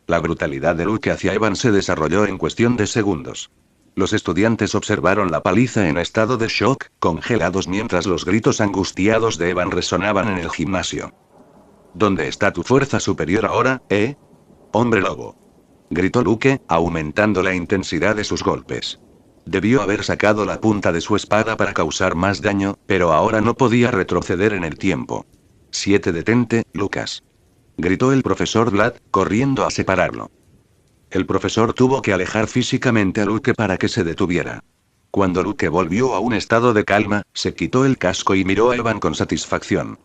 La brutalidad de Luke hacia Evan se desarrolló en cuestión de segundos. Los estudiantes observaron la paliza en estado de shock, congelados mientras los gritos angustiados de Evan resonaban en el gimnasio. ¿Dónde está tu fuerza superior ahora, hombre lobo? Gritó Luke, aumentando la intensidad de sus golpes. Debió haber sacado la punta de su espada para causar más daño, pero ahora no podía retroceder en el tiempo. Detente, Lucas. Gritó el profesor Vlad, corriendo a separarlo. El profesor tuvo que alejar físicamente a Luke para que se detuviera. Cuando Luke volvió a un estado de calma, se quitó el casco y miró a Evan con satisfacción.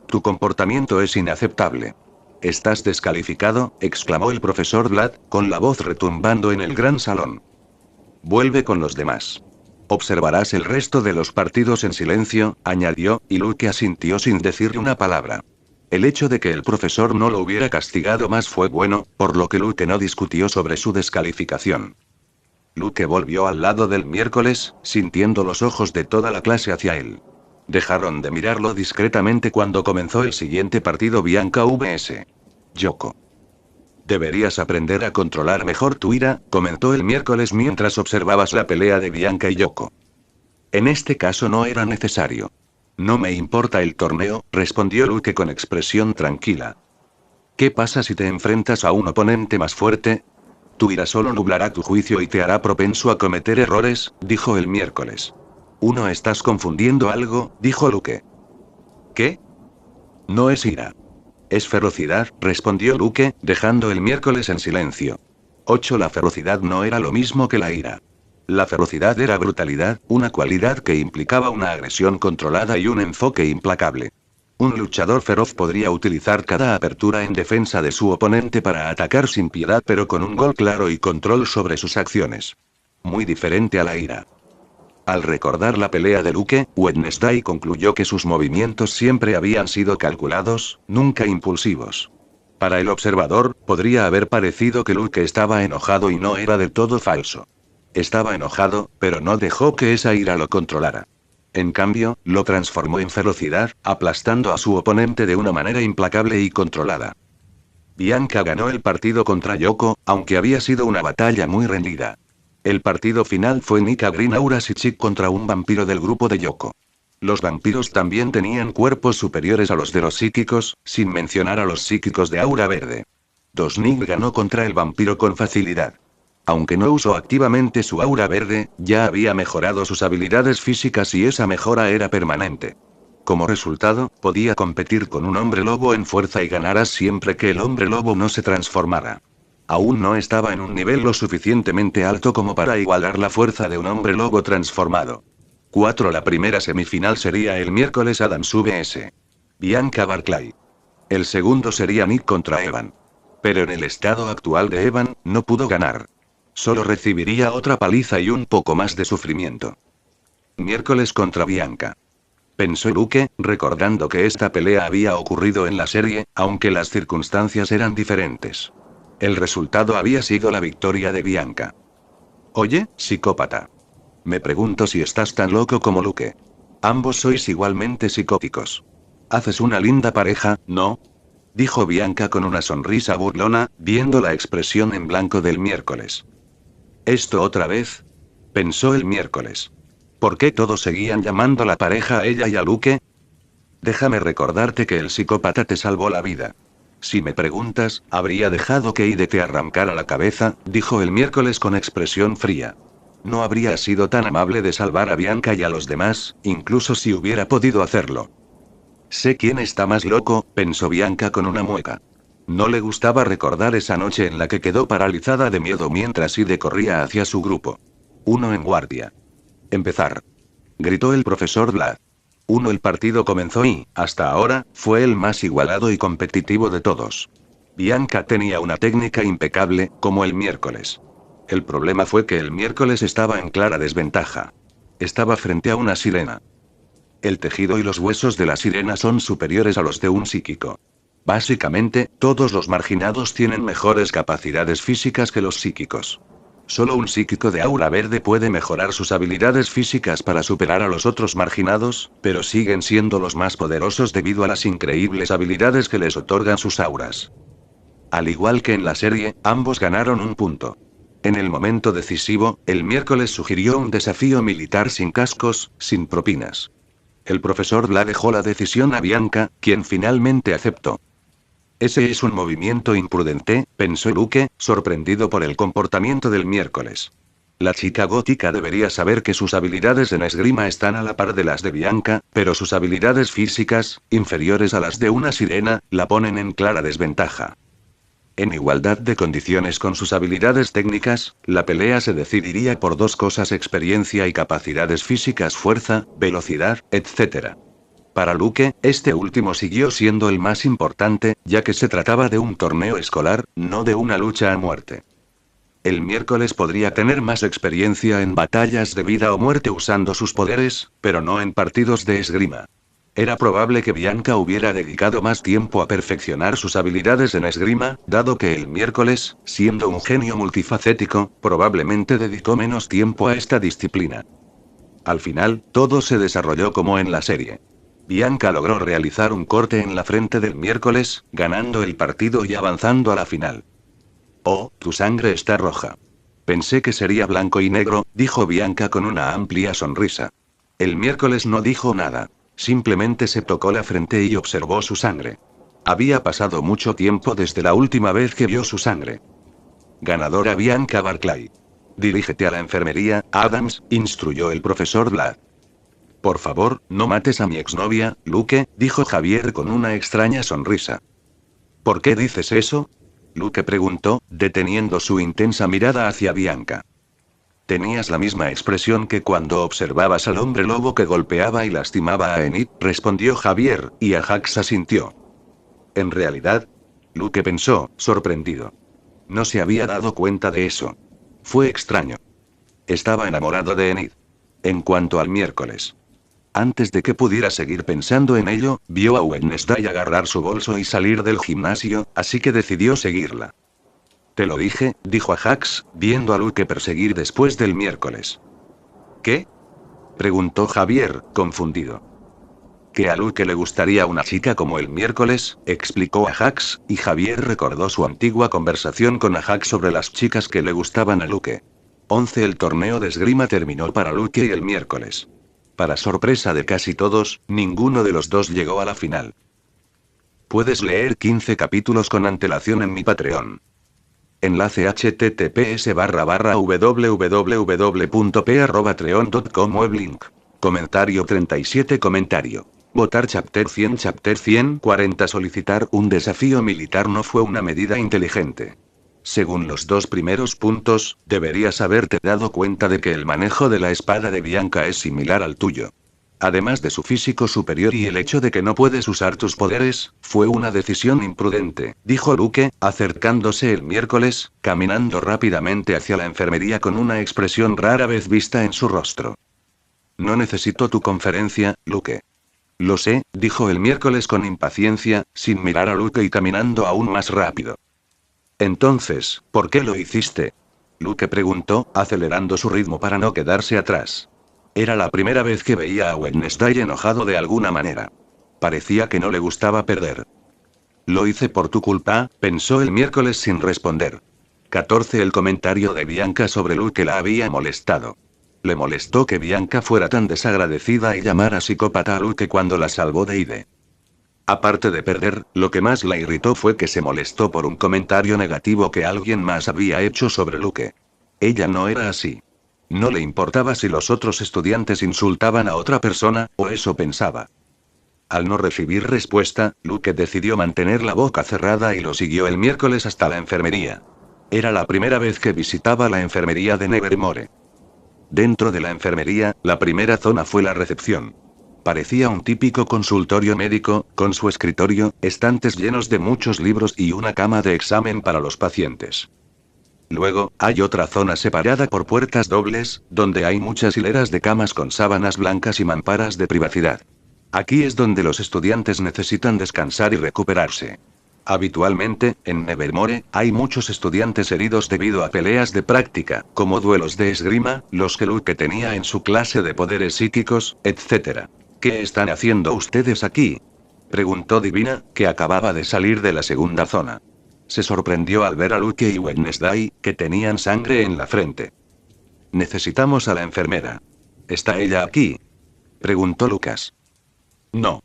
Tu comportamiento es inaceptable. Estás descalificado, exclamó el profesor Vlad, con la voz retumbando en el gran salón. Vuelve con los demás. Observarás el resto de los partidos en silencio, añadió, y Luke asintió sin decirle una palabra. El hecho de que el profesor no lo hubiera castigado más fue bueno, por lo que Luke no discutió sobre su descalificación. Luke volvió al lado del miércoles, sintiendo los ojos de toda la clase hacia él. Dejaron de mirarlo discretamente cuando comenzó el siguiente partido Bianca vs. Yoko. Deberías aprender a controlar mejor tu ira, comentó el miércoles mientras observabas la pelea de Bianca y Yoko. En este caso no era necesario. No me importa el torneo, respondió Luke con expresión tranquila. ¿Qué pasa si te enfrentas a un oponente más fuerte? Tu ira solo nublará tu juicio y te hará propenso a cometer errores, dijo el miércoles. Estás confundiendo algo, dijo Luke. ¿Qué? No es ira. Es ferocidad, respondió Luke, dejando el miércoles en silencio. La ferocidad no era lo mismo que la ira. La ferocidad era brutalidad, una cualidad que implicaba una agresión controlada y un enfoque implacable. Un luchador feroz podría utilizar cada apertura en defensa de su oponente para atacar sin piedad pero con un gol claro y control sobre sus acciones. Muy diferente a la ira. Al recordar la pelea de Luke, Wednesday concluyó que sus movimientos siempre habían sido calculados, nunca impulsivos. Para el observador, podría haber parecido que Luke estaba enojado y no era del todo falso. Estaba enojado, pero no dejó que esa ira lo controlara. En cambio, lo transformó en ferocidad, aplastando a su oponente de una manera implacable y controlada. Bianca ganó el partido contra Yoko, aunque había sido una batalla muy rendida. El partido final fue Nika Green Aura Sichik contra un vampiro del grupo de Yoko. Los vampiros también tenían cuerpos superiores a los de los psíquicos, sin mencionar a los psíquicos de aura verde. Nick ganó contra el vampiro con facilidad. Aunque no usó activamente su aura verde, ya había mejorado sus habilidades físicas y esa mejora era permanente. Como resultado, podía competir con un hombre lobo en fuerza y ganará siempre que el hombre lobo no se transformara. Aún no estaba en un nivel lo suficientemente alto como para igualar la fuerza de un hombre lobo transformado. La primera semifinal sería el miércoles Adams vs. Bianca Barclay. El segundo sería Nick contra Evan. Pero en el estado actual de Evan, no pudo ganar. Solo recibiría otra paliza y un poco más de sufrimiento. Miércoles contra Bianca. Pensó Luke, recordando que esta pelea había ocurrido en la serie, aunque las circunstancias eran diferentes. El resultado había sido la victoria de Bianca. Oye, psicópata. Me pregunto si estás tan loco como Luke. Ambos sois igualmente psicóticos. Haces una linda pareja, ¿no? Dijo Bianca con una sonrisa burlona, viendo la expresión en blanco del miércoles. ¿Esto otra vez? Pensó el miércoles. ¿Por qué todos seguían llamando la pareja a ella y a Luke? Déjame recordarte que el psicópata te salvó la vida. Si me preguntas, habría dejado que Ide te arrancara la cabeza, dijo el miércoles con expresión fría. No habría sido tan amable de salvar a Bianca y a los demás, incluso si hubiera podido hacerlo. Sé quién está más loco, pensó Bianca con una mueca. No le gustaba recordar esa noche en la que quedó paralizada de miedo mientras Ide corría hacia su grupo. Uno en guardia. Empezar. Gritó el profesor Vlad. El partido comenzó y, hasta ahora, fue el más igualado y competitivo de todos. Bianca tenía una técnica impecable, como el miércoles. El problema fue que el miércoles estaba en clara desventaja. Estaba frente a una sirena. El tejido y los huesos de la sirena son superiores a los de un psíquico. Básicamente, todos los marginados tienen mejores capacidades físicas que los psíquicos. Solo un psíquico de aura verde puede mejorar sus habilidades físicas para superar a los otros marginados, pero siguen siendo los más poderosos debido a las increíbles habilidades que les otorgan sus auras. Al igual que en la serie, ambos ganaron un punto. En el momento decisivo, el miércoles sugirió un desafío militar sin cascos, sin propinas. El profesor Bla dejó la decisión a Bianca, quien finalmente aceptó. Ese es un movimiento imprudente, pensó Luke, sorprendido por el comportamiento del miércoles. La chica gótica debería saber que sus habilidades en esgrima están a la par de las de Bianca, pero sus habilidades físicas, inferiores a las de una sirena, la ponen en clara desventaja. En igualdad de condiciones con sus habilidades técnicas, la pelea se decidiría por dos cosas: experiencia y capacidades físicas, fuerza, velocidad, etc. Para Luke, este último siguió siendo el más importante, ya que se trataba de un torneo escolar, no de una lucha a muerte. El miércoles podría tener más experiencia en batallas de vida o muerte usando sus poderes, pero no en partidos de esgrima. Era probable que Bianca hubiera dedicado más tiempo a perfeccionar sus habilidades en esgrima, dado que el miércoles, siendo un genio multifacético, probablemente dedicó menos tiempo a esta disciplina. Al final, todo se desarrolló como en la serie. Bianca logró realizar un corte en la frente del miércoles, ganando el partido y avanzando a la final. «Oh, tu sangre está roja. Pensé que sería blanco y negro», dijo Bianca con una amplia sonrisa. El miércoles no dijo nada. Simplemente se tocó la frente y observó su sangre. Había pasado mucho tiempo desde la última vez que vio su sangre. Ganadora Bianca Barclay. «Dirígete a la enfermería, Adams», instruyó el profesor Blad. «Por favor, no mates a mi exnovia, Luke», dijo Javier con una extraña sonrisa. «¿Por qué dices eso?», Luke preguntó, deteniendo su intensa mirada hacia Bianca. «Tenías la misma expresión que cuando observabas al hombre lobo que golpeaba y lastimaba a Enid», respondió Javier, y Ajax asintió. «¿En realidad?», Luke pensó, sorprendido. No se había dado cuenta de eso. Fue extraño. Estaba enamorado de Enid. En cuanto al miércoles. Antes de que pudiera seguir pensando en ello, vio a Wednesday agarrar su bolso y salir del gimnasio, así que decidió seguirla. «Te lo dije», dijo Ajax, viendo a Luke perseguir después del miércoles. «¿Qué?», preguntó Javier, confundido. «Que a Luke le gustaría una chica como el miércoles», explicó Ajax, y Javier recordó su antigua conversación con Ajax sobre las chicas que le gustaban a Luke. 11. El torneo de esgrima terminó para Luke y el miércoles. Para sorpresa de casi todos, ninguno de los dos llegó a la final. Puedes leer 15 capítulos con antelación en mi Patreon. Enlace https://www.p@patreon.com weblink. Comentario 37. Comentario. Votar Chapter 100. Chapter 140. Solicitar un desafío militar no fue una medida inteligente. Según los dos primeros puntos, deberías haberte dado cuenta de que el manejo de la espada de Bianca es similar al tuyo. Además de su físico superior y el hecho de que no puedes usar tus poderes, fue una decisión imprudente, dijo Luke, acercándose el miércoles, caminando rápidamente hacia la enfermería con una expresión rara vez vista en su rostro. «No necesito tu conferencia, Luke». «Lo sé», dijo el miércoles con impaciencia, sin mirar a Luke y caminando aún más rápido. «Entonces, ¿por qué lo hiciste?», Luke preguntó, acelerando su ritmo para no quedarse atrás. Era la primera vez que veía a Wednesday enojado de alguna manera. Parecía que no le gustaba perder. «Lo hice por tu culpa», pensó el miércoles sin responder. 14. El comentario de Bianca sobre Luke la había molestado. Le molestó que Bianca fuera tan desagradecida y llamara psicópata a Luke cuando la salvó de Ide. Aparte de perder, lo que más la irritó fue que se molestó por un comentario negativo que alguien más había hecho sobre Luke. Ella no era así. No le importaba si los otros estudiantes insultaban a otra persona, o eso pensaba. Al no recibir respuesta, Luke decidió mantener la boca cerrada y lo siguió el miércoles hasta la enfermería. Era la primera vez que visitaba la enfermería de Nevermore. Dentro de la enfermería, la primera zona fue la recepción. Parecía un típico consultorio médico, con su escritorio, estantes llenos de muchos libros y una cama de examen para los pacientes. Luego, hay otra zona separada por puertas dobles, donde hay muchas hileras de camas con sábanas blancas y mamparas de privacidad. Aquí es donde los estudiantes necesitan descansar y recuperarse. Habitualmente, en Nevermore, hay muchos estudiantes heridos debido a peleas de práctica, como duelos de esgrima, los que Luke tenía en su clase de poderes psíquicos, etc. ¿Qué están haciendo ustedes aquí? Preguntó Divina, que acababa de salir de la segunda zona. Se sorprendió al ver a Luke y Wednesday, que tenían sangre en la frente. Necesitamos a la enfermera. ¿Está ella aquí? Preguntó Lucas. No.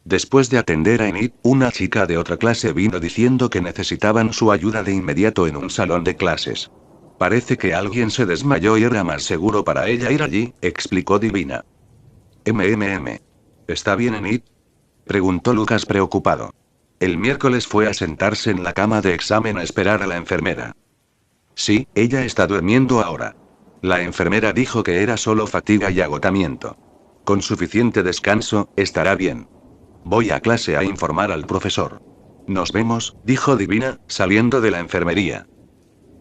Después de atender a Enid, una chica de otra clase vino diciendo que necesitaban su ayuda de inmediato en un salón de clases. Parece que alguien se desmayó y era más seguro para ella ir allí, explicó Divina. ¿Está bien, Enid? Preguntó Lucas preocupado. El miércoles fue a sentarse en la cama de examen a esperar a la enfermera. Sí, ella está durmiendo ahora. La enfermera dijo que era solo fatiga y agotamiento. Con suficiente descanso, estará bien. Voy a clase a informar al profesor. Nos vemos, dijo Divina, saliendo de la enfermería.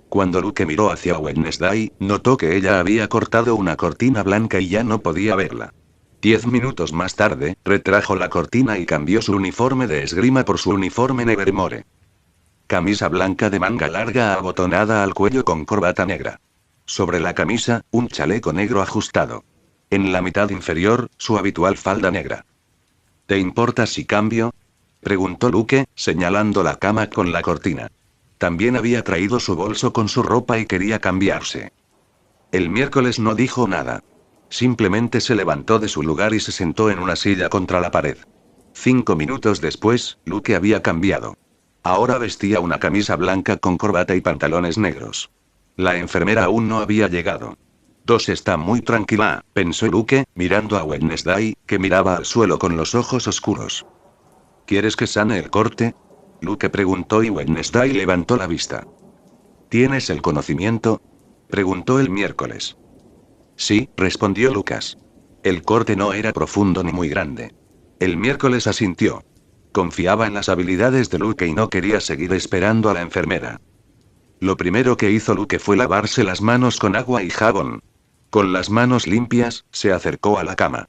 Cuando Luke miró hacia Wednesday, notó que ella había cortado una cortina blanca y ya no podía verla. 10 minutos más tarde, retrajo la cortina y cambió su uniforme de esgrima por su uniforme Nevermore. Camisa blanca de manga larga abotonada al cuello con corbata negra. Sobre la camisa, un chaleco negro ajustado. En la mitad inferior, su habitual falda negra. ¿Te importa si cambio? Preguntó Luke, señalando la cama con la cortina. También había traído su bolso con su ropa y quería cambiarse. El miércoles no dijo nada. Simplemente se levantó de su lugar y se sentó en una silla contra la pared. 5 minutos después, Luke había cambiado. Ahora vestía una camisa blanca con corbata y pantalones negros. La enfermera aún no había llegado. Está muy tranquila, pensó Luke, mirando a Wednesday, que miraba al suelo con los ojos oscuros. ¿Quieres que sane el corte? Luke preguntó y Wednesday levantó la vista. ¿Tienes el conocimiento? Preguntó el miércoles. Sí, respondió Lucas. El corte no era profundo ni muy grande. El miércoles asintió. Confiaba en las habilidades de Luke y no quería seguir esperando a la enfermera. Lo primero que hizo Luke fue lavarse las manos con agua y jabón. Con las manos limpias, se acercó a la cama.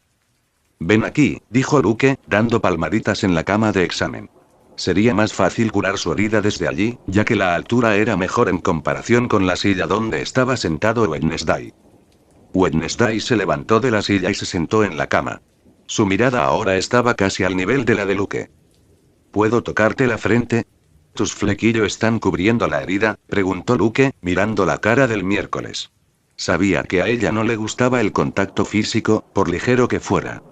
Ven aquí, dijo Luke, dando palmaditas en la cama de examen. Sería más fácil curar su herida desde allí, ya que la altura era mejor en comparación con la silla donde estaba sentado Wednesday. Wednesday se levantó de la silla y se sentó en la cama. Su mirada ahora estaba casi al nivel de la de Luke. ¿Puedo tocarte la frente? ¿Tus flequillos están cubriendo la herida?, preguntó Luke, mirando la cara del miércoles. Sabía que a ella no le gustaba el contacto físico, por ligero que fuera.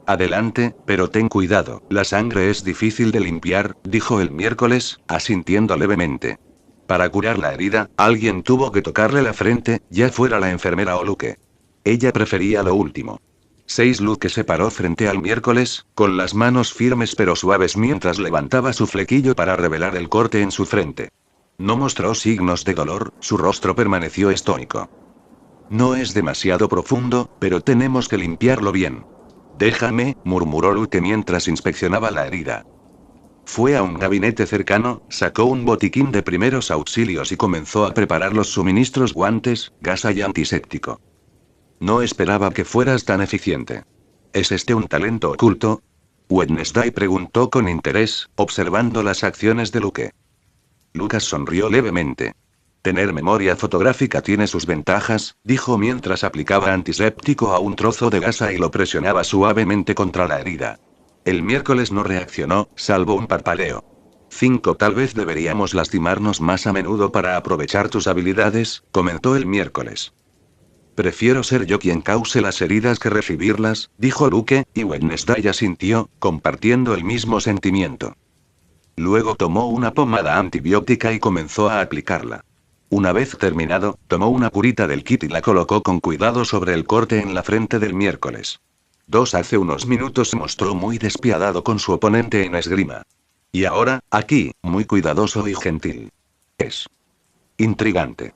Adelante, pero ten cuidado, la sangre es difícil de limpiar, dijo el miércoles, asintiendo levemente. Para curar la herida, alguien tuvo que tocarle la frente, ya fuera la enfermera o Luke. Ella prefería lo último. Luke se paró frente al miércoles, con las manos firmes pero suaves mientras levantaba su flequillo para revelar el corte en su frente. No mostró signos de dolor, su rostro permaneció estoico. No es demasiado profundo, pero tenemos que limpiarlo bien. Déjame, murmuró Luke mientras inspeccionaba la herida. Fue a un gabinete cercano, sacó un botiquín de primeros auxilios y comenzó a preparar los suministros: guantes, gasa y antiséptico. No esperaba que fueras tan eficiente. ¿Es este un talento oculto? Wednesday preguntó con interés, observando las acciones de Luke. Lucas sonrió levemente. Tener memoria fotográfica tiene sus ventajas, dijo mientras aplicaba antiséptico a un trozo de gasa y lo presionaba suavemente contra la herida. El miércoles no reaccionó, salvo un parpadeo. Tal vez deberíamos lastimarnos más a menudo para aprovechar tus habilidades, comentó el miércoles. Prefiero ser yo quien cause las heridas que recibirlas, dijo Luke, y Wednesday asintió, compartiendo el mismo sentimiento. Luego tomó una pomada antibiótica y comenzó a aplicarla. Una vez terminado, tomó una curita del kit y la colocó con cuidado sobre el corte en la frente del miércoles. Hace unos minutos se mostró muy despiadado con su oponente en esgrima. Y ahora, aquí, muy cuidadoso y gentil. Es intrigante.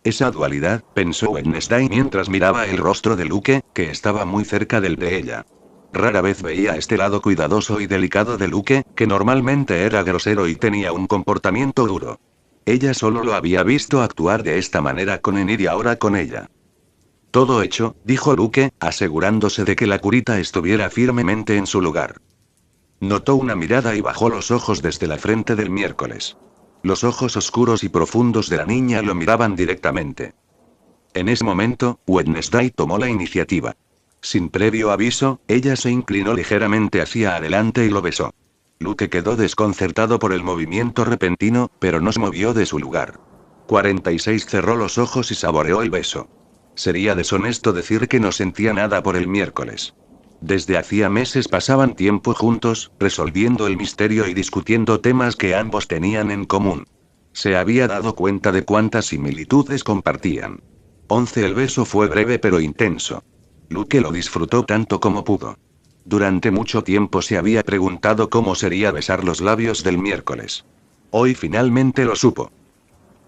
Esa dualidad, pensó Wednesday mientras miraba el rostro de Luke, que estaba muy cerca del de ella. Rara vez veía este lado cuidadoso y delicado de Luke, que normalmente era grosero y tenía un comportamiento duro. Ella solo lo había visto actuar de esta manera con Enid y ahora con ella. Todo hecho, dijo Luke, asegurándose de que la curita estuviera firmemente en su lugar. Notó una mirada y bajó los ojos desde la frente del miércoles. Los ojos oscuros y profundos de la niña lo miraban directamente. En ese momento, Wednesday tomó la iniciativa. Sin previo aviso, ella se inclinó ligeramente hacia adelante y lo besó. Luke quedó desconcertado por el movimiento repentino, pero no se movió de su lugar. 46 cerró los ojos y saboreó el beso. Sería deshonesto decir que no sentía nada por el miércoles. Desde hacía meses pasaban tiempo juntos, resolviendo el misterio y discutiendo temas que ambos tenían en común. Se había dado cuenta de cuántas similitudes compartían. 11. El beso fue breve pero intenso. Luke lo disfrutó tanto como pudo. Durante mucho tiempo se había preguntado cómo sería besar los labios del miércoles. Hoy finalmente lo supo.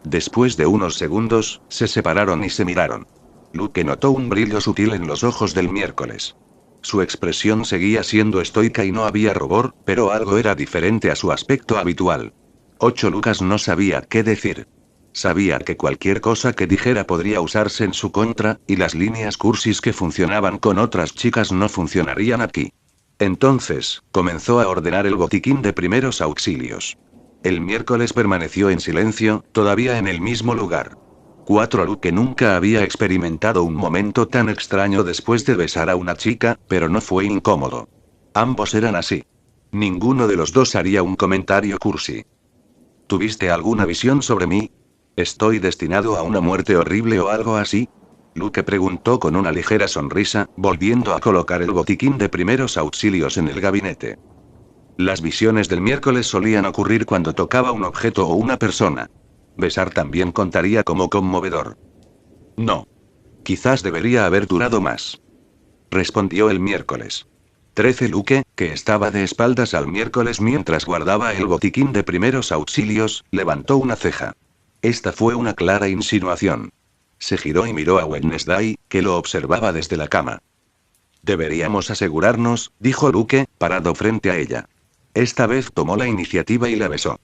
Después de unos segundos, se separaron y se miraron. Luke notó un brillo sutil en los ojos del miércoles. Su expresión seguía siendo estoica y no había rubor, pero algo era diferente a su aspecto habitual. 8. Lucas no sabía qué decir. Sabía que cualquier cosa que dijera podría usarse en su contra, y las líneas cursis que funcionaban con otras chicas no funcionarían aquí. Entonces, comenzó a ordenar el botiquín de primeros auxilios. El miércoles permaneció en silencio, todavía en el mismo lugar. 4. Luke nunca había experimentado un momento tan extraño después de besar a una chica, pero no fue incómodo. Ambos eran así. Ninguno de los dos haría un comentario cursi. ¿Tuviste alguna visión sobre mí? ¿Estoy destinado a una muerte horrible o algo así? Luke preguntó con una ligera sonrisa, volviendo a colocar el botiquín de primeros auxilios en el gabinete. Las visiones del miércoles solían ocurrir cuando tocaba un objeto o una persona. Besar también contaría como conmovedor. No. Quizás debería haber durado más. Respondió el miércoles. 13. Luke, que estaba de espaldas al miércoles mientras guardaba el botiquín de primeros auxilios, levantó una ceja. Esta fue una clara insinuación. Se giró y miró a Wednesday, que lo observaba desde la cama. Deberíamos asegurarnos, dijo Luke, parado frente a ella. Esta vez tomó la iniciativa y la besó.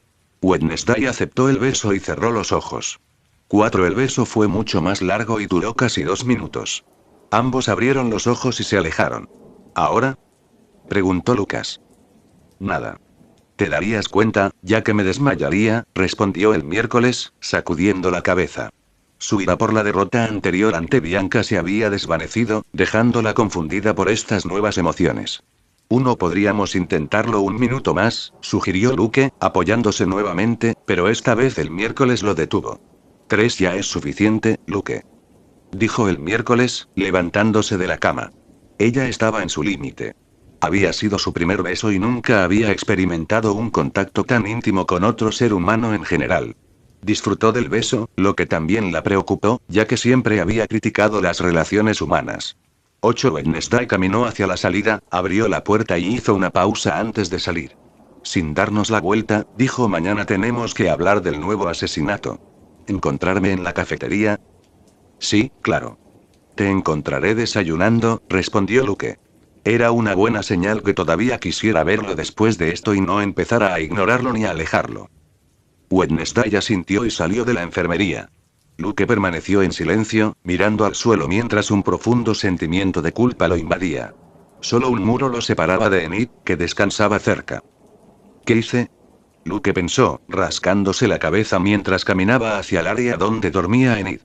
Wednesday aceptó el beso y cerró los ojos. 4. El beso fue mucho más largo y duró casi 2 minutos. Ambos abrieron los ojos y se alejaron. ¿Ahora? Preguntó Lucas. Nada. ¿Te darías cuenta, ya que me desmayaría?, respondió el miércoles, sacudiendo la cabeza. Su ira por la derrota anterior ante Bianca se había desvanecido, dejándola confundida por estas nuevas emociones. Podríamos intentarlo un minuto más, sugirió Luke, apoyándose nuevamente, pero esta vez el miércoles lo detuvo. 3 ya es suficiente, Luke. Dijo el miércoles, levantándose de la cama. Ella estaba en su límite. Había sido su primer beso y nunca había experimentado un contacto tan íntimo con otro ser humano en general. Disfrutó del beso, lo que también la preocupó, ya que siempre había criticado las relaciones humanas. 8. Wednesday caminó hacia la salida, abrió la puerta y hizo una pausa antes de salir. Sin darnos la vuelta, dijo: mañana tenemos que hablar del nuevo asesinato. ¿Encontrarme en la cafetería? Sí, claro. Te encontraré desayunando, respondió Luke. Era una buena señal que todavía quisiera verlo después de esto y no empezara a ignorarlo ni a alejarlo. Wednesday asintió y salió de la enfermería. Luke permaneció en silencio, mirando al suelo mientras un profundo sentimiento de culpa lo invadía. Solo un muro lo separaba de Enid, que descansaba cerca. ¿Qué hice? Luke pensó, rascándose la cabeza mientras caminaba hacia el área donde dormía Enid.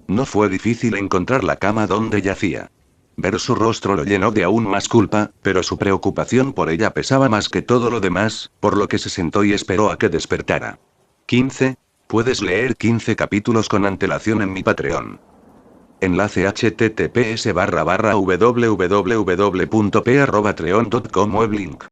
No fue difícil encontrar la cama donde yacía. Ver su rostro lo llenó de aún más culpa, pero su preocupación por ella pesaba más que todo lo demás, por lo que se sentó y esperó a que despertara. 15. Puedes leer 15 capítulos con antelación en mi Patreon. Enlace https://www.p@patreon.com web link